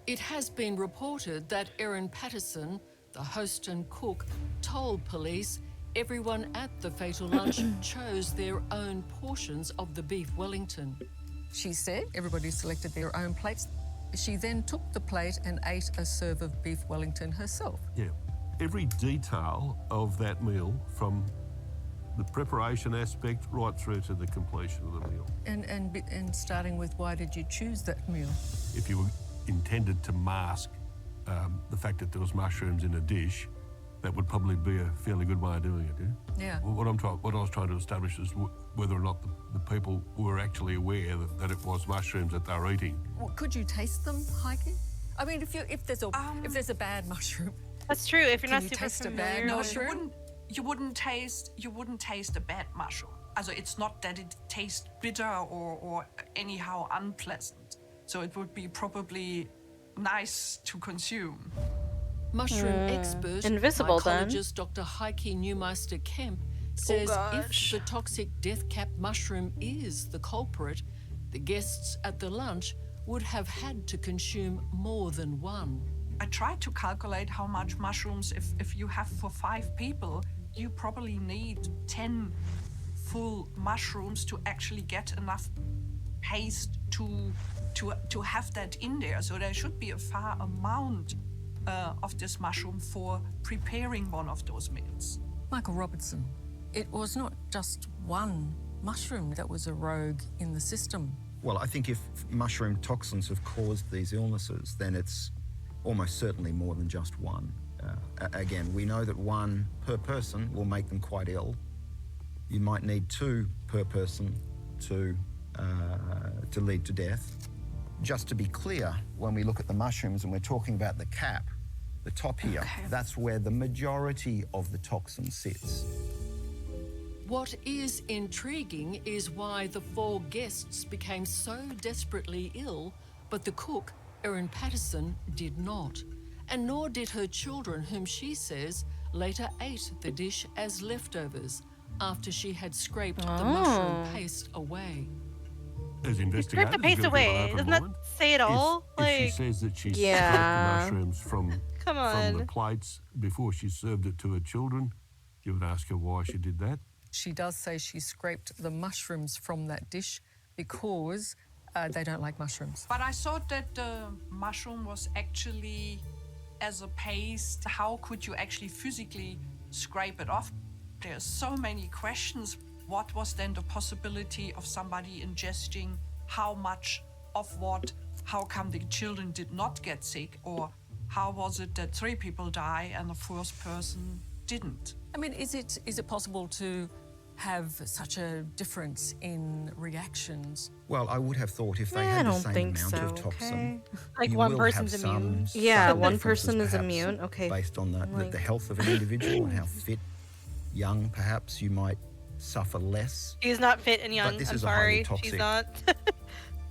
It has been reported that Erin Patterson, the host and cook, told police everyone at the fatal lunch chose their own portions of the beef Wellington. She said everybody selected their own plates. She then took the plate and ate a serve of beef Wellington herself. Yeah. Every detail of that meal, from the preparation aspect right through to the completion of the meal. And starting with, why did you choose that meal? If you were intended to mask the fact that there was mushrooms in a dish, that would probably be a fairly good way of doing it, yeah? Yeah. What I was trying to establish is whether or not the people were actually aware that it was mushrooms that they were eating. Well, could you taste them, Heike? I mean, if there's a bad mushroom. That's true. If you're Can not you super taste a familiar bad No, with mushroom? you wouldn't taste a bad mushroom. Also, it's not that it tastes bitter or anyhow unpleasant. So it would be probably nice to consume. Mushroom expert, invisible then. mycologist Dr. Heike Neumeister-Kemp says if the toxic death cap mushroom is the culprit, the guests at the lunch would have had to consume more than one. I tried to calculate how much mushrooms, if you have for 5 people, you probably need 10 full mushrooms to actually get enough paste to have that in there. So there should be a fair amount of this mushroom for preparing one of those meals. Michael Robertson, it was not just one mushroom that was a rogue in the system. Well, I think if mushroom toxins have caused these illnesses, then it's almost certainly more than just one. Again, we know that one per person will make them quite ill. You might need 2 per person to lead to death. Just to be clear, when we look at the mushrooms and we're talking about the cap, the top here, that's where the majority of the toxin sits. What is intriguing is why the 4 guests became so desperately ill, but the cook, Erin Patterson, did not. And nor did her children, whom she says later ate the dish as leftovers after she had scraped the mushroom paste away. As Scrape investigators, the paste you've got to keep an away. open Doesn't that mind. say it all? If she Like, says that she Yeah. scraped the mushrooms Come from the on. plates before she served it to her children, you would ask her why she did that. She does say she scraped the mushrooms from that dish because they don't like mushrooms. But I thought that the mushroom was actually as a paste. How could you actually physically scrape it off? There's so many questions. What was then the possibility of somebody ingesting how much of what? How come the children did not get sick? Or how was it that 3 people die and the 4th person didn't? I mean, is it possible to have such a difference in reactions? Well, I would have thought if they Yeah, I had the don't same think amount so, of toxin, Like you one will person's have some immune. Yeah, subtle one differences person is perhaps immune. Okay. Based on the Like- health of an individual and how fit, young, perhaps you might suffer less. She's not fit and young. this I'm is a highly sorry. She's toxic not.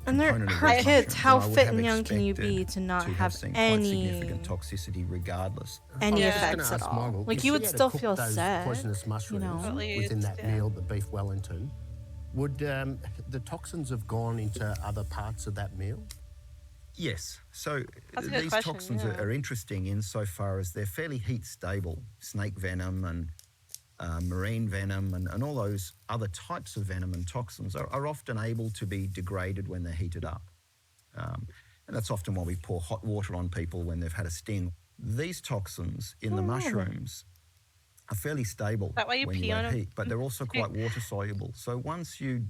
And they're component of her these kids. mushrooms, How and I would fit have and young can you be expected to not to have seen quite any significant toxicity regardless. any I was just gonna effects at ask all? Michael, Like if you she would had to still cook feel those sick. poisonous mushrooms know? At within least, that yeah. meal, the beef Wellington, would the toxins have gone into other parts of that meal? Yes. So That's a good these question, toxins yeah. are interesting insofar as they're fairly heat stable. Snake venom and marine venom and all those other types of venom and toxins are often able to be degraded when they're heated up. And that's often why we pour hot water on people when they've had a sting. These toxins in the mushrooms are fairly stable that why you when pee you on add 'em? heat, but they're also quite water soluble. So once you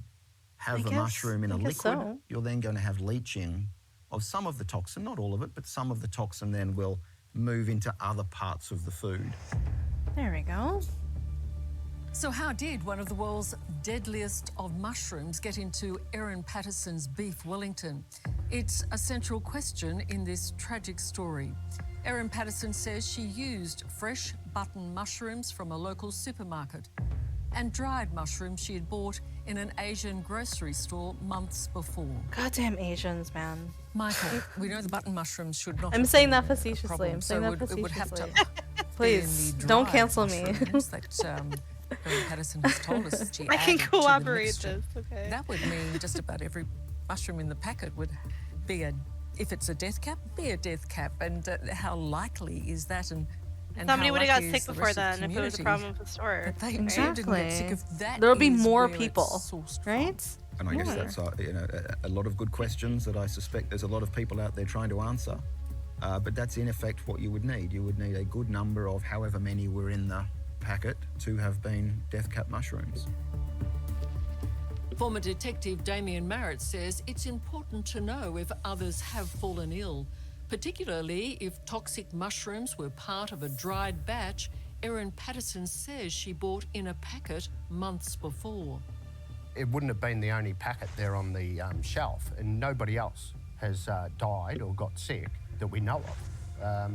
have I a guess- mushroom in I a guess liquid, so. you're then going to have leaching of some of the toxin, not all of it, but some of the toxin then will move into other parts of the food. There we go. So how did one of the world's deadliest of mushrooms get into Erin Patterson's beef Wellington? It's a central question in this tragic story. Erin Patterson says she used fresh button mushrooms from a local supermarket and dried mushrooms she had bought in an Asian grocery store months before. Goddamn Asians, man. Michael, we know the button mushrooms should not. I'm have saying been that a facetiously. problem, I'm so saying that it would have to facetiously. be in Please, the don't dried cancel me. mushrooms that Erin Patterson has told us that she I can added to the corroborate mixture. this, okay. That would mean just about every mushroom in the packet would be if it's a death cap, be a death cap. And how likely is that? And And Somebody how would have got lucky sick is the before rest of the then if it was a community problem with the store. that they right? too didn't get sick of that. There'll be is more where people, it's sourced from. right? And I guess Yeah. that's a lot of good questions that I suspect there's a lot of people out there trying to answer. But that's in effect what you would need. You would need a good number of however many were in the packet to have been death cap mushrooms. Former Detective Damien Marrett says it's important to know if others have fallen ill, particularly if toxic mushrooms were part of a dried batch Erin Patterson says she bought in a packet months before. It wouldn't have been the only packet there on the shelf, and nobody else has died or got sick that we know of.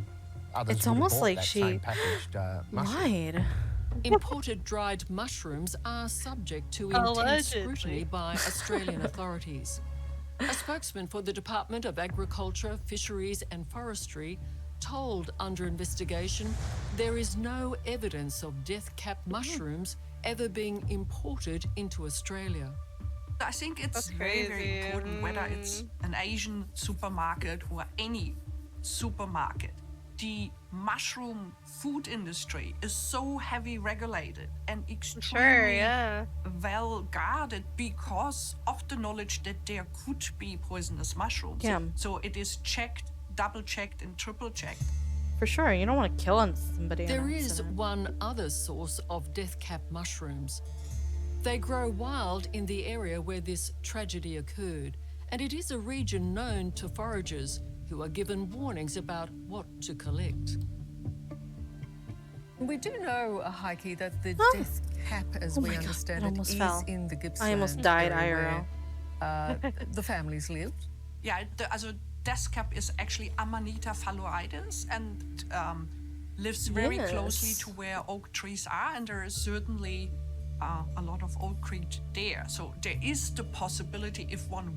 Others It's would have almost bought like that she same packaged mushroom. lied. Imported dried mushrooms are subject to intense scrutiny by Australian authorities. A spokesman for the Department of Agriculture, Fisheries and Forestry told Under Investigation there is no evidence of death cap mushrooms ever being imported into Australia. I think it's very, very important whether it's an Asian supermarket or any supermarket. The mushroom food industry is so heavy regulated and extremely well guarded because of the knowledge that there could be poisonous mushrooms. Yeah. So it is checked, double checked and triple checked. For sure, you don't want to kill somebody. There is one other source of death cap mushrooms. They grow wild in the area where this tragedy occurred, and it is a region known to foragers who are given warnings about what to collect. We do know, Heike, that the death cap, as Oh we my God, understand it it, almost is fell. in the Gippsland I almost died area IRL. where, the families lived. Yeah, also death cap is actually Amanita phalloides and lives very closely to where oak trees are, and there is certainly a lot of oak trees there. So there is the possibility, if one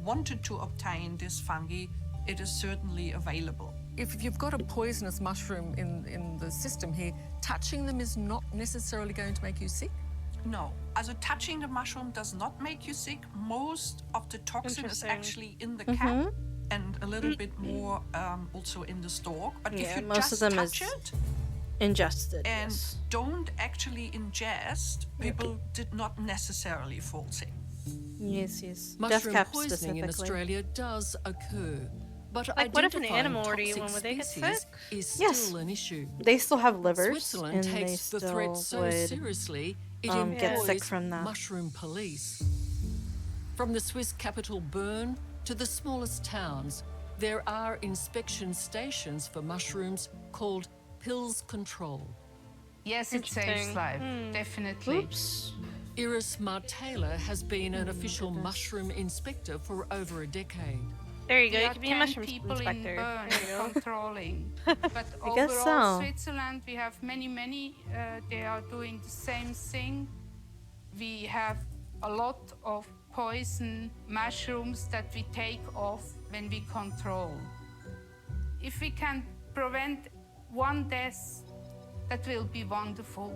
wanted to obtain this fungi, it is certainly available. If you've got a poisonous mushroom in the system here, touching them is not necessarily going to make you sick? No, also touching the mushroom does not make you sick. Most of the toxin is actually in the cap and a little bit more also in the stalk. But if you most just of them touch is it ingested and don't actually ingest, people did not necessarily fall sick. Yes, yes. Death Mushroom cap poisoning in specifically. Australia does occur, but Like, what if an identifying animal were to eat toxic one? Would they get species sick? is Yes. still an issue. They still have livers, Switzerland and they takes the still threat so would seriously it get sick employs from that. mushroom police. From the Swiss capital Bern to the smallest towns, there are inspection stations for mushrooms called pills control. Yes, it saves life, definitely. Oops. Iris Martaylor has been an official mushroom inspector for over a decade. There you go. There You are could be a 10 mushroom people inspector. in Bern There you go. controlling. But I guess overall, so. Switzerland, we have many. They are doing the same thing. We have a lot of poison mushrooms that we take off when we control. If we can prevent one death, that will be wonderful.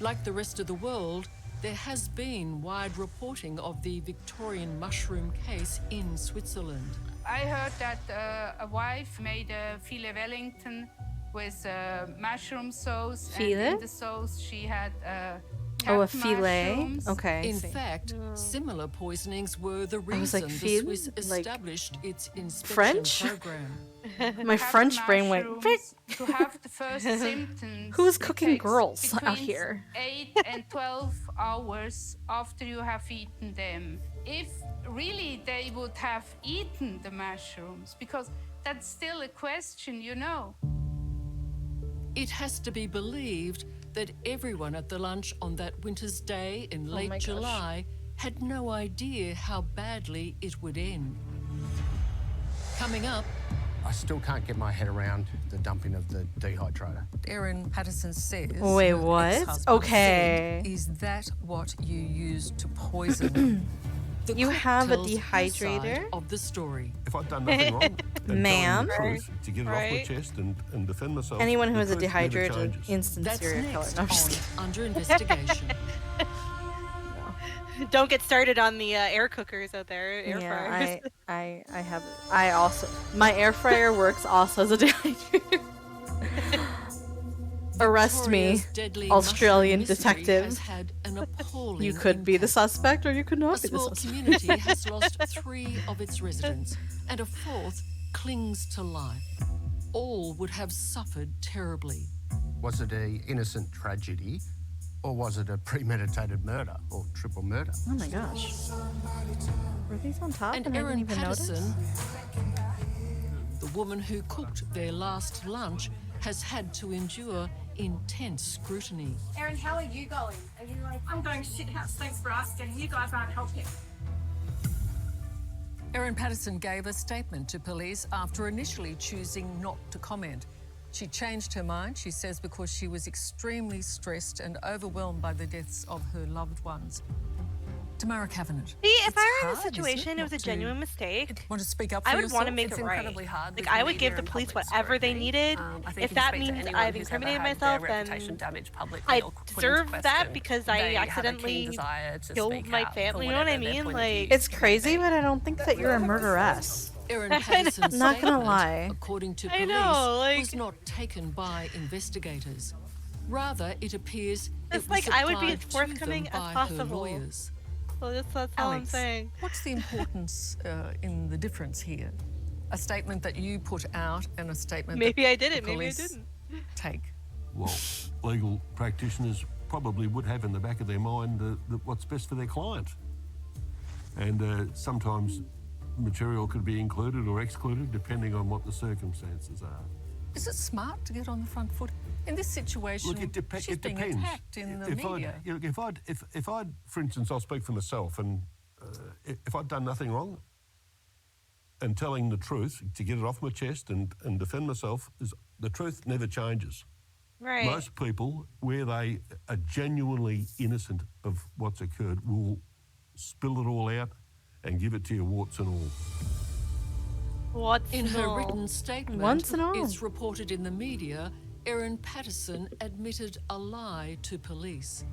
Like the rest of the world, there has been wide reporting of the Victorian mushroom case in Switzerland. I heard that a wife made a filet Wellington with mushroom sauce, and Filet? in the sauce she had Oh, a cat filet? mushrooms. Okay. I In see. fact, similar poisonings were the I was reason like, the fil- Swiss like established its inspection French? program. My Cat French brain went. mushrooms to have the first symptoms. Who's it cooking takes girls out between here? 8 and 12 hours after you have eaten them. If really they would have eaten the mushrooms, because that's still a question, you know. It has to be believed that everyone at the lunch on that winter's day in Oh late my gosh. July had no idea how badly it would end. Coming up, I still can't get my head around the dumping of the dehydrator. Erin Patterson says. Wait, her what? ex-husband Okay. said, is that what you use to poison? the You cook have a tells her side dehydrator? of the story. If I'd done nothing wrong, then Ma'am? telling the truth to get it off my Right. chest and defend myself. Anyone who the has a truth never dehydrator, changes. instant That's serial killer. next No, I'm on just kidding. Under Investigation. Don't get started on the air cookers out there, air fryers. I have. I also. My air fryer works also as a dehydrator. arrest me, Victoria's deadly Australian mushroom mystery detective. has had an appalling You could be the impact. suspect or you could A not be the small suspect. community has lost 3 of its residents, and a 4th clings to life. All would have suffered terribly. Was it an innocent tragedy, or was it a premeditated murder or triple murder? Oh my gosh. Were these on top And and I didn't Erin even Patterson, notice? the woman who cooked their last lunch, has had to endure intense scrutiny. Erin, how are you going? Are you like... I'm going shit house. Thanks for asking. You guys aren't helping. Erin Patterson gave a statement to police after initially choosing not to comment. She changed her mind, she says, because she was extremely stressed and overwhelmed by the deaths of her loved ones. Tamara Cavanagh. See, if I were in a hard, isn't situation, it, it was a not to genuine mistake. Want to speak up for I would yourself? want to make It's it right. incredibly hard Like with I would give media the and police public whatever they scrutiny. needed. I think If you that speak to means anyone I've who's ever incriminated had their myself, reputation then damaged publicly I or put into deserve that question, because I they have a keen accidentally desire to killed speak my out for family. You know what I whatever their mean? point of Like It's crazy, but I don't think that you're a murderess. Erin Patterson's Not gonna statement, lie. according to I police, know, like- was not taken by investigators. Rather, it appears It's it was like I would be supplied as to forthcoming them as by possible. her lawyers. So that's all I'm Alex, saying. what's the importance in the difference here? A statement that you put out and a statement Maybe that I did the it, maybe I police didn't. take. Well, legal practitioners probably would have in the back of their mind what's best for their client. And sometimes material could be included or excluded depending on what the circumstances are. Is it smart to get on the front foot? In this situation, Look, she's it being depends. attacked in the media. If I'd, for instance, I'll speak for myself, and if I'd done nothing wrong, and telling the truth to get it off my chest and defend myself, the truth never changes. Right. Most people, where they are genuinely innocent of what's occurred, will spill it all out and give it to you, warts and all. What's In her all? written statement, Once and all. it's reported in the media, Erin Patterson admitted a lie to police.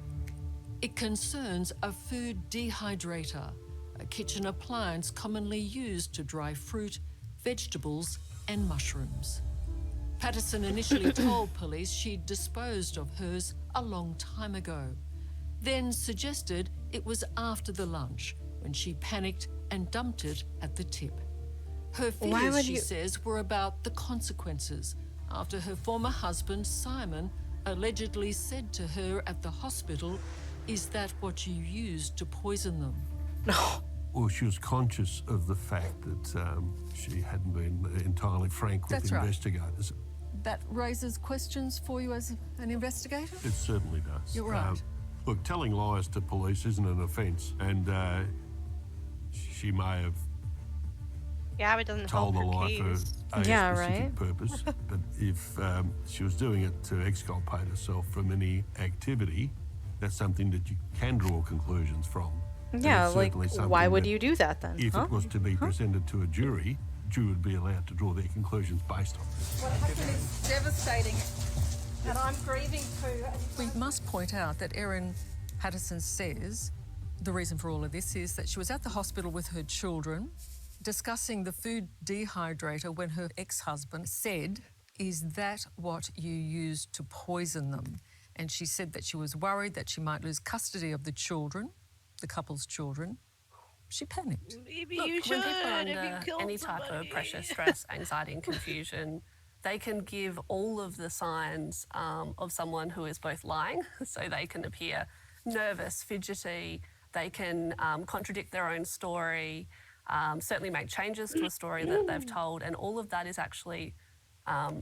It concerns a food dehydrator, a kitchen appliance commonly used to dry fruit, vegetables, and mushrooms. Patterson initially told police she'd disposed of hers a long time ago, then suggested it was after the lunch when she panicked and dumped it at the tip. Her Why fears, would she you- says, were about the consequences after her former husband, Simon, allegedly said to her at the hospital, "Is that what you used to poison them?" Well, she was conscious of the fact that she hadn't been entirely frank with That's right. investigators. That raises questions for you as an investigator? It certainly does. You're right. Look, telling lies to police isn't an offence, and she may have Yeah, but it doesn't help told the her lie case. for a Yeah, specific right. purpose. But if she was doing it to exculpate herself from any activity, that's something that you can draw conclusions from. And Yeah, it's like, certainly something why would that you do that then? If huh? it was to be presented to a jury would be allowed to draw their conclusions based on it. What happened is devastating, and I'm grieving too. We must point out that Erin Patterson says the reason for all of this is that she was at the hospital with her children discussing the food dehydrator when her ex-husband said, "Is that what you used to poison them?" And she said that she was worried that she might lose custody of the children, the couple's children. She panicked. Maybe Look, you when should people are if you under killed any type of somebody. pressure, stress, anxiety, and confusion, they can give all of the signs of someone who is both lying, so they can appear nervous, fidgety, they can contradict their own story, certainly make changes to a story that they've told, and all of that is actually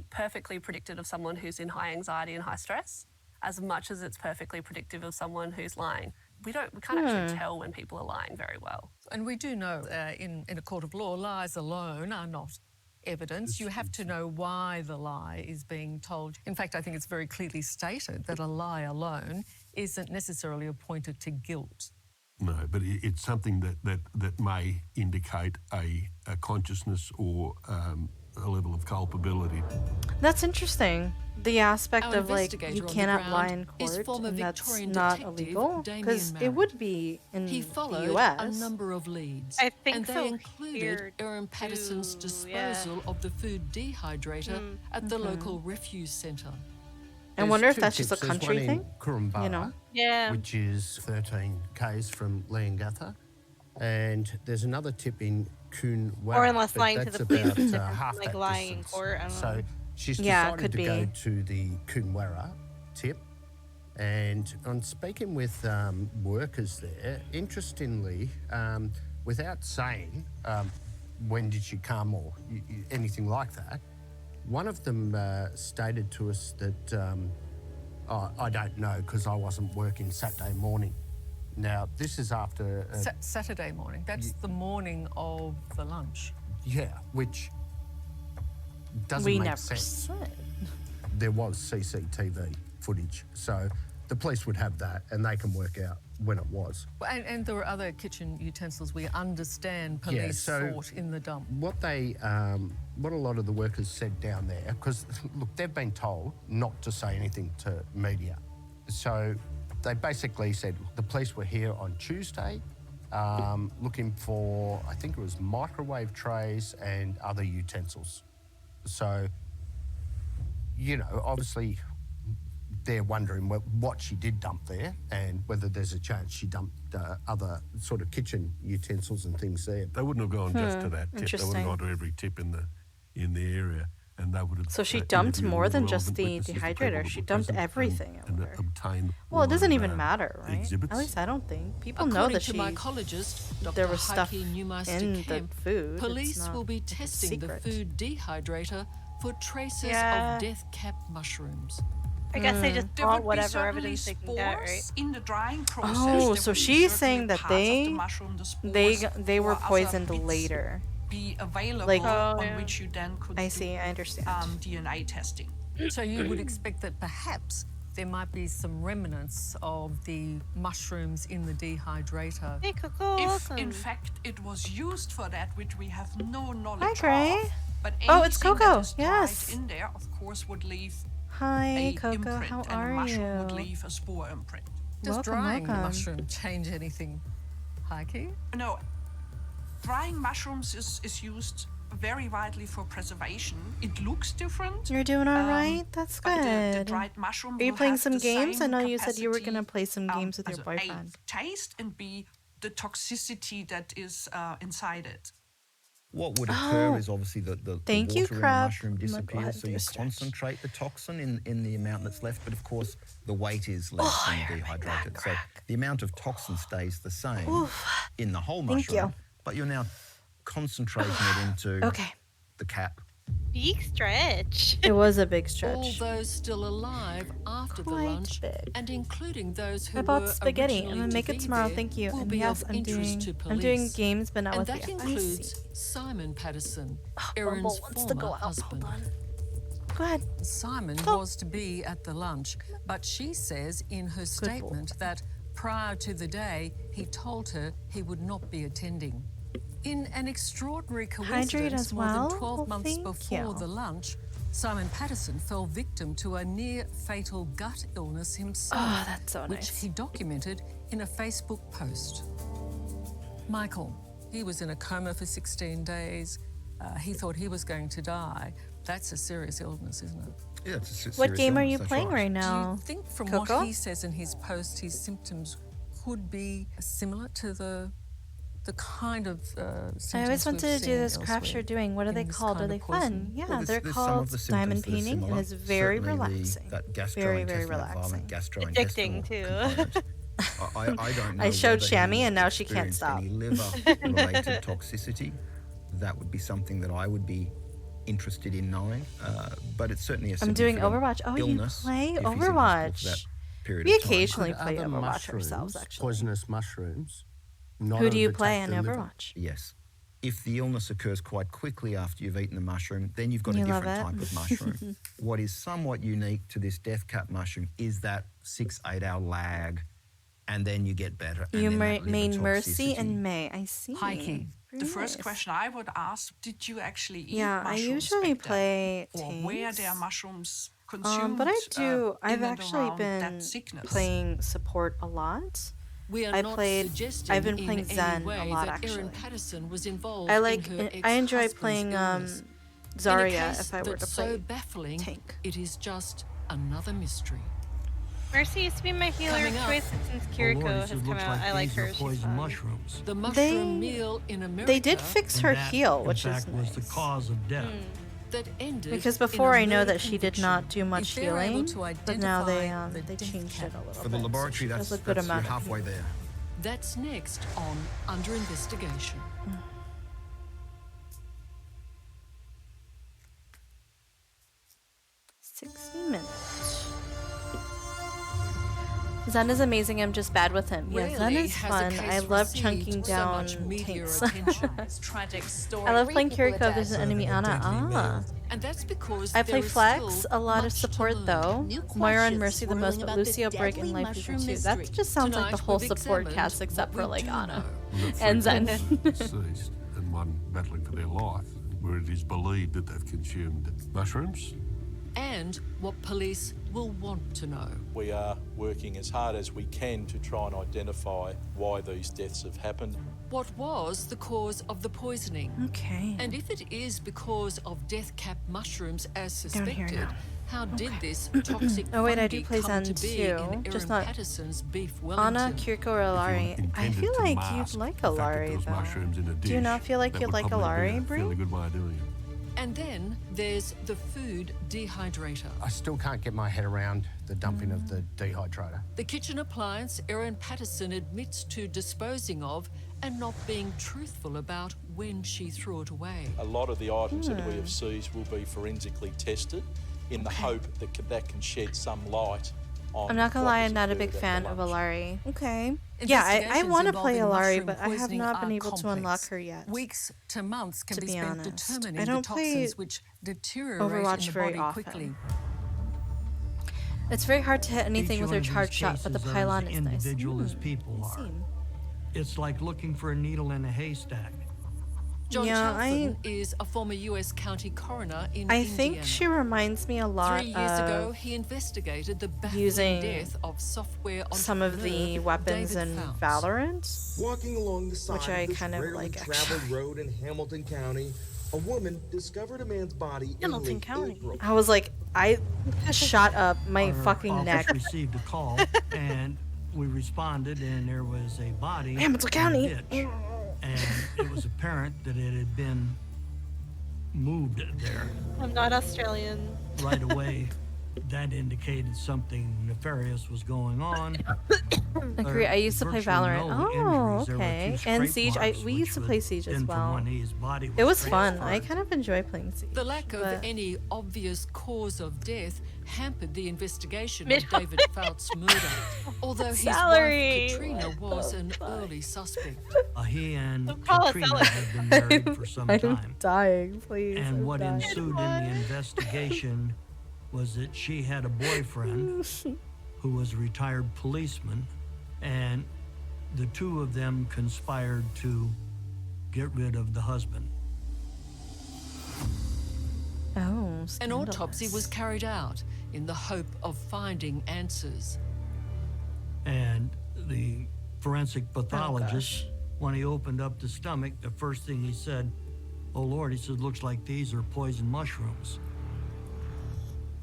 perfectly predictive of someone who's in high anxiety and high stress, as much as it's perfectly predictive of someone who's lying. We can't actually tell when people are lying very well. And we do know in a court of law, lies alone are not evidence. You have to know why the lie is being told. In fact, I think it's very clearly stated that a lie alone isn't necessarily appointed to guilt. No, but it's something that may indicate a consciousness or a level of culpability. That's interesting. The aspect Our of like investigator you on the cannot lie ground in is court former and that's Victorian not detective illegal Damien because it Marrett. would be in He the followed US. a number of leads, I think and they so included here Erin Patterson's too, yeah. disposal of the food dehydrator at the local refuse centre. I wonder if two that's just a tips. There's country one thing. in Kurrumbara, You know? Yeah. which is 13 k's from Leongatha, and there's another tip in Coonawarra, Or unless but lying to that's the police about is different half from like that lying in distance. court. I don't So know. she's Yeah, decided could to be. go to the Coonawarra tip. And on speaking with workers there, interestingly, without saying when did she come or anything like that, one of them stated to us that I don't know because I wasn't working Saturday morning. Now, this is after... Saturday morning. That's the morning of the lunch. Yeah, which doesn't We make never sense. said. There was CCTV footage, so the police would have that and they can work out when it was. And there were other kitchen utensils we understand police Yeah, so thought in the dump. What a lot of the workers said down there, because look, they've been told not to say anything to media. So they basically said the police were here on Tuesday looking for, I think it was microwave trays and other utensils. So, you know, obviously they're wondering what she did dump there and whether there's a chance she dumped other sort of kitchen utensils and things there. They wouldn't have gone just to that tip. They would Interesting. have gone to every tip in the area, and they would have. So she dumped interviewed more all than the just relevant the witnesses, people dehydrator. that She were dumped present, everything and over there. obtained. Well, it doesn't all even the, matter, right? Exhibits. At least I don't think. People know According that to she... mycologist Dr. there was stuff Heike Neumeister in the Kemp, food. It's police not will be like a testing the secret. food dehydrator for traces Yeah. of death-cap mushrooms. I guess they just There brought would be whatever certainly evidence they can get, right? spores in the drying process. Oh, There so would be she's certainly saying that parts of the they mushroom, the spores, they were or other poisoned bits later. Be available Like- Oh, on yeah. which you then could I see, I understand. DNA testing. So you would expect that perhaps there might be some remnants of the mushrooms in the dehydrator. Hey, Coco, If welcome. in fact it was used for that, which we have no knowledge Hi, Gray. of, but Oh, it's anything Coco, that is dried yes. in there, of course, would leave Hi, a Coco. imprint, How and are a mushroom would you? leave a spore imprint. Does Welcome, drying the welcome. mushroom change anything, Heike? No, drying mushrooms is used very widely for preservation. It looks different. You're doing all right? That's but the good. dried mushroom Are you will playing have some the games? I same know you said you were going to capacity, play some games with your as boyfriend. A, taste, and B, the toxicity that is inside it. What would occur Oh, is obviously the thank water you, in the Crab. mushroom I'm gonna go disappears, ahead so and do you a stretch. concentrate the toxin in the amount that's left, but of course the weight is less when you dehydrate it. So the amount of toxin stays the same in the whole Thank mushroom, you. but you're now concentrating it into Okay. the cap. Big stretch. It was a big All stretch. those still alive after the Quite lunch, big. and including those who I bought were spaghetti. I'm originally gonna to make it be tomorrow. there, Thank you. will And be yes, of I'm interest doing to I'm doing police. games, but not And with that you. I includes see. Simon Patterson, Bumble Erin's wants to former go out. husband. Hold on. Go ahead. Simon Go. was to be at the lunch, but she says in her statement that prior to the day, he told her he would not be attending. In an extraordinary Hydrate coincidence, as more well? than 12 Well, months thank before you. the lunch, Simon Patterson fell victim to a near-fatal gut illness himself, Oh, that's so which nice. he documented in a Facebook post. Michael, he was in a coma for 16 days. He thought he was going to die. That's a serious illness, isn't it? Yeah, it's a serious What game are you illness, that's playing right Do now? you think from Coco? what he says in his post, his symptoms could be similar to the kind of symptoms I always we've wanted to do seen this crafts elsewhere you're doing. What are in they this called? Are kind they of poison? fun? Yeah, Well, they're there's some of called the symptoms diamond that are painting, and similar. it's very Certainly relaxing. that Very, very gastrointestinal relaxing. environment, gastrointestinal Addicting, too. component. I don't know. I showed whether Shami he and now she can't experienced stop. Any liver-related toxicity. That would be something that I would be interested in knowing. But it's certainly a I'm doing significant Overwatch. Oh, you illness play if he's in hospital for Overwatch. that period We of time. occasionally Could play other Overwatch ourselves, actually. poisonous mushrooms, not Who do you overtake play in the liver? Overwatch? Yes. If the illness occurs quite quickly after you've eaten the mushroom, then you've got You a love different it. type of mushroom. What is somewhat unique to this death cap mushroom is that 6-8 hour lag, and then you get better. And You then that liver mean Mercy toxicity. and May. I see. Heike. Very The first nice. question I would ask, did you actually eat Yeah, I mushrooms usually back then? play Or were tanks. there mushrooms consumed But I do. I've in and actually around been that sickness? playing support a lot. We are I not played. suggesting I've been in playing any Zen way a lot that actually. Erin Patterson was involved I in like. her I enjoy ex-husband's playing illness. Zarya in a case if I were to that's play so baffling, tank. it is just another mystery. Mercy used to be my healer Coming of up. choice, and since Oh, Kiriko Lord, has it come looks out, like I like these are her. She's poison fun. mushrooms. The mushroom meal in America. They did fix her And that, heel, in which is fact, was the cause of death. that ended because in before a I know murder that she did not do much If they're able healing, to but now identify they the changed it a little For bit. the so laboratory, she does that's a good you're amount of halfway healing. there. That's next on Under Investigation. 60 minutes. Zen is amazing. I'm just bad with him. Yeah, Zen Rarely is has a fun. case I love received chunking so down much media tanks. attention. This tragic story. I love 3 playing people are Kiriko. dead. There's an enemy Ana. Ah. And that's because I there play is Flex, still a lot of much to support learn. though. New Moira and questions Mercy the most, swirling but about this Lucio, Brig, and deadly Life Weaver mushroom too. That mystery. just sounds like Tonight the whole we've support examined cast except what for we like do Ana know. We've got and 3 Zen. people deceased and 1 battling for their life, where it is believed that they've consumed mushrooms. And what police will want to know. We are working as hard as we can to try and identify why these deaths have happened. What was the cause of the poisoning? Okay. And if it is because of death cap mushrooms as Down here suspected, now. how did this toxic Oh wait, I do fungi play come Zen to be too, in just Erin not Patterson's beef Ana, Wellington? Kiriko, or Alari. I Intended feel to like mask you'd like the fact that Alari there was though. mushrooms in a dish. Do you not feel like That you'd would like probably be Alari, a Brie? fairly good way of doing it. And then there's the food dehydrator. I still can't get my head around the dumping of the dehydrator. The kitchen appliance Erin Patterson admits to disposing of and not being truthful about when she threw it away. A lot of the items that we have seized will be forensically tested in the hope that that can shed some light on. I'm not gonna what lie, has I'm not a occurred big at fan the of lunch. Alari. Okay. Yeah, I want to play Investigations Alari, involving but I have mushroom not been poisoning able are to unlock complex. her yet. Weeks to months can to be be spent honest. determining I the don't play toxins which deteriorate Overwatch in the very body often. quickly. It's very hard to hit anything Each with one her of these charge shot, but the cases are pylon as is nice. individual as people I are. see. It's like looking for a needle in a haystack. John Yeah, Chalfin is a former US county coroner in I Indiana. think she reminds me a lot 3 years ago, of he investigated the baffling using death of software some of the entrepreneur weapons David in Fouts. Valorant, Walking along the side which I of this kind of rarely like traveled actually. road in Hamilton County, a woman discovered a man's body in late April. I was like, I shot up my Our fucking office neck. received a call, and we responded, and there was a body Hamilton in a County. ditch. And it was apparent that it had been moved there I'm not Australian. right away. That indicated something nefarious was going on. Agree. I used to play Virtually Valorant. no Oh, injuries. There were a okay. few And scrape Siege. marks, We which used to would play Siege as been from well. when his body It was fun. transferred. I kind of enjoy playing Siege. The lack of but- any obvious cause of death hampered the investigation Mid- of David Fouts' murder, although his Salary. wife Katrina was an early suspect. He and call us Katrina Alex. had been married for some I'm time. dying, please. And I'm what dying. ensued in the investigation was that she had a boyfriend who was a retired policeman, and the two of them conspired to get rid of the husband. Oh, An autopsy was carried out in the hope of finding answers. And the forensic pathologist, when he opened up the stomach, the first thing he said, "Oh Lord," he said, "looks like these are poison mushrooms."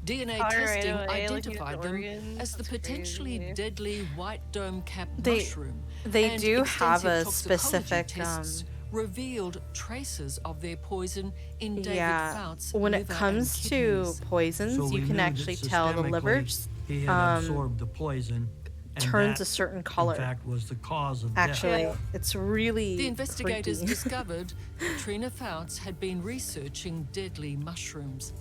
DNA Colorado, testing looking at identified the them organs, as the that's potentially crazy. deadly white dome cap They- mushroom. they and do have a extensive toxicology specific, tests revealed traces of their poison in David Yeah, Fouts' when it liver comes and to kidneys. poisons, So we you knew can that actually tell the liver systemically he had absorbed the poison, and turns that, a certain color. In fact, was the cause of Actually, death. it's really The investigators creepy. discovered Katrina Fouts had been researching deadly mushrooms.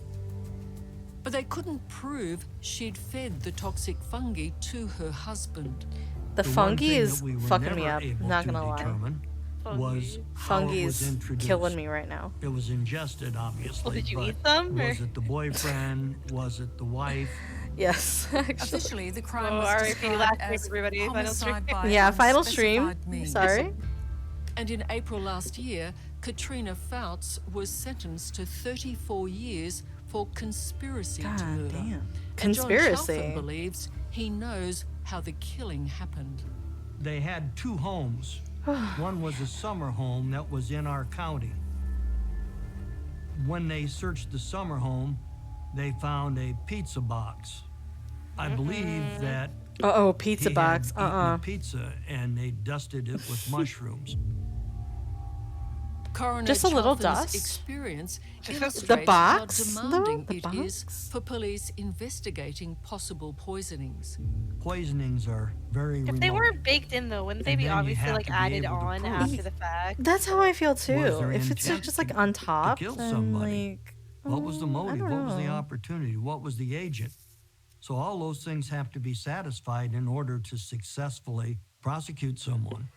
But they couldn't prove she'd fed the toxic fungi to her husband. The one fungi thing is that we were fucking me never up. able Not to gonna lie. determine was how Fungi it was is introduced. killing me right now. It was ingested, obviously. Well, did you but eat them, or- Was it the boyfriend? Was it the wife? Yes, actually. Officially, the crime Oh, was RIP described last week, as everybody. Final homicide by Yeah, final stream. unspecified means. Sorry. And in April last year, Katrina Fouts was sentenced to 34 years for conspiracy to God murder. damn. And Conspiracy. John Chalfin believes he knows how the killing happened. They had two homes. One was a summer home that was in our county. when they searched the summer home, they found a pizza box. I believe that pizza he box. had eaten a pizza and they dusted it with mushrooms. Coroner Just a little Chalfant's dust? experience The illustrates box, how though? demanding The it is for police investigating possible poisonings. Poisonings are very If they remote. weren't baked in though, wouldn't they And be then you obviously have like to be added able to on prove after the fact? That's how I feel Was too. there If it's intent just like on top, to kill then somebody? like What was the motive? don't What was the know. opportunity? What was the agent? So all those things have to be satisfied in order to successfully prosecute someone.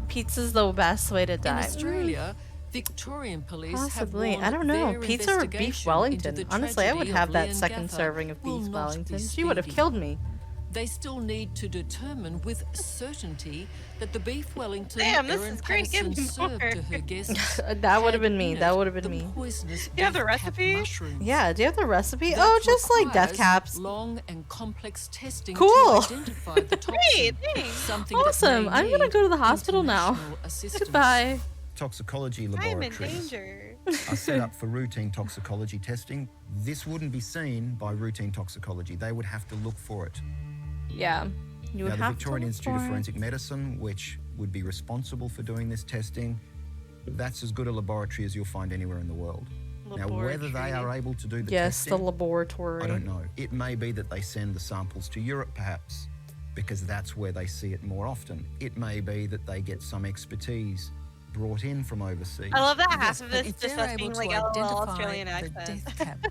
Pizza's the best way to In die. Australia, Victorian police Possibly. have warned I don't know. their Pizza or beef investigation Wellington? into the Honestly, I would tragedy have of that Leanne second Gatha serving of will beef not be Wellington. She would have speedy. killed me. They still need to determine with certainty that the beef Wellington Damn, this Erin is great. Give Patterson me served more. to her guests That would have had been me. in That it would have been the me. poisonous You have the death cap recipe? mushrooms. Yeah, do you have the recipe? That Oh, just like death requires caps. long and complex testing Cool. to identify the toxin. Something that Awesome. may I'm gonna need go to the hospital now. international assistance. Goodbye. Toxicology I am in laboratories danger. are set up for routine toxicology testing. This wouldn't be seen by routine toxicology. They would have to look for it. Yeah. You would Now, the have Victorian to look Institute of for it. Forensic Medicine, which would be responsible for doing this testing, that's as good a laboratory as you'll find anywhere in the world. Now, whether they are able to do the Yes, testing, the laboratory. I don't know. It may be that they send the samples to Europe, perhaps, because that's where they see it more often. It may be that they get some expertise brought in from overseas. I love that Yes, half of but this if just they're us able being to like a little identify Australian the accent. death cap.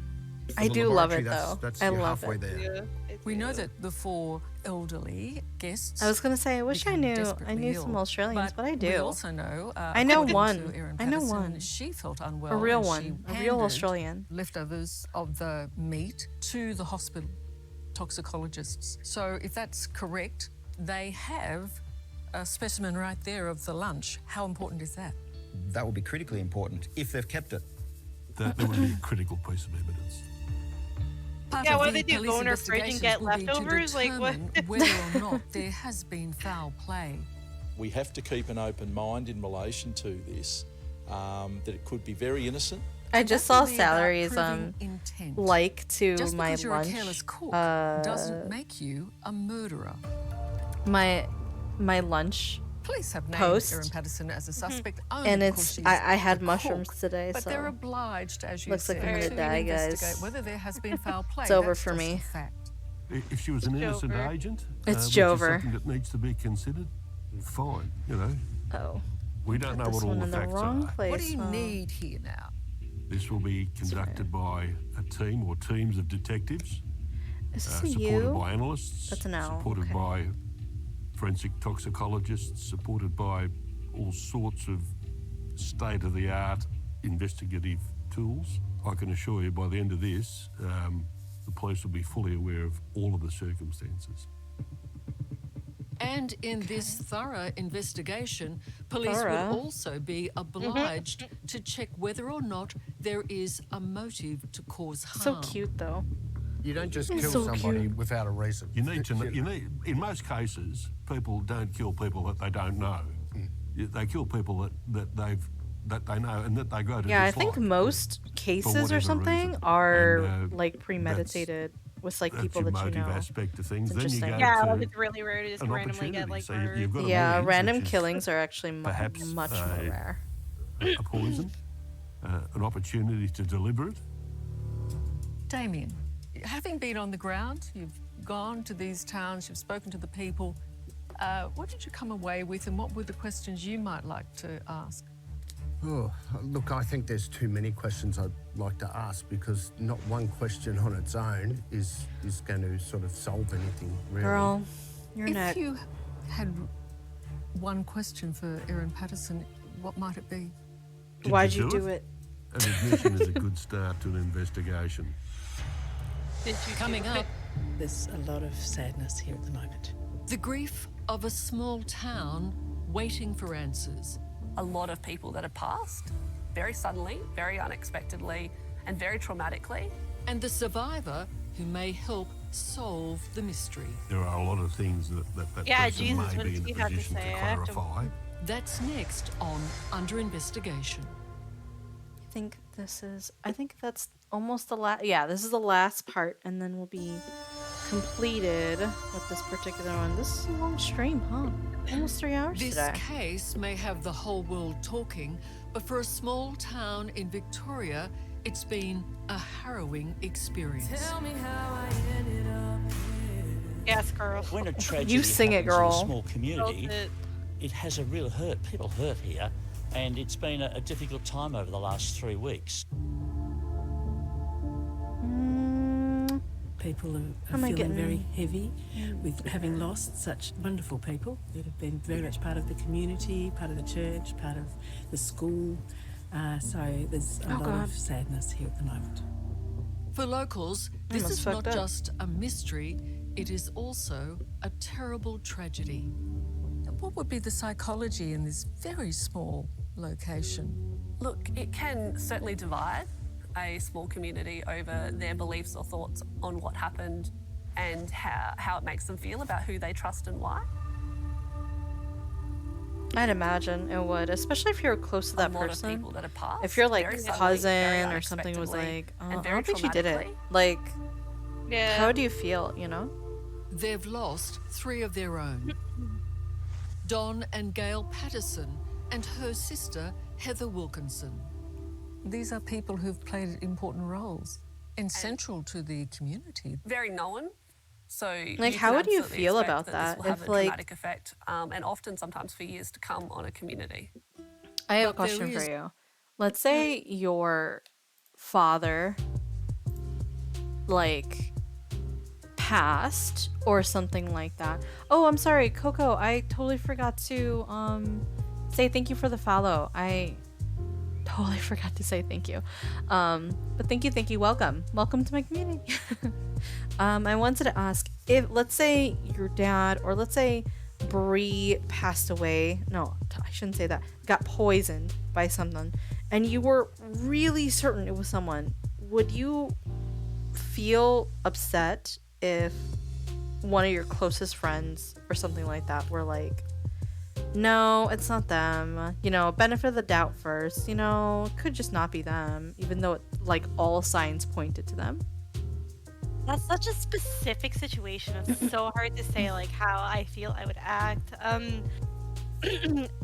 I For the do love laboratory, it that's- though. that's- I you're love halfway it. there. We know that the 4 elderly guests. I was gonna say I wish I became knew desperately some ill, Australians, but I do. We also know. I know according one. to Erin I know Patterson, one. She felt unwell. A real and one. she A real handed Australian. Leftovers of the meat to the hospital toxicologists. So if that's correct, they have a specimen right there of the lunch. How important is that? That would be critically important if they've kept it. That would be a critical piece of evidence. Part Yeah, of what the do they do, police go in our fridge and investigations get will be to leftovers? Like, what? determine whether or not there has been foul play. We have to keep an open mind in relation to this, that it could be very innocent. I just That will saw be about Salary's proving intent. like to Just my because you're lunch. a careless cook doesn't make you a murderer. my lunch Police have named post. Erin Patterson as a suspect only And because it's she's I had the mushrooms cook. today, But so they're obliged, as you looks like said, I'm gonna to die, investigate guys. whether there has been foul play. It's over That's for just me. a fact. If she was an innocent Jover. agent, It's which Jover. is something that needs to be considered, fine, you know. Oh. We don't know This what all one the in the facts wrong are. place. What do you huh? need here now? This will be conducted by a team or teams of detectives, Is this a supported you? by analysts, That's an owl, supported okay. by forensic toxicologists, supported by all sorts of state-of-the-art investigative tools. I can assure you by the end of this, the police will be fully aware of all of the circumstances. And in this thorough investigation, police Thorough? will also be obliged to check whether or not there is a motive to cause So harm. cute though. You don't just It's kill so somebody cute. without a reason. You need to know, in most cases, people don't kill people that they don't know. They kill people that they know and that they go to Yeah, I dislike. think most cases whatever or something reason. are And, like premeditated with like That's people your that you motive know. aspect of things. It's Then you go interesting. Yeah, to like it's really rare to just an randomly get opportunity. like So murdered. you've got a Yeah, means, random which is killings are actually perhaps much more rare. a poison, an opportunity to deliver it. Damien, having been on the ground, you've gone to these towns, you've spoken to the people. What did you come away with, and what were the questions you might like to ask? Oh, look, I think there's too many questions I'd like to ask because not one question on its own is going to sort of solve anything, really. Girl, you're If next. you had one question for Erin Patterson, what might it be? Did Why'd you do it? An admission is a good start to an investigation. Coming up, There's a lot of sadness here at the moment. the grief of a small town waiting for answers. A lot of people that have passed very suddenly, very unexpectedly, and very traumatically. And the survivor who may help solve the mystery. There are a lot of things that Yeah, person Jesus, may what be does in he a have to position say? to I have to- clarify. That's next on Under Investigation. I think this is, I think that's almost the last, yeah, this is the last part, and then we'll be completed with this particular one. This is a long stream, huh? Almost 3 hours This today. case may have the whole world talking, but for a small town in Victoria, it's been a harrowing experience. Tell me how I ended up here. Yes, girl. When a tragedy You sing it, happens in girl. a small community, Felt it. it has a real hurt. People hurt here, and it's been a difficult time over the last 3 weeks. People Am are I feeling getting- very heavy with having lost such wonderful people that have been very much part of the community, part of the church, part of the school. So there's a lot God. of sadness here at the moment. For locals, this Almost is not fucked up. just a mystery, it is also a terrible tragedy. What would be the psychology in this very small location? Look, it can certainly divide a small community over their beliefs or thoughts on what happened and how it makes them feel about who they trust and why. I'd imagine it would, especially if you're close to that A lot of person. people that have passed, If you're like very suddenly, cousin very or something was unexpectedly, like, and I very don't think she did it. traumatically. Like, Yeah. how do you feel, you know? They've lost 3 of their own. Don and Gail Patterson and her sister Heather Wilkinson. These are people who've played important roles and central to the community. Very known. So Like, you how can would you absolutely feel expect about this that will have if, a like- dramatic effect, and often sometimes for years to come on a community. I have a But there question for is- you. Let's say your father, like, passed or something like that. Oh, I'm sorry, Coco. I totally forgot to say thank you for the follow. I totally forgot to say thank you. But thank you. Welcome to my community. I wanted to ask if, let's say your dad, or let's say Bree passed away. No, I shouldn't say that. Got poisoned by someone, and you were really certain it was someone. Would you feel upset if one of your closest friends or something like that were like, no, it's not them, you know, benefit of the doubt first, you know, could just not be them, even though like all signs pointed to them? That's such a specific situation. It's so hard to say like how I feel I would act.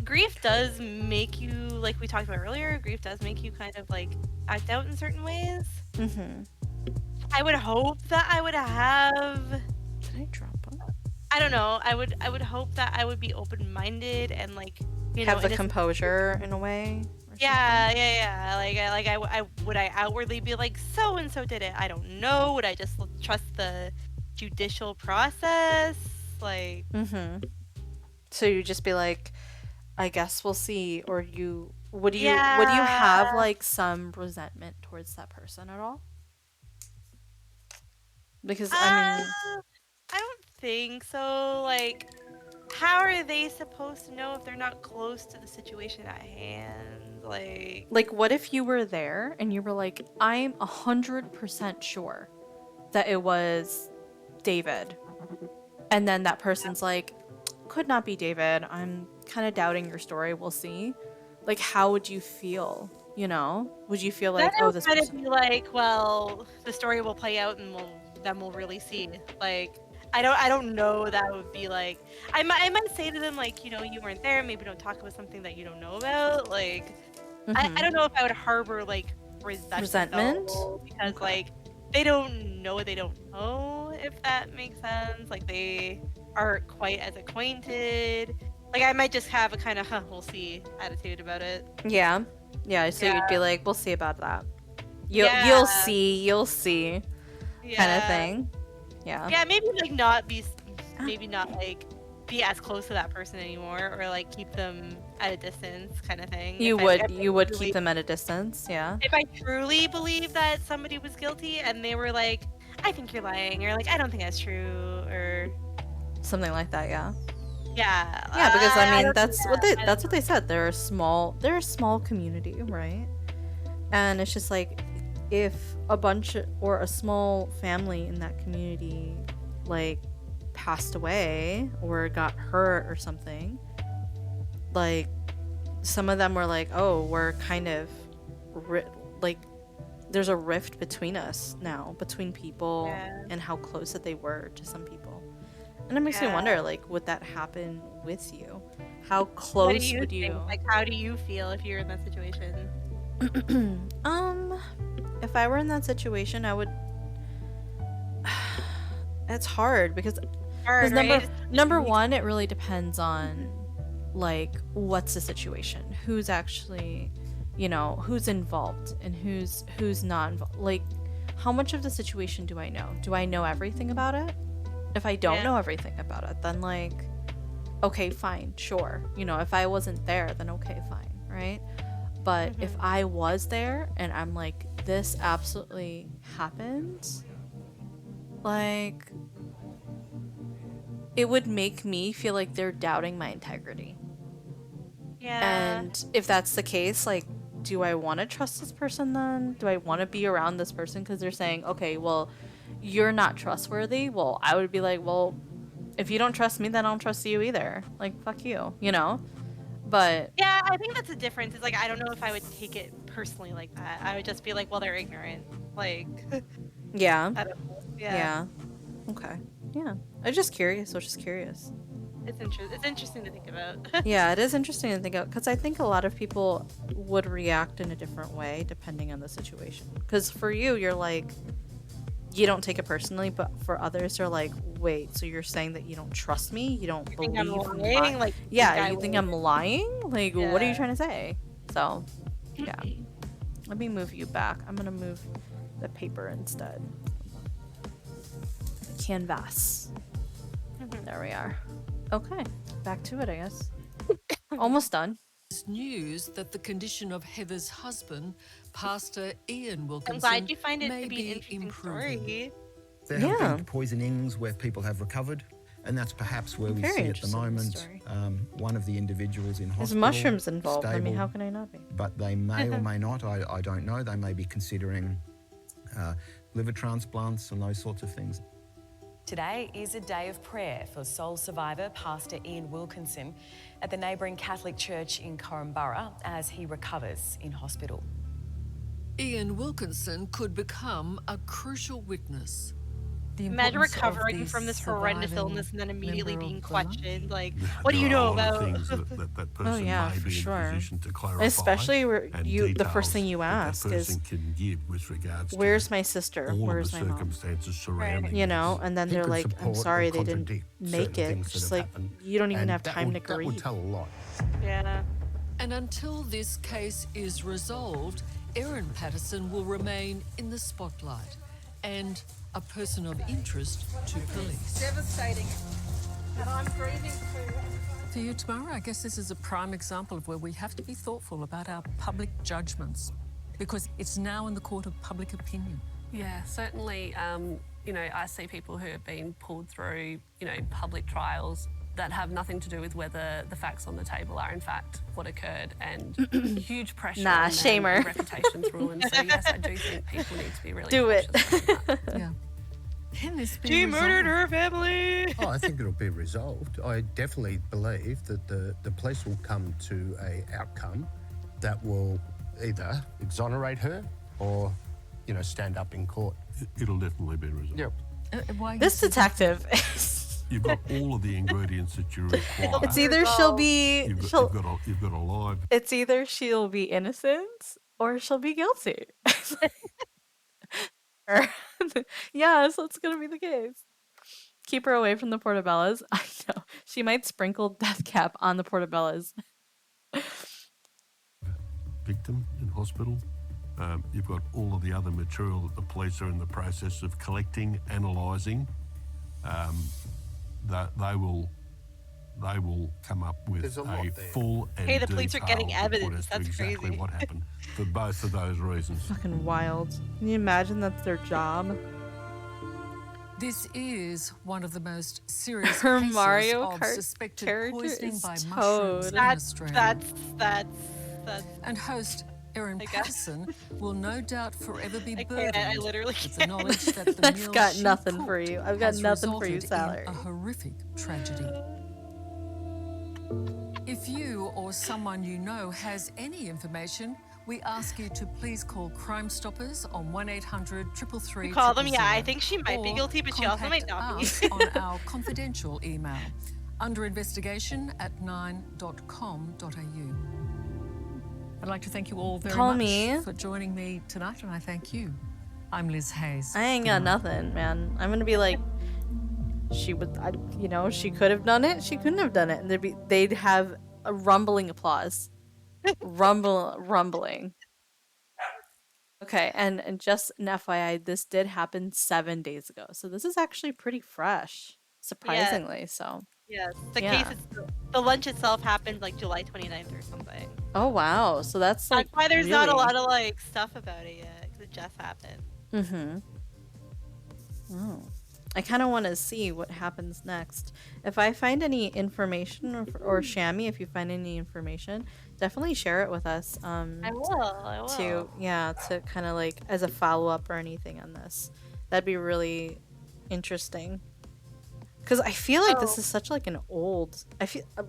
Grief does make you, like we talked about earlier, grief does make you kind of like act out in certain ways. Mm-hmm. I would hope that I would have, Did I drop one? I don't know, I would hope that I would be open-minded and like, you know, Have the in a- composure in a way? Or yeah. Like I would I outwardly be like, so and so did it? I don't know. Would I just trust the judicial process? Like, Mm-hmm. So you just be like, I guess we'll see, or would you have Yeah. like some resentment towards that person at all? Because I mean, I don't think so. Like, how are they supposed to know if they're not close to the situation at hand? Like, what if you were there and you were like, I'm 100% sure that it was David, and then that person's like, could not be David. I'm kind of doubting your story. We'll see. Like, how would you feel? You know, would you feel like, then oh, this kind person? of be like, well, the story will play out, and we'll really see. Like, I don't know. That would be like, I might say to them like, you know, you weren't there. Maybe don't talk about something that you don't know about. Like, Mhm. I don't know if I would harbor like resentment though, because like they don't know what they don't know, if that makes sense. Like, they aren't quite as acquainted. Like, I might just have a kind of we'll see attitude about it. Yeah. So you'd be Yeah. like, we'll see about that. You'll Yeah. you'll see, kind of thing. Yeah. Yeah, maybe like not be, maybe not like be as close to that person anymore, or like keep them at a distance, kind of thing. You If I- would if I you would truly- keep them at a distance. Yeah. If I truly believe that somebody was guilty and they were like, I think you're lying, or like, I don't think that's true, or Something like that. Yeah. yeah. Yeah, because I mean don't that's think what that- they that's what they said. They're a small community, right? And it's just like, if a bunch or a small family in that community like passed away or got hurt or something, like some of them were like, oh, we're kind of like there's a rift between us now, between people, Yeah. and how close that they were to some people. And it makes me wonder, like, would that happen with you? How close What do you would think? you? Like, how do you feel if you're in that situation? If I were in that situation, I would. It's hard because Hard, right? number one, it really depends on like what's the situation, who's actually, you know, who's involved and who's not involved. Like, how much of the situation do I know? Do I know everything about it? If I don't know everything about it, then like, okay, fine, sure. You know, if I wasn't there, then okay, fine, right? But if I was there and I'm like, this absolutely happened, like, it would make me feel like they're doubting my integrity. Yeah. And if that's the case, like, do I want to trust this person then? Do I want to be around this person because they're saying, okay, well, you're not trustworthy? Well, I would be like, well, if you don't trust me, then I don't trust you either. Like, fuck you, you know? But yeah, I think that's the difference. It's like, I don't know if I would take it personally like that. I would just be like, well, they're ignorant. Like, yeah. I don't know. Yeah. Okay. Yeah. I'm just curious. It's interesting to think about. Yeah, it is interesting to think of because I think a lot of people would react in a different way depending on the situation. Because for you, you're like, you don't take it personally, but for others, they're like, wait, so you're saying that you don't trust me? You don't believe I'm lying? Like, yeah, you think I'm lying? Like, what are you Yeah. trying to say? So, yeah. Let me move you back. I'm gonna move the paper instead. Canvas. There we are. Okay, back to it, I guess. Almost done. It's news that the condition of Heather's husband, Pastor Ian Wilkinson, I'm glad you find it may to be an interesting improving. story. There have been poisonings where people have recovered, and that's perhaps where we Very see at the interested in the moment story. one of the individuals in There's hospital. mushrooms involved. I mean, stable, how can I not be? But they may or may not, I don't know, they may be considering liver transplants and those sorts of things. Today is a day of prayer for sole survivor Pastor Ian Wilkinson at the neighbouring Catholic Church in Korumburra as he recovers in hospital. Ian Wilkinson could become a crucial witness. Imagine recovering from this horrendous illness and then immediately being questioned. Like, what do you know about? Things that person Oh yeah, may for be in sure. a position to clarify. Especially where and the first thing you details ask that is, person can give with regards "Where's to my sister? all Where's of my the mom?" circumstances surrounding You know, this. and then He they're could like, "I'm support or sorry, they didn't contradict make certain it." things that Just have like happened, you don't even and have that time would- to that grieve. would tell a lot. Yeah. And until this case is resolved, Erin Patterson will remain in the spotlight and a person of interest to police. Devastating. And I'm grieving too. For you tomorrow, I guess this is a prime example of where we have to be thoughtful about our public judgments because it's now in the court of public opinion. Yeah, certainly, you know, I see people who have been pulled through, you know, public trials that have nothing to do with whether the facts on the table are in fact what occurred, and huge pressure Nah, on them, shamer. and reputations ruined. So yes, I do think people need to be really Do it. Yeah. Can this be She murdered resolved? her family. Oh, I think it'll be resolved. I definitely believe that the police will come to a outcome that will either exonerate her or, you know, stand up in court. It'll definitely be resolved. Yep. This detective. You've got all of the ingredients that you require. It's either she'll be You've got a live. it's either she'll be innocent or she'll be guilty. Yes, that's gonna be the case. Keep her away from the portobellas. I know she might sprinkle death cap on the portobellas. Victim in hospital. You've got all of the other material that the police are in the process of collecting, analysing. That they will come up with There's a lot there. full and Hey, the police are getting detailed report evidence. as to That's exactly crazy. what happened for both of those reasons. Fucking wild. Can you imagine that's their job? This is one of the most serious Her cases Mario of Kart suspected character poisoning is by Toad. mushrooms in Australia. That's And host Erin I guess. Patterson will no doubt forever be I burdened can't. I literally with the can't. knowledge that the I've meal got she nothing cooked for you. I've got has nothing for you, resulted in Salary. a horrific tragedy. If you or someone you know has any information, we ask you to please call Crime Stoppers on 1-800-333. You call them, yeah. I think she might be or guilty, but she also might not be. contact us on our confidential email under investigation@9.com.au. I'd like to thank you all very Call much me. for joining me tonight, and I thank you. I'm Liz Hayes. I ain't got nothing, man. I'm gonna be like, she would, she could have done it. She couldn't have done it, and they'd have a rumbling applause, rumbling. Okay, and just an FYI, this did happen 7 days ago, so this is actually pretty fresh, surprisingly. So. Yes, the Yeah. case, the lunch itself happened like July 29th or something. Oh wow, so that's like. That's why there's not a really- lot of like stuff about it yet, because it just happened. Mm-hmm. Oh. I kind of want to see what happens next. If I find any information, or Shami, if you find any information, definitely share it with us. I will. To kind of like as a follow-up or anything on this. That'd be really interesting. Because I feel like this is such like an old.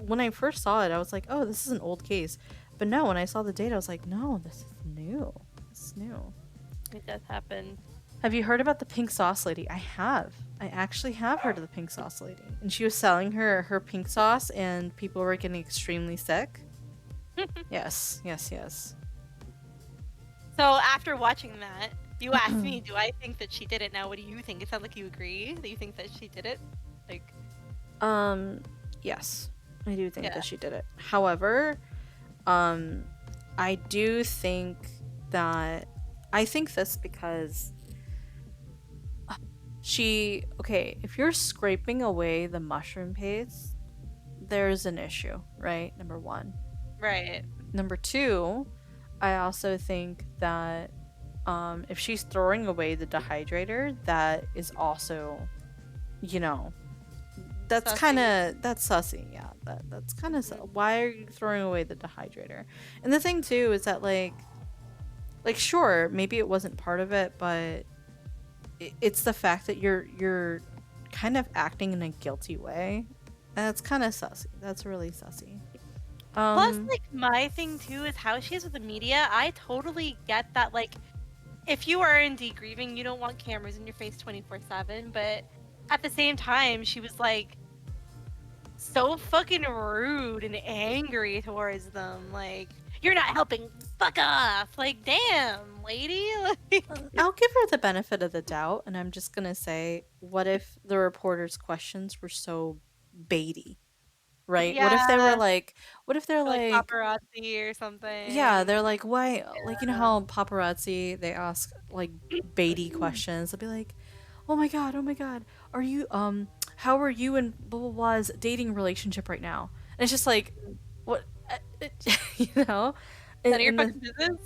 When I first saw it, I was like, oh, this is an old case. But no, when I saw the date, I was like, no, this is new. This is new. It does happen. Have you heard about the pink sauce lady? I have. I actually have heard of the pink sauce lady. And she was selling her pink sauce, and people were getting extremely sick. Yes. So after watching that, you asked me, do I think that she did it? Now, what do you think? It sounds like you agree that you think that she did it. Like. Yes, I do think that she did it. However, I do think that I think this because if you're scraping away the mushroom paste, there's an issue, right? Number one. Right. Number two, I also think that if she's throwing away the dehydrator, that is also, that's sussy. Yeah, that's kind of why are you throwing away the dehydrator? And the thing too is that like sure, maybe it wasn't part of it, but it's the fact that you're kind of acting in a guilty way. That's kind of sussy. That's really sussy. Plus, like, my thing too is how she is with the media. I totally get that. Like, if you are indeed grieving, you don't want cameras in your face 24/7. But at the same time, she was like so fucking rude and angry towards them. Like, you're not helping. Fuck off. Like, damn, lady. Like, I'll give her the benefit of the doubt, and I'm just gonna say, what if the reporter's questions were so baity, right? What if they were like, paparazzi or something? yeah, they're like, why? Like, you know how paparazzi, they ask like baity questions. They'll be like, oh my god, are you how are you and blah blah blah's dating relationship right now? And it's just like, what, None of your fucking business.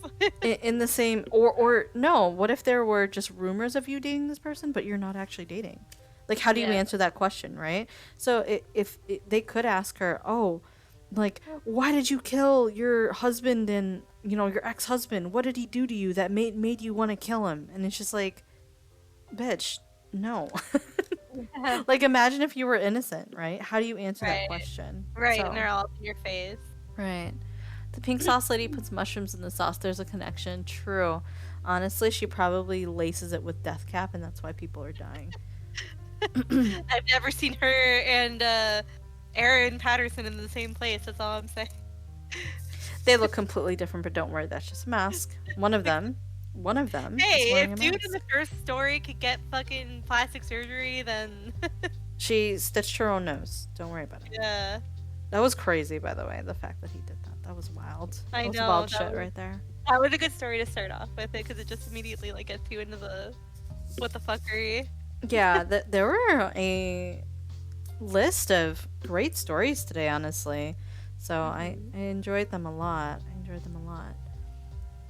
in the same, or no, what if there were just rumors of you dating this person, but you're not actually dating? Like, how do you answer that question, right? So if they could ask her, oh, like, why did you kill your husband and your ex-husband? What did he do to you that made you want to kill him? And it's just like, bitch, no. Like, imagine if you were innocent, right? How do you answer that question? Right, So- and they're all up in your face. Right. The pink sauce lady puts mushrooms in the sauce. There's a connection. True. Honestly, she probably laces it with death cap, and that's why people are dying. I've never seen her and Aaron Patterson in the same place. That's all I'm saying. They look completely different, but don't worry, that's just a mask. One of them. Hey, is wearing if a dude mask. in the first story could get fucking plastic surgery, then She stitched her own nose. Don't worry about it. yeah. That was crazy, by the way. The fact that he did that. That was wild. I That was know. wild that shit was- right there. That was a good story to start off with, because it just immediately like gets you into the what the fuckery. Yeah, there were a list of great stories today, honestly. So I enjoyed them a lot.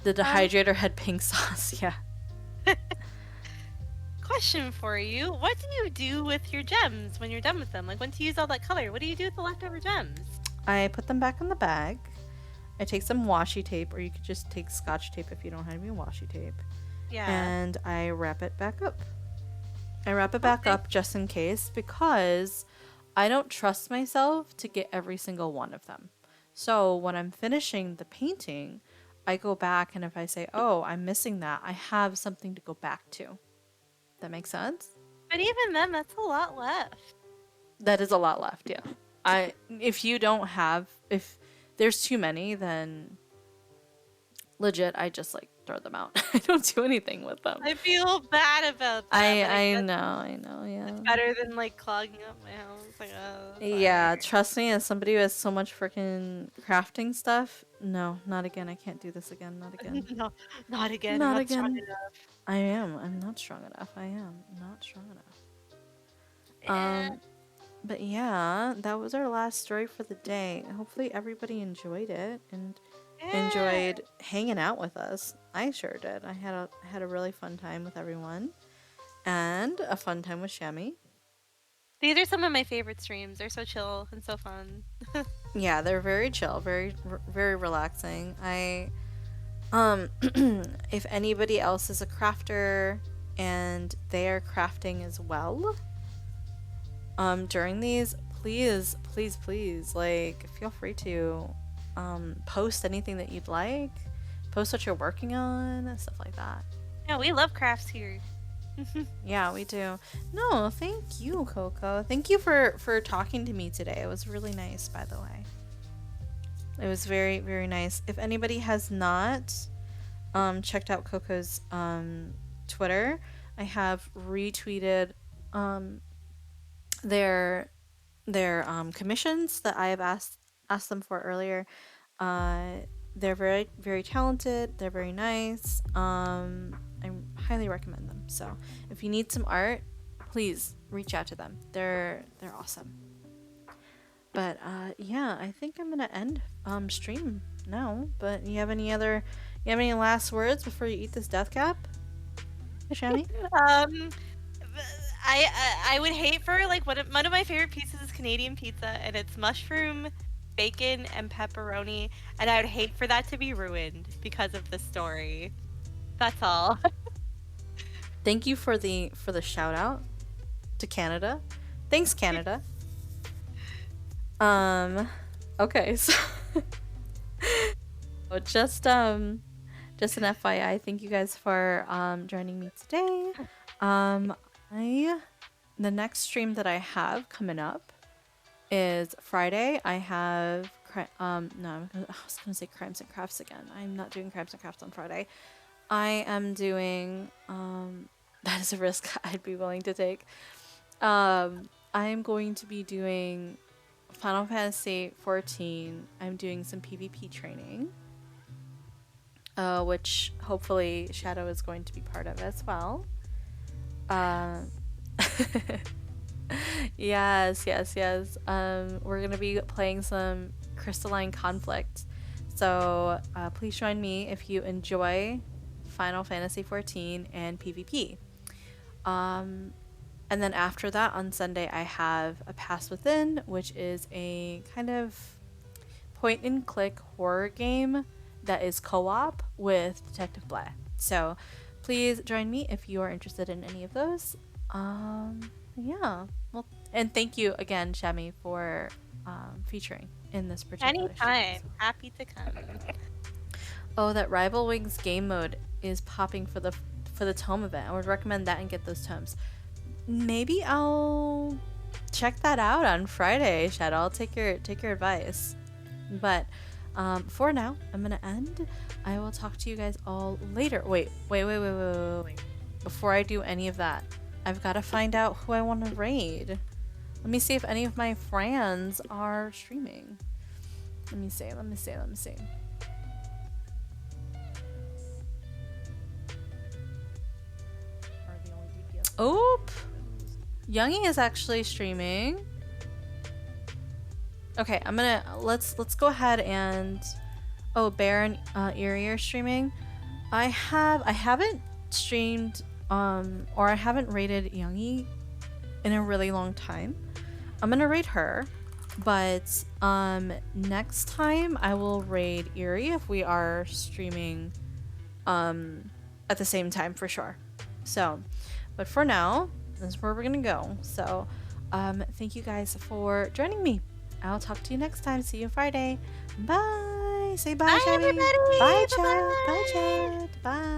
The dehydrator had pink sauce, yeah. Question for you: what do you do with your gems when you're done with them? Like, once you use all that color, what do you do with the leftover gems? I put them back in the bag. I take some washi tape, or you could just take scotch tape if you don't have any washi tape. Yeah. And I wrap it back up. Up just in case, because I don't trust myself to get every single one of them. So when I'm finishing the painting, I go back, and if I say, oh, I'm missing that, I have something to go back to. That makes sense? But even then, that's a lot left. That is a lot left, yeah. If there's too many, then legit, I just like throw them out. I don't do anything with them. I feel bad about that. I know, yeah. It's better than like clogging up my house. Like, Yeah, trust me, as somebody who has so much freaking crafting stuff, no, not again. I can't do this again. Not again. No, not again. Not I'm not again. strong enough. I am. I'm not strong enough. I am not strong enough. But yeah, that was our last story for the day. Hopefully everybody enjoyed it and enjoyed hanging out with us. I sure did. I had a really fun time with everyone and a fun time with Shami. These are some of my favorite streams. They're so chill and so fun. Yeah, they're very chill, very relaxing. If anybody else is a crafter and they are crafting as well, during these, please, like, feel free to post anything that you'd like, post what you're working on, and stuff like that. Yeah, we love crafts here. Yeah, we do. No, thank you, Coco. Thank you for talking to me today. It was really nice, by the way. It was very, very nice. If anybody has not checked out Coco's Twitter, I have retweeted their commissions that I have asked them for earlier. They're very, very talented. They're very nice. I highly recommend them. So if you need some art, please reach out to them. They're awesome. But yeah, I think I'm gonna end stream now. But you have any last words before you eat this death cap, Shami? I would hate for, like, one of my favorite pieces is Canadian pizza, and it's mushroom, bacon, and pepperoni, and I would hate for that to be ruined because of the story. That's all. Thank you for the shout out to Canada. Thanks, Canada. Okay, so just an FYI, thank you guys for joining me today. The next stream that I have coming up is Friday. I have I was gonna say Crimes and Crafts again. I'm not doing Crimes and Crafts on Friday. I am doing that is a risk I'd be willing to take. I am going to be doing Final Fantasy 14. I'm doing some PvP training, which hopefully Shadow is going to be part of as well. Yes. We're gonna be playing some Crystalline Conflict, so please join me if you enjoy Final Fantasy 14 and PvP. And then after that, on Sunday, I have A Pass Within, which is a kind of point-and-click horror game that is co-op with Detective Blair. So please join me if you are interested in any of those. Yeah. Well, and thank you again, Shami, for featuring in this particular Anytime. Happy to come. Oh, that Rival Wings game mode is popping for the tome event. I would recommend that and get those tomes. Maybe I'll check that out on Friday, Shadow. I'll take your advice. But for now, I'm gonna end. I will talk to you guys all later. Wait. Before I do any of that, I've got to find out who I want to raid. Let me see if any of my friends are streaming. Let me see. Oop! Youngie is actually streaming. Okay, let's go ahead and Bear and Eerie are streaming. I haven't streamed or I haven't raided Youngie in a really long time. I'm gonna raid her, but next time I will raid Eerie if we are streaming at the same time for sure. So, but for now, this is where we're gonna go. So, thank you guys for joining me. I'll talk to you next time. See you Friday. Bye. Say bye, Bye, Shami. everybody. Bye, Bye-bye. chat. Bye, chat. Bye.